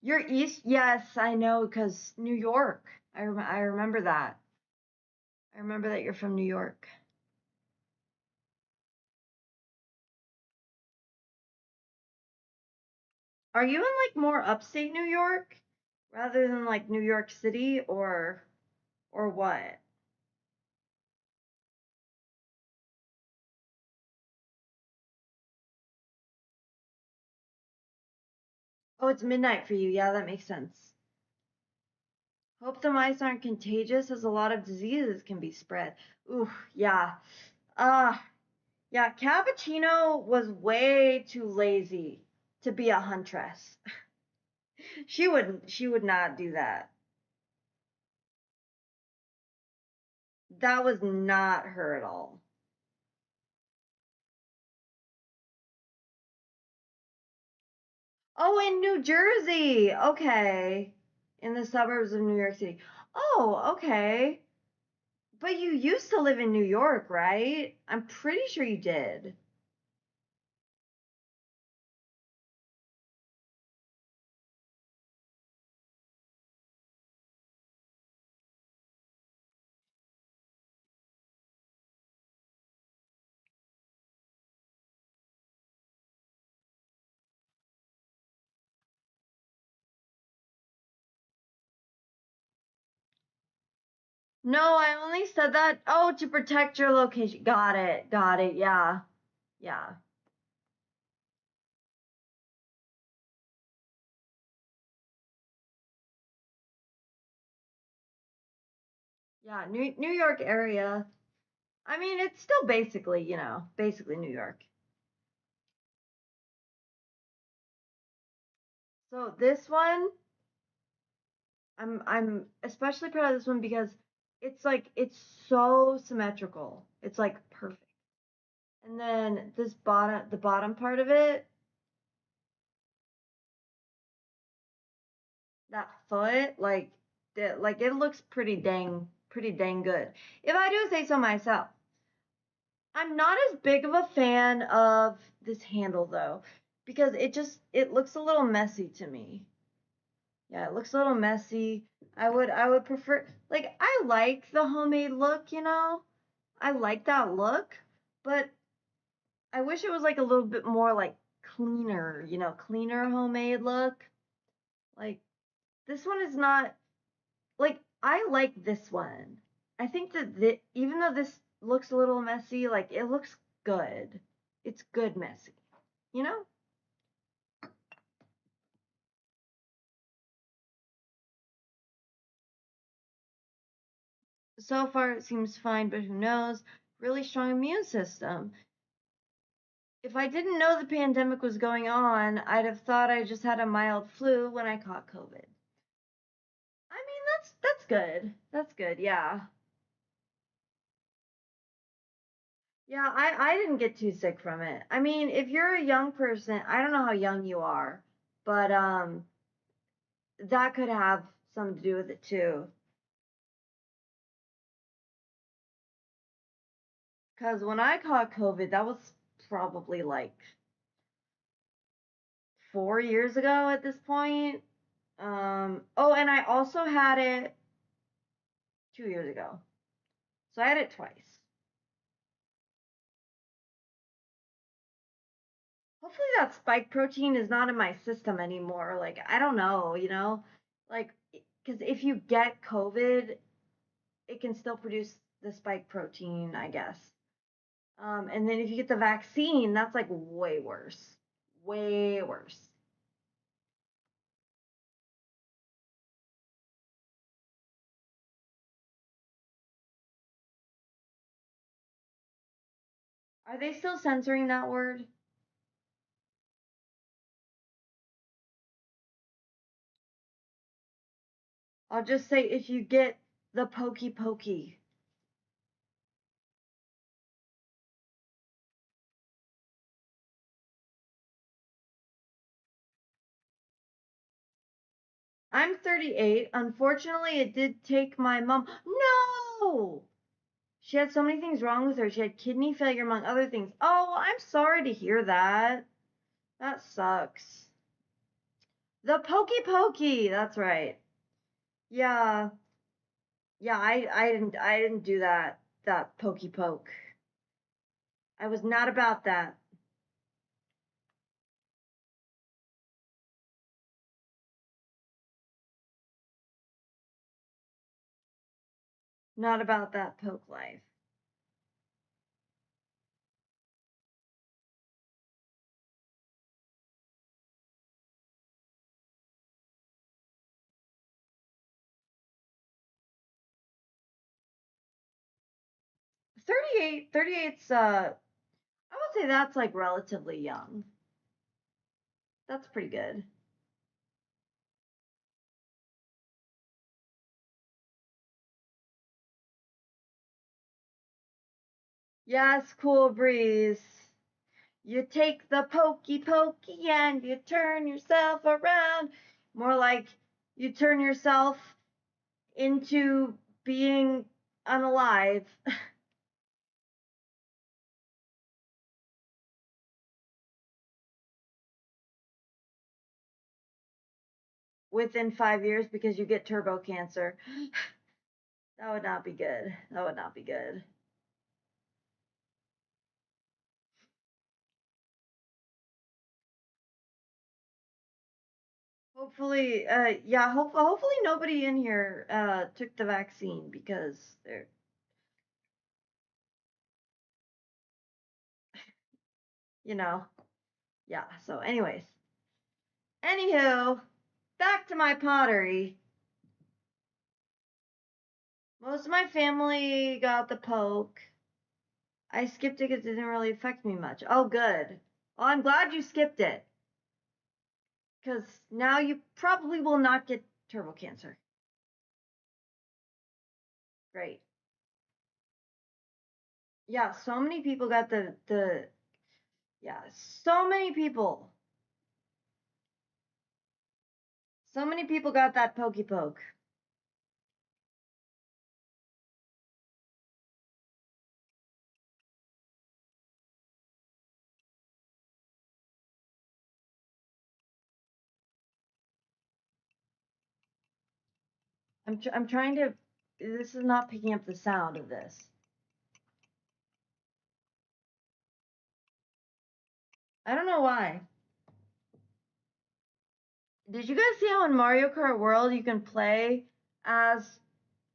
You're East? Yes, I know, because New York. I remember that. I remember that you're from New York. Are you in like more upstate New York rather than like New York City, or what? Oh, it's midnight for you. Yeah, that makes sense. Hope the mice aren't contagious, as a lot of diseases can be spread. Ooh, yeah. Uh, yeah, Cappuccino was way too lazy to be a huntress. She would not do that. That was not her at all. Oh, in New Jersey. Okay. In the suburbs of New York City. Oh, okay. But you used to live in New York, right? I'm pretty sure you did. No, I only said that. Oh, to protect your location. Got it. Got it. Yeah. Yeah. Yeah. New York area. I mean, it's still basically, basically New York. So this one, I'm especially proud of this one because it's so symmetrical. It's like perfect. And then the bottom part of it, that foot, like it looks pretty dang good. If I do say so myself. I'm not as big of a fan of this handle though, because it looks a little messy to me. Yeah, it looks a little messy. I would prefer, like, I like the homemade look, I like that look, but I wish it was like a little bit more like cleaner, cleaner homemade look. Like this one is not, like, I like this one. I think that even though this looks a little messy, like it looks good. It's good messy, you know? So far it seems fine, but who knows? Really strong immune system. If I didn't know the pandemic was going on, I'd have thought I just had a mild flu when I caught COVID. I mean, that's good. That's good. Yeah. Yeah, I didn't get too sick from it. I mean, if you're a young person, I don't know how young you are, but that could have something to do with it too. Cuz when I caught COVID, that was probably like 4 years ago at this point. Oh, and I also had it 2 years ago. So I had it twice. Hopefully that spike protein is not in my system anymore. Like, I don't know, Like, because if you get COVID, it can still produce the spike protein, I guess. And then if you get the vaccine, that's like way worse. Way worse. Are they still censoring that word? I'll just say if you get the pokey pokey. I'm 38. Unfortunately, it did take my mom. No! She had so many things wrong with her. She had kidney failure, among other things. Oh, well, I'm sorry to hear that. That sucks. The pokey pokey. That's right. Yeah. Yeah, I didn't do that pokey poke. I was not about that. Not about that poke life. 38's I would say that's like relatively young. That's pretty good. Yes, cool breeze. You take the pokey pokey and you turn yourself around. More like you turn yourself into being unalive. Within 5 years because you get turbo cancer. That would not be good. That would not be good. Hopefully, yeah, hopefully nobody in here took the vaccine because they're, you know, yeah. So, anyways, anywho, back to my pottery. Most of my family got the poke. I skipped it because it didn't really affect me much. Oh, good. Well, I'm glad you skipped it because now you probably will not get turbo cancer. Great. Yeah, so many people got the yeah, so many people. So many people got that pokey poke. I'm trying to. This is not picking up the sound of this. I don't know why. Did you guys see how in Mario Kart World you can play as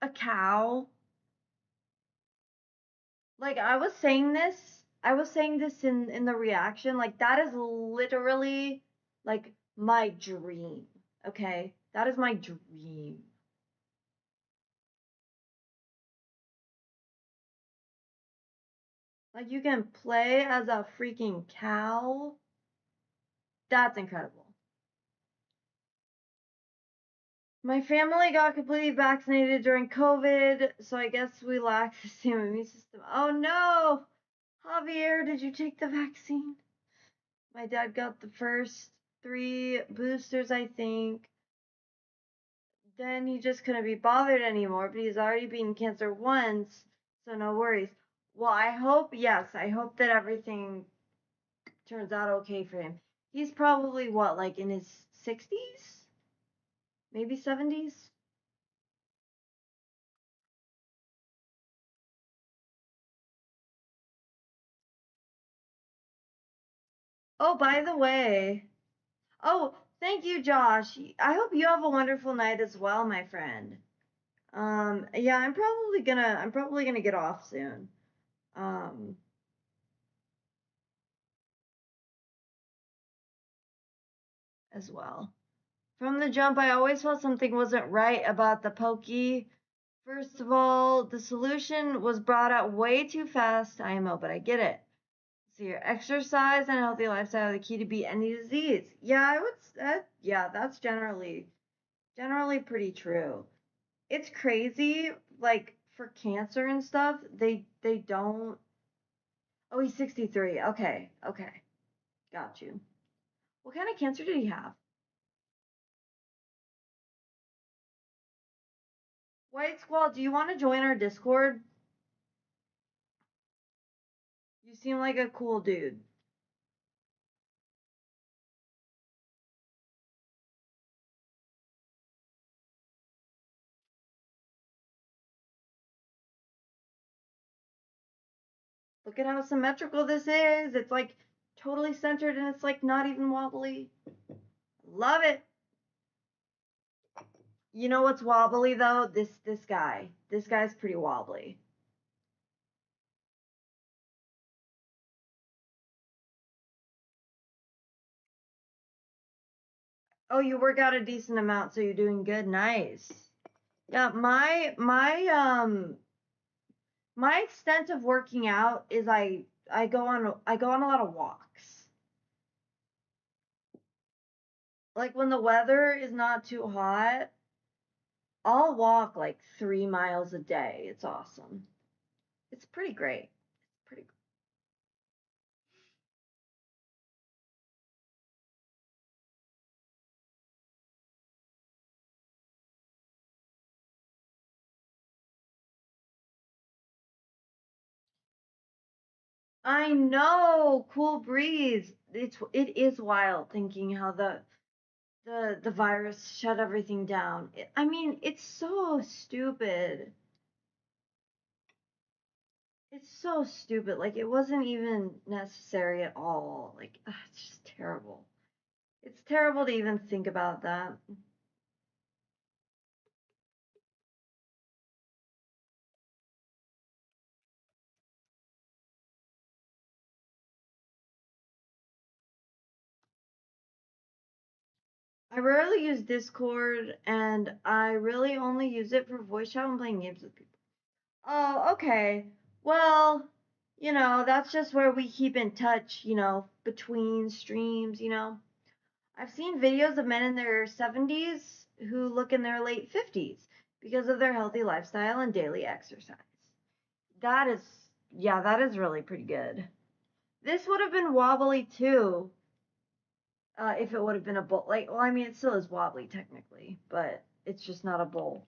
a cow? Like I was saying this in the reaction. Like that is literally like my dream. Okay, that is my dream. Like you can play as a freaking cow. That's incredible. My family got completely vaccinated during COVID, so I guess we lack the same immune system. Oh no! Javier, did you take the vaccine? My dad got the first 3 boosters, I think. Then he just couldn't be bothered anymore, but he's already beaten cancer once, so no worries. Well, I hope, yes, I hope that everything turns out okay for him. He's probably what, like in his 60s? Maybe 70s? Oh, by the way, oh, thank you, Josh. I hope you have a wonderful night as well, my friend. Yeah, I'm probably gonna get off soon. Um, as well. From the jump, I always felt something wasn't right about the pokey. First of all, the solution was brought out way too fast, IMO, but I get it. So your exercise and healthy lifestyle are the key to beat any disease. Yeah, I would. Yeah, that's generally pretty true. It's crazy, like for cancer and stuff. They don't. Oh, he's 63. Okay, okay, got you. What kind of cancer did he have? White Squall, do you want to join our Discord? You seem like a cool dude. Look at how symmetrical this is. It's like totally centered and it's like not even wobbly. Love it. You know what's wobbly though? This guy. This guy's pretty wobbly. Oh, you work out a decent amount, so you're doing good. Nice. Yeah, my extent of working out is I go on a lot of walks. Like when the weather is not too hot, I'll walk like 3 miles a day. It's awesome. It's pretty great. Pretty cool. I know, cool breeze. It is wild thinking how the virus shut everything down. I mean, it's so stupid. It's so stupid. Like, it wasn't even necessary at all. Like, it's just terrible. It's terrible to even think about that. I rarely use Discord, and I really only use it for voice chat when playing games with people. Oh, okay. Well, that's just where we keep in touch, between streams, I've seen videos of men in their 70s who look in their late 50s because of their healthy lifestyle and daily exercise. That is, yeah, that is really pretty good. This would have been wobbly too, if it would have been a bowl. Like, well, I mean, it still is wobbly technically, but it's just not a bowl.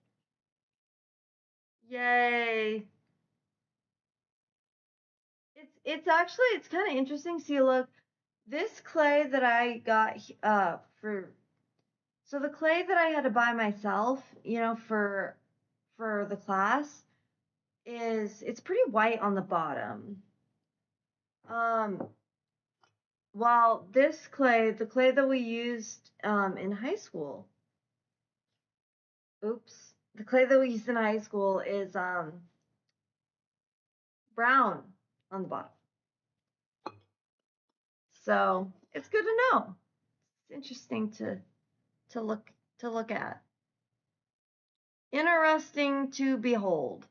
Yay! It's kind of interesting. See, look, this clay that I got for so the clay that I had to buy myself, for the class it's pretty white on the bottom. Um, while this clay, the clay that we used in high school, oops, the clay that we used in high school is brown on the bottom. So it's good to know. It's interesting to look at. Interesting to behold.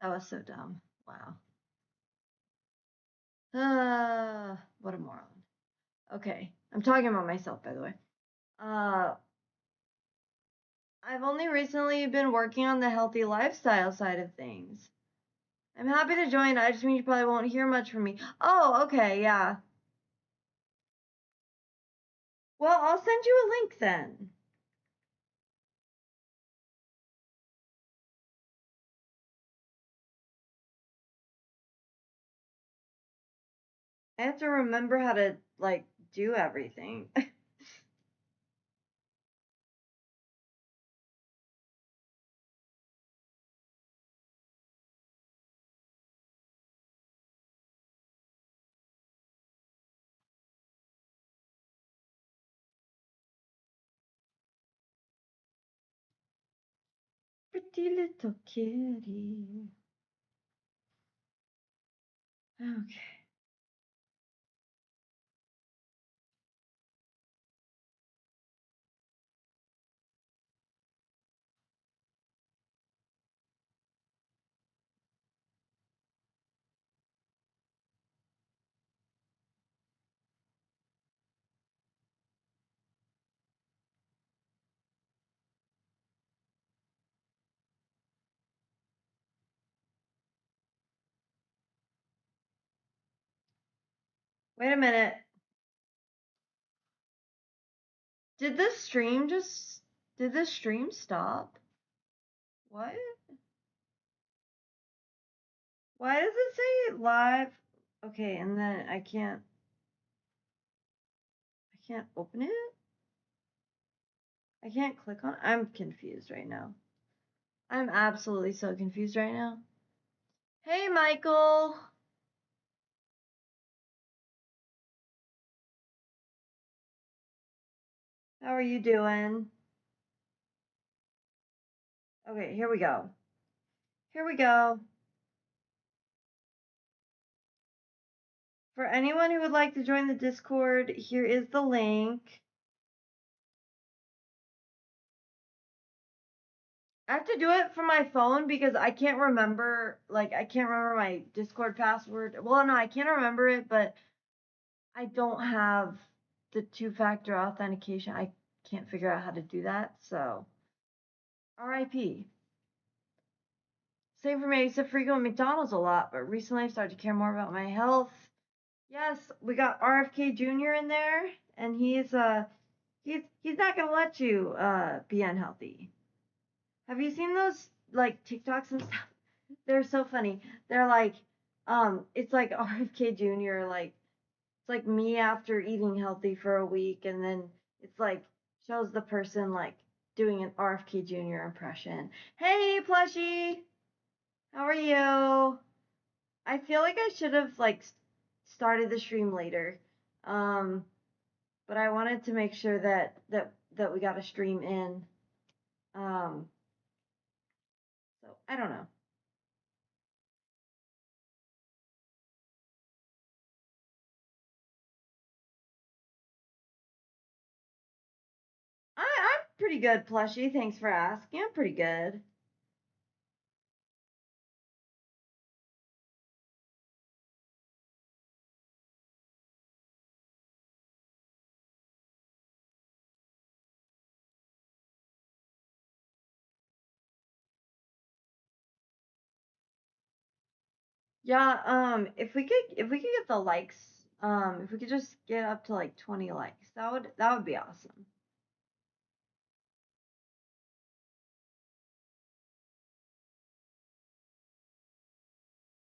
That was so dumb. Wow. What a moron. Okay, I'm talking about myself, by the way. Uh, I've only recently been working on the healthy lifestyle side of things. I'm happy to join. I just mean you probably won't hear much from me. Oh, okay, yeah. Well, I'll send you a link then. I have to remember how to, like, do everything. Pretty little kitty. Okay. Wait a minute. Did the stream stop? What? Why does it say live? Okay, and then I can't open it? I can't click on it. I'm confused right now. I'm absolutely so confused right now. Hey, Michael. How are you doing? Okay, here we go. Here we go. For anyone who would like to join the Discord, here is the link. I have to do it from my phone because I can't remember, like, I can't remember my Discord password. Well, no, I can't remember it, but I don't have the two-factor authentication. I can't figure out how to do that, so RIP. Same for me. I used to frequent McDonald's a lot, but recently I've started to care more about my health. Yes, we got RFK Jr. in there, and he's not gonna let you be unhealthy. Have you seen those like TikToks and stuff? They're so funny. They're like, it's like RFK Jr. like it's like me after eating healthy for a week, and then it's like shows the person like doing an RFK Jr. impression. Hey, plushie, how are you? I feel like I should have like started the stream later, um, but I wanted to make sure that we got a stream in. Um, so I don't know. I'm pretty good, plushie. Thanks for asking. I'm pretty good. Yeah, if we could get the likes, if we could just get up to like 20 likes, that would be awesome.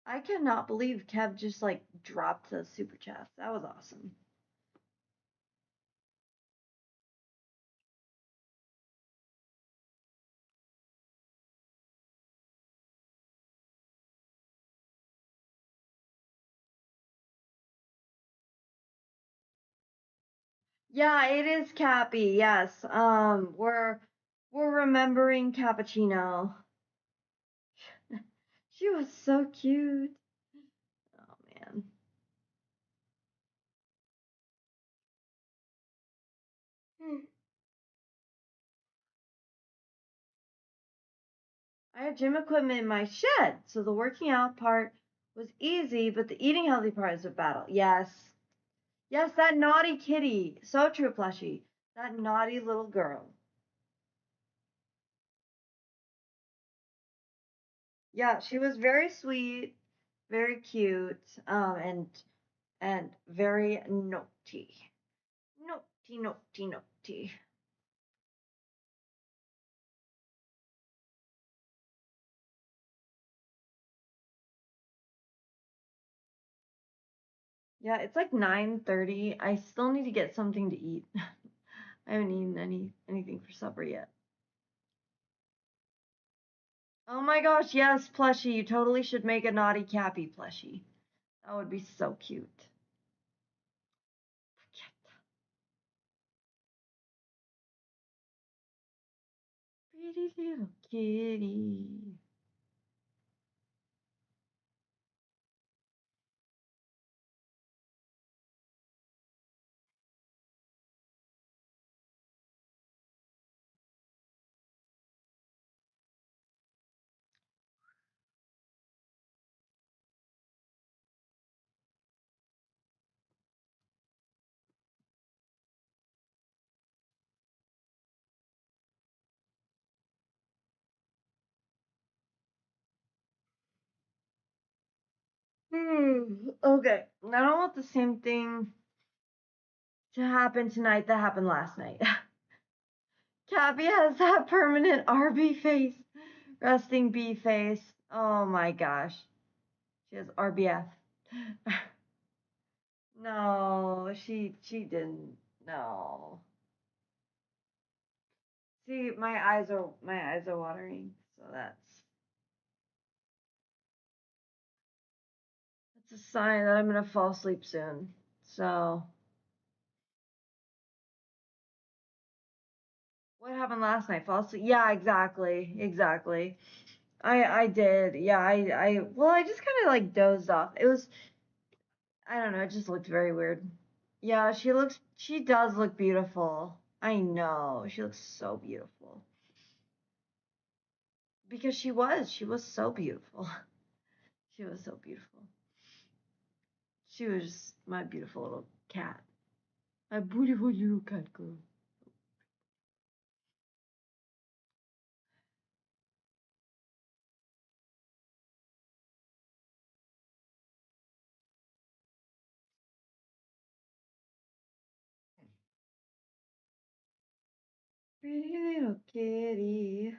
I cannot believe Kev just like dropped the super chat. That was awesome. Yeah, it is Cappy. Yes. We're remembering Cappuccino. She was so cute. Oh man. I have gym equipment in my shed, so the working out part was easy, but the eating healthy part is a battle. Yes. Yes, that naughty kitty. So true, plushie. That naughty little girl. Yeah, she was very sweet, very cute, and very naughty. Naughty, naughty, naughty. Yeah, it's like 9:30. I still need to get something to eat. I haven't eaten anything for supper yet. Oh my gosh, yes, plushie. You totally should make a naughty Cappy plushie. That would be so cute. Pretty little kitty. Okay, I don't want the same thing to happen tonight that happened last night. Cappy has that permanent RB face, resting B face. Oh my gosh. She has RBF. No, she didn't. No. See, my eyes are watering, so that's a sign that I'm gonna fall asleep soon. So What happened last night? Fall asleep? Yeah, exactly. Exactly. I did. Yeah, well, I just kind of like dozed off. It was, I don't know, it just looked very weird. Yeah, she does look beautiful. I know. She looks so beautiful. Because she was so beautiful. She was so beautiful. She was just my beautiful little cat. My beautiful little cat girl. Pretty little kitty.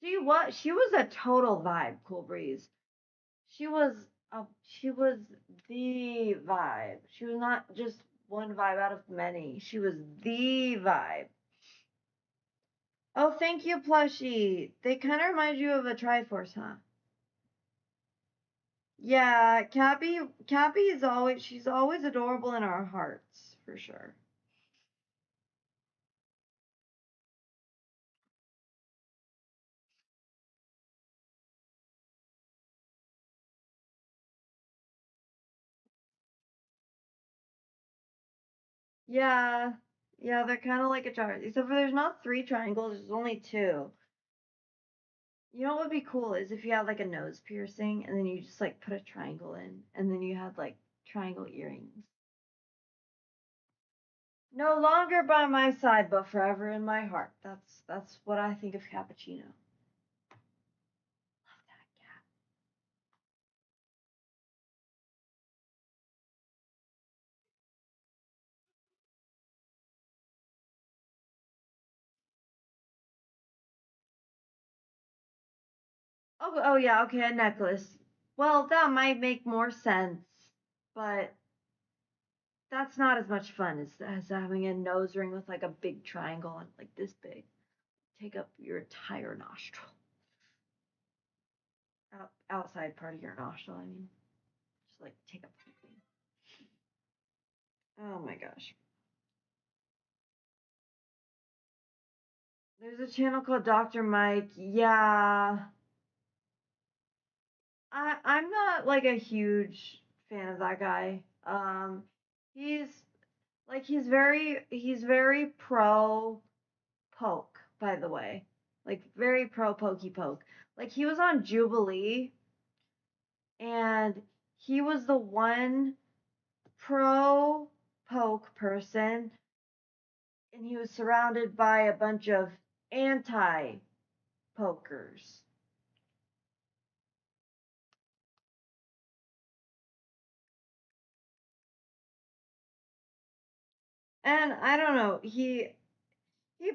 She was a total vibe, Cool Breeze. She was the vibe. She was not just one vibe out of many. She was the vibe. Oh, thank you, plushie. They kind of remind you of a Triforce, huh? Yeah, Cappy is she's always adorable in our hearts, for sure. Yeah, yeah, they're kind of like a Triforce, except for there's not three triangles, there's only two. You know what would be cool is if you had like a nose piercing and then you just like put a triangle in and then you had like triangle earrings. No longer by my side, but forever in my heart. That's what I think of Cappuccino. Love that cat. Oh yeah, okay, a necklace. Well, that might make more sense, but that's not as much fun as having a nose ring with like a big triangle on like this big. Take up your entire nostril. Outside part of your nostril, I mean. Just like take up something. Oh my gosh. There's a channel called Dr. Mike. Yeah. I'm not like a huge fan of that guy. He's he's very pro poke, by the way. Like very pro pokey poke. Like he was on Jubilee and he was the one pro poke person and he was surrounded by a bunch of anti pokers. And I don't know, he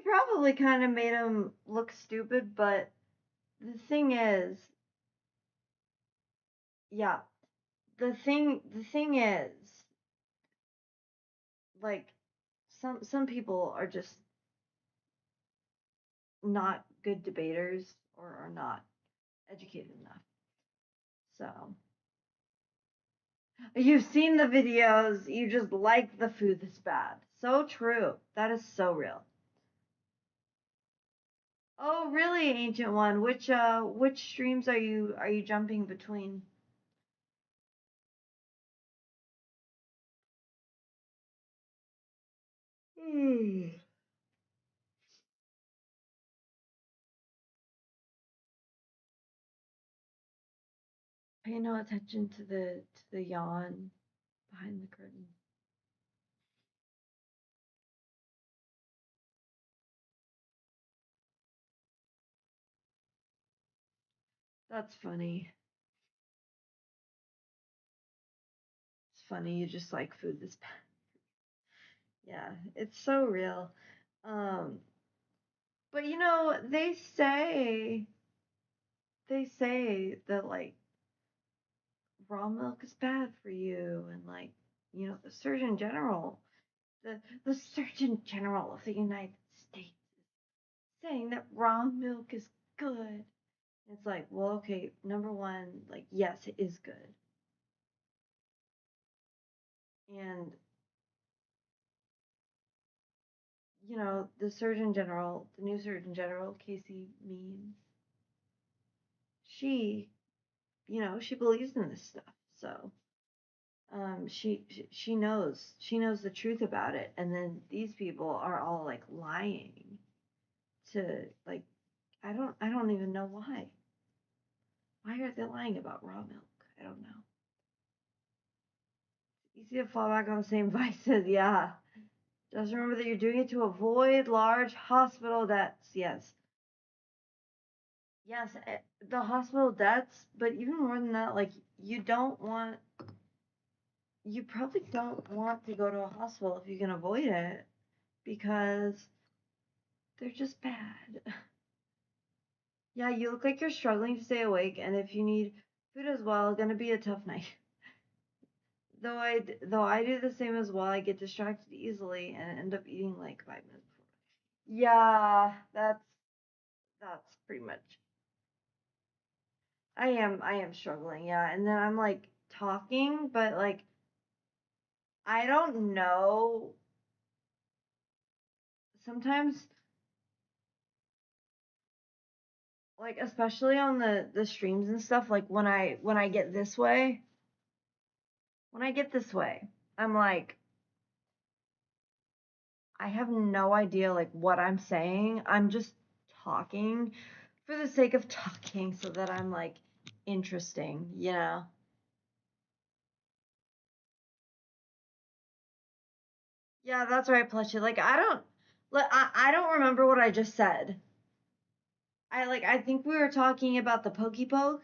probably kind of made him look stupid, but the thing is, yeah, the thing is, like some people are just not good debaters or are not educated enough. So, you've seen the videos, you just like the food that's bad. So true. That is so real. Oh, really, Ancient One? Which streams are you jumping between? Hmm. Pay no attention to the yawn behind the curtain. That's funny. It's funny you just like food this bad. Yeah, it's so real. Um, but they say that like raw milk is bad for you and like the Surgeon General the Surgeon General of the United States is saying that raw milk is good. It's like, well, okay, number one, like yes, it is good. And the Surgeon General, the new Surgeon General, Casey Means, she, she believes in this stuff. So, she knows the truth about it. And then these people are all like lying to like, I don't even know why. Why are they lying about raw milk? I don't know. Easy to fall back on the same vices, yeah. Just remember that you're doing it to avoid large hospital debts. Yes. Yes, the hospital debts, but even more than that, like you probably don't want to go to a hospital if you can avoid it because they're just bad. Yeah, you look like you're struggling to stay awake, and if you need food as well, gonna be a tough night. Though I do the same as well. I get distracted easily and end up eating like 5 minutes before. Yeah, that's pretty much. I am struggling, yeah. And then I'm like talking, but like I don't know. Sometimes like especially on the streams and stuff, like when I get this way, I'm like I have no idea like what I'm saying. I'm just talking for the sake of talking so that I'm like interesting. Yeah, that's right, Plushy. Like I don't remember what I just said. I think we were talking about the pokey poke.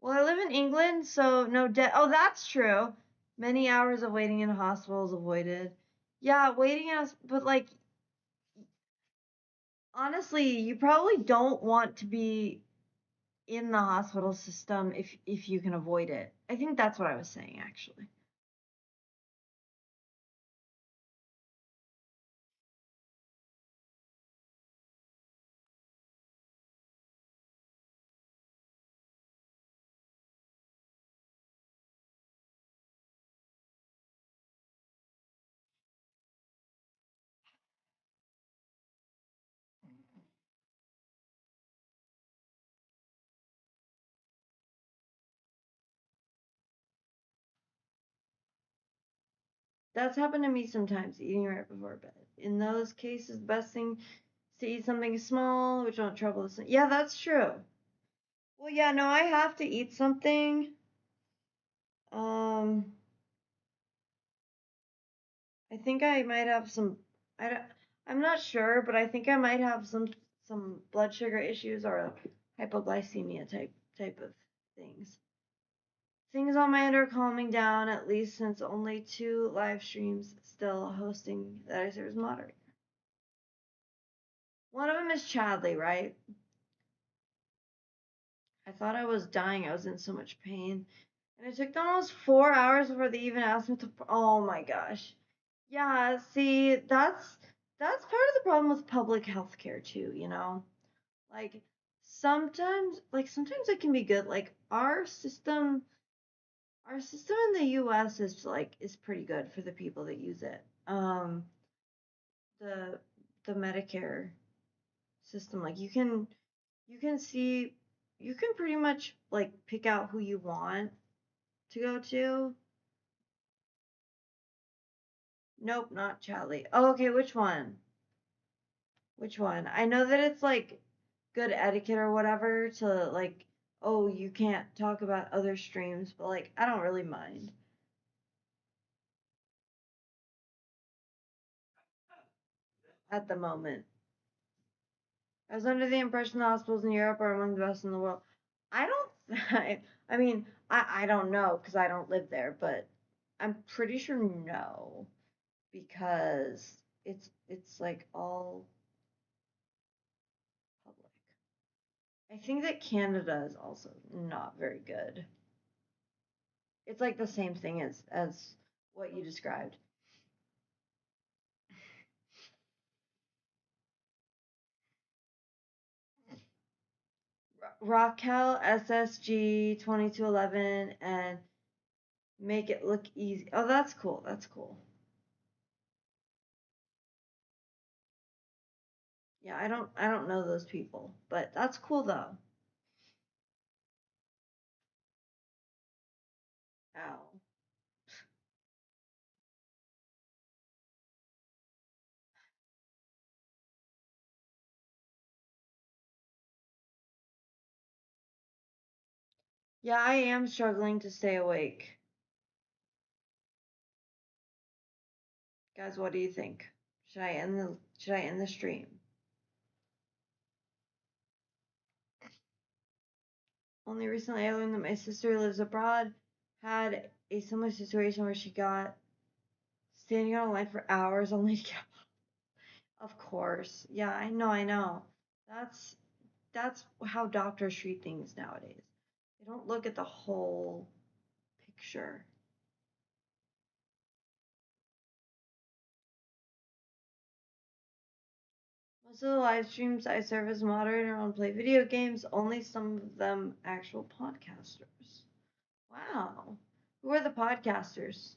Well, I live in England, so no debt. Oh, that's true. Many hours of waiting in hospitals avoided. Yeah, waiting in but like honestly, you probably don't want to be in the hospital system if you can avoid it. I think that's what I was saying actually. That's happened to me sometimes, eating right before bed. In those cases, the best thing is to eat something small, which won't trouble the sleep. Yeah, that's true. Well, yeah, no, I have to eat something. Um, I think I might have some. I don't, I'm not sure, but I think I might have some blood sugar issues or hypoglycemia type of things. Things on my end are calming down, at least since only 2 live streams still hosting that I serve as moderator. One of them is Chadley, right? I thought I was dying. I was in so much pain. And it took them almost 4 hours before they even asked me to. Oh my gosh. Yeah, see, that's part of the problem with public healthcare too. Like sometimes it can be good. Like our system in the US is pretty good for the people that use it. The the Medicare system, like you can see you can pretty much like pick out who you want to go to. Nope, not Charlie. Oh, okay, which one? Which one? I know that it's like good etiquette or whatever to like, oh, you can't talk about other streams, but like I don't really mind at the moment. I was under the impression the hospitals in Europe are among the best in the world. I don't. I mean, I don't know because I don't live there, but I'm pretty sure no, because it's like all public. I think that Canada is also not very good. It's like the same thing as what you described. Raquel SSG 2211 and Make it look easy. Oh, that's cool. That's cool. Yeah, I don't know those people, but that's cool though. Ow. Yeah, I am struggling to stay awake. Guys, what do you think? Should I end the stream? Only recently I learned that my sister who lives abroad had a similar situation where she got standing on a line for hours only to get up. Of course. Yeah, I know. That's that's how doctors treat things nowadays. They don't look at the whole picture. Most of the live streams I serve as moderator on Play Video Games, only some of them actual podcasters. Wow. Who are the podcasters?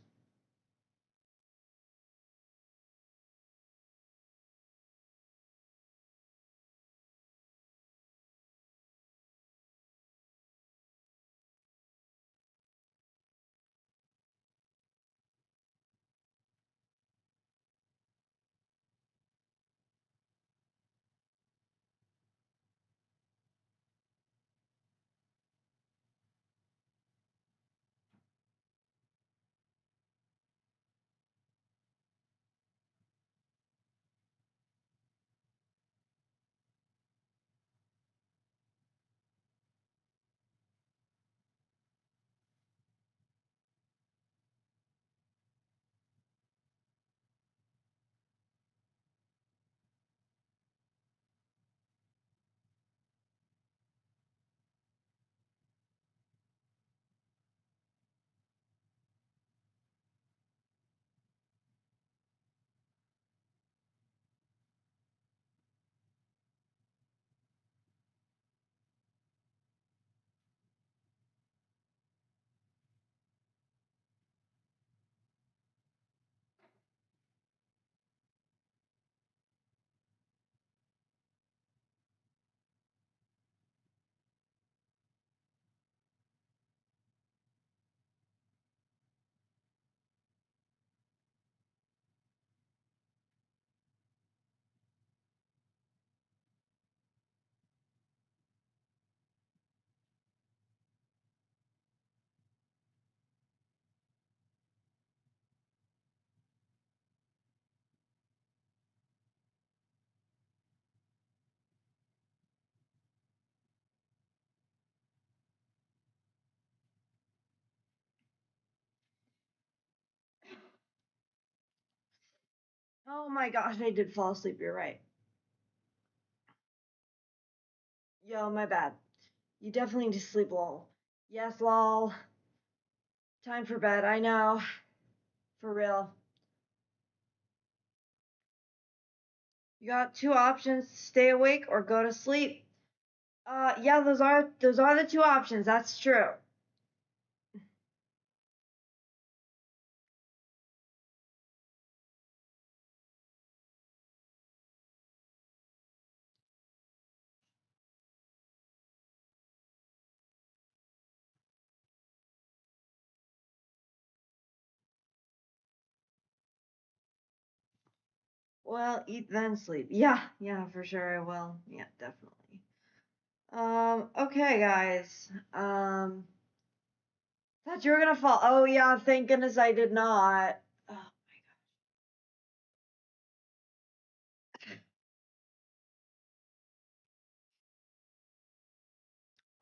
Oh my gosh, I did fall asleep. You're right. Yo, my bad. You definitely need to sleep, lol. Yes, lol. Time for bed, I know. For real. You got two options: stay awake or go to sleep. Yeah, those are the two options. That's true. Well, eat then sleep. Yeah, yeah, for sure I will. Yeah, definitely. Okay, guys. Thought you were gonna fall. Oh yeah, thank goodness I did not. Oh.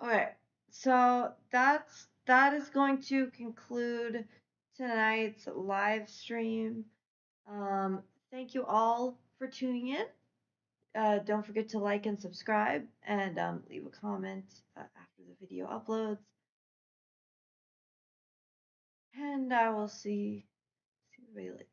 Okay, so that is going to conclude tonight's live stream. Thank you all for tuning in. Don't forget to like and subscribe, and leave a comment after the video uploads. And I will see you later.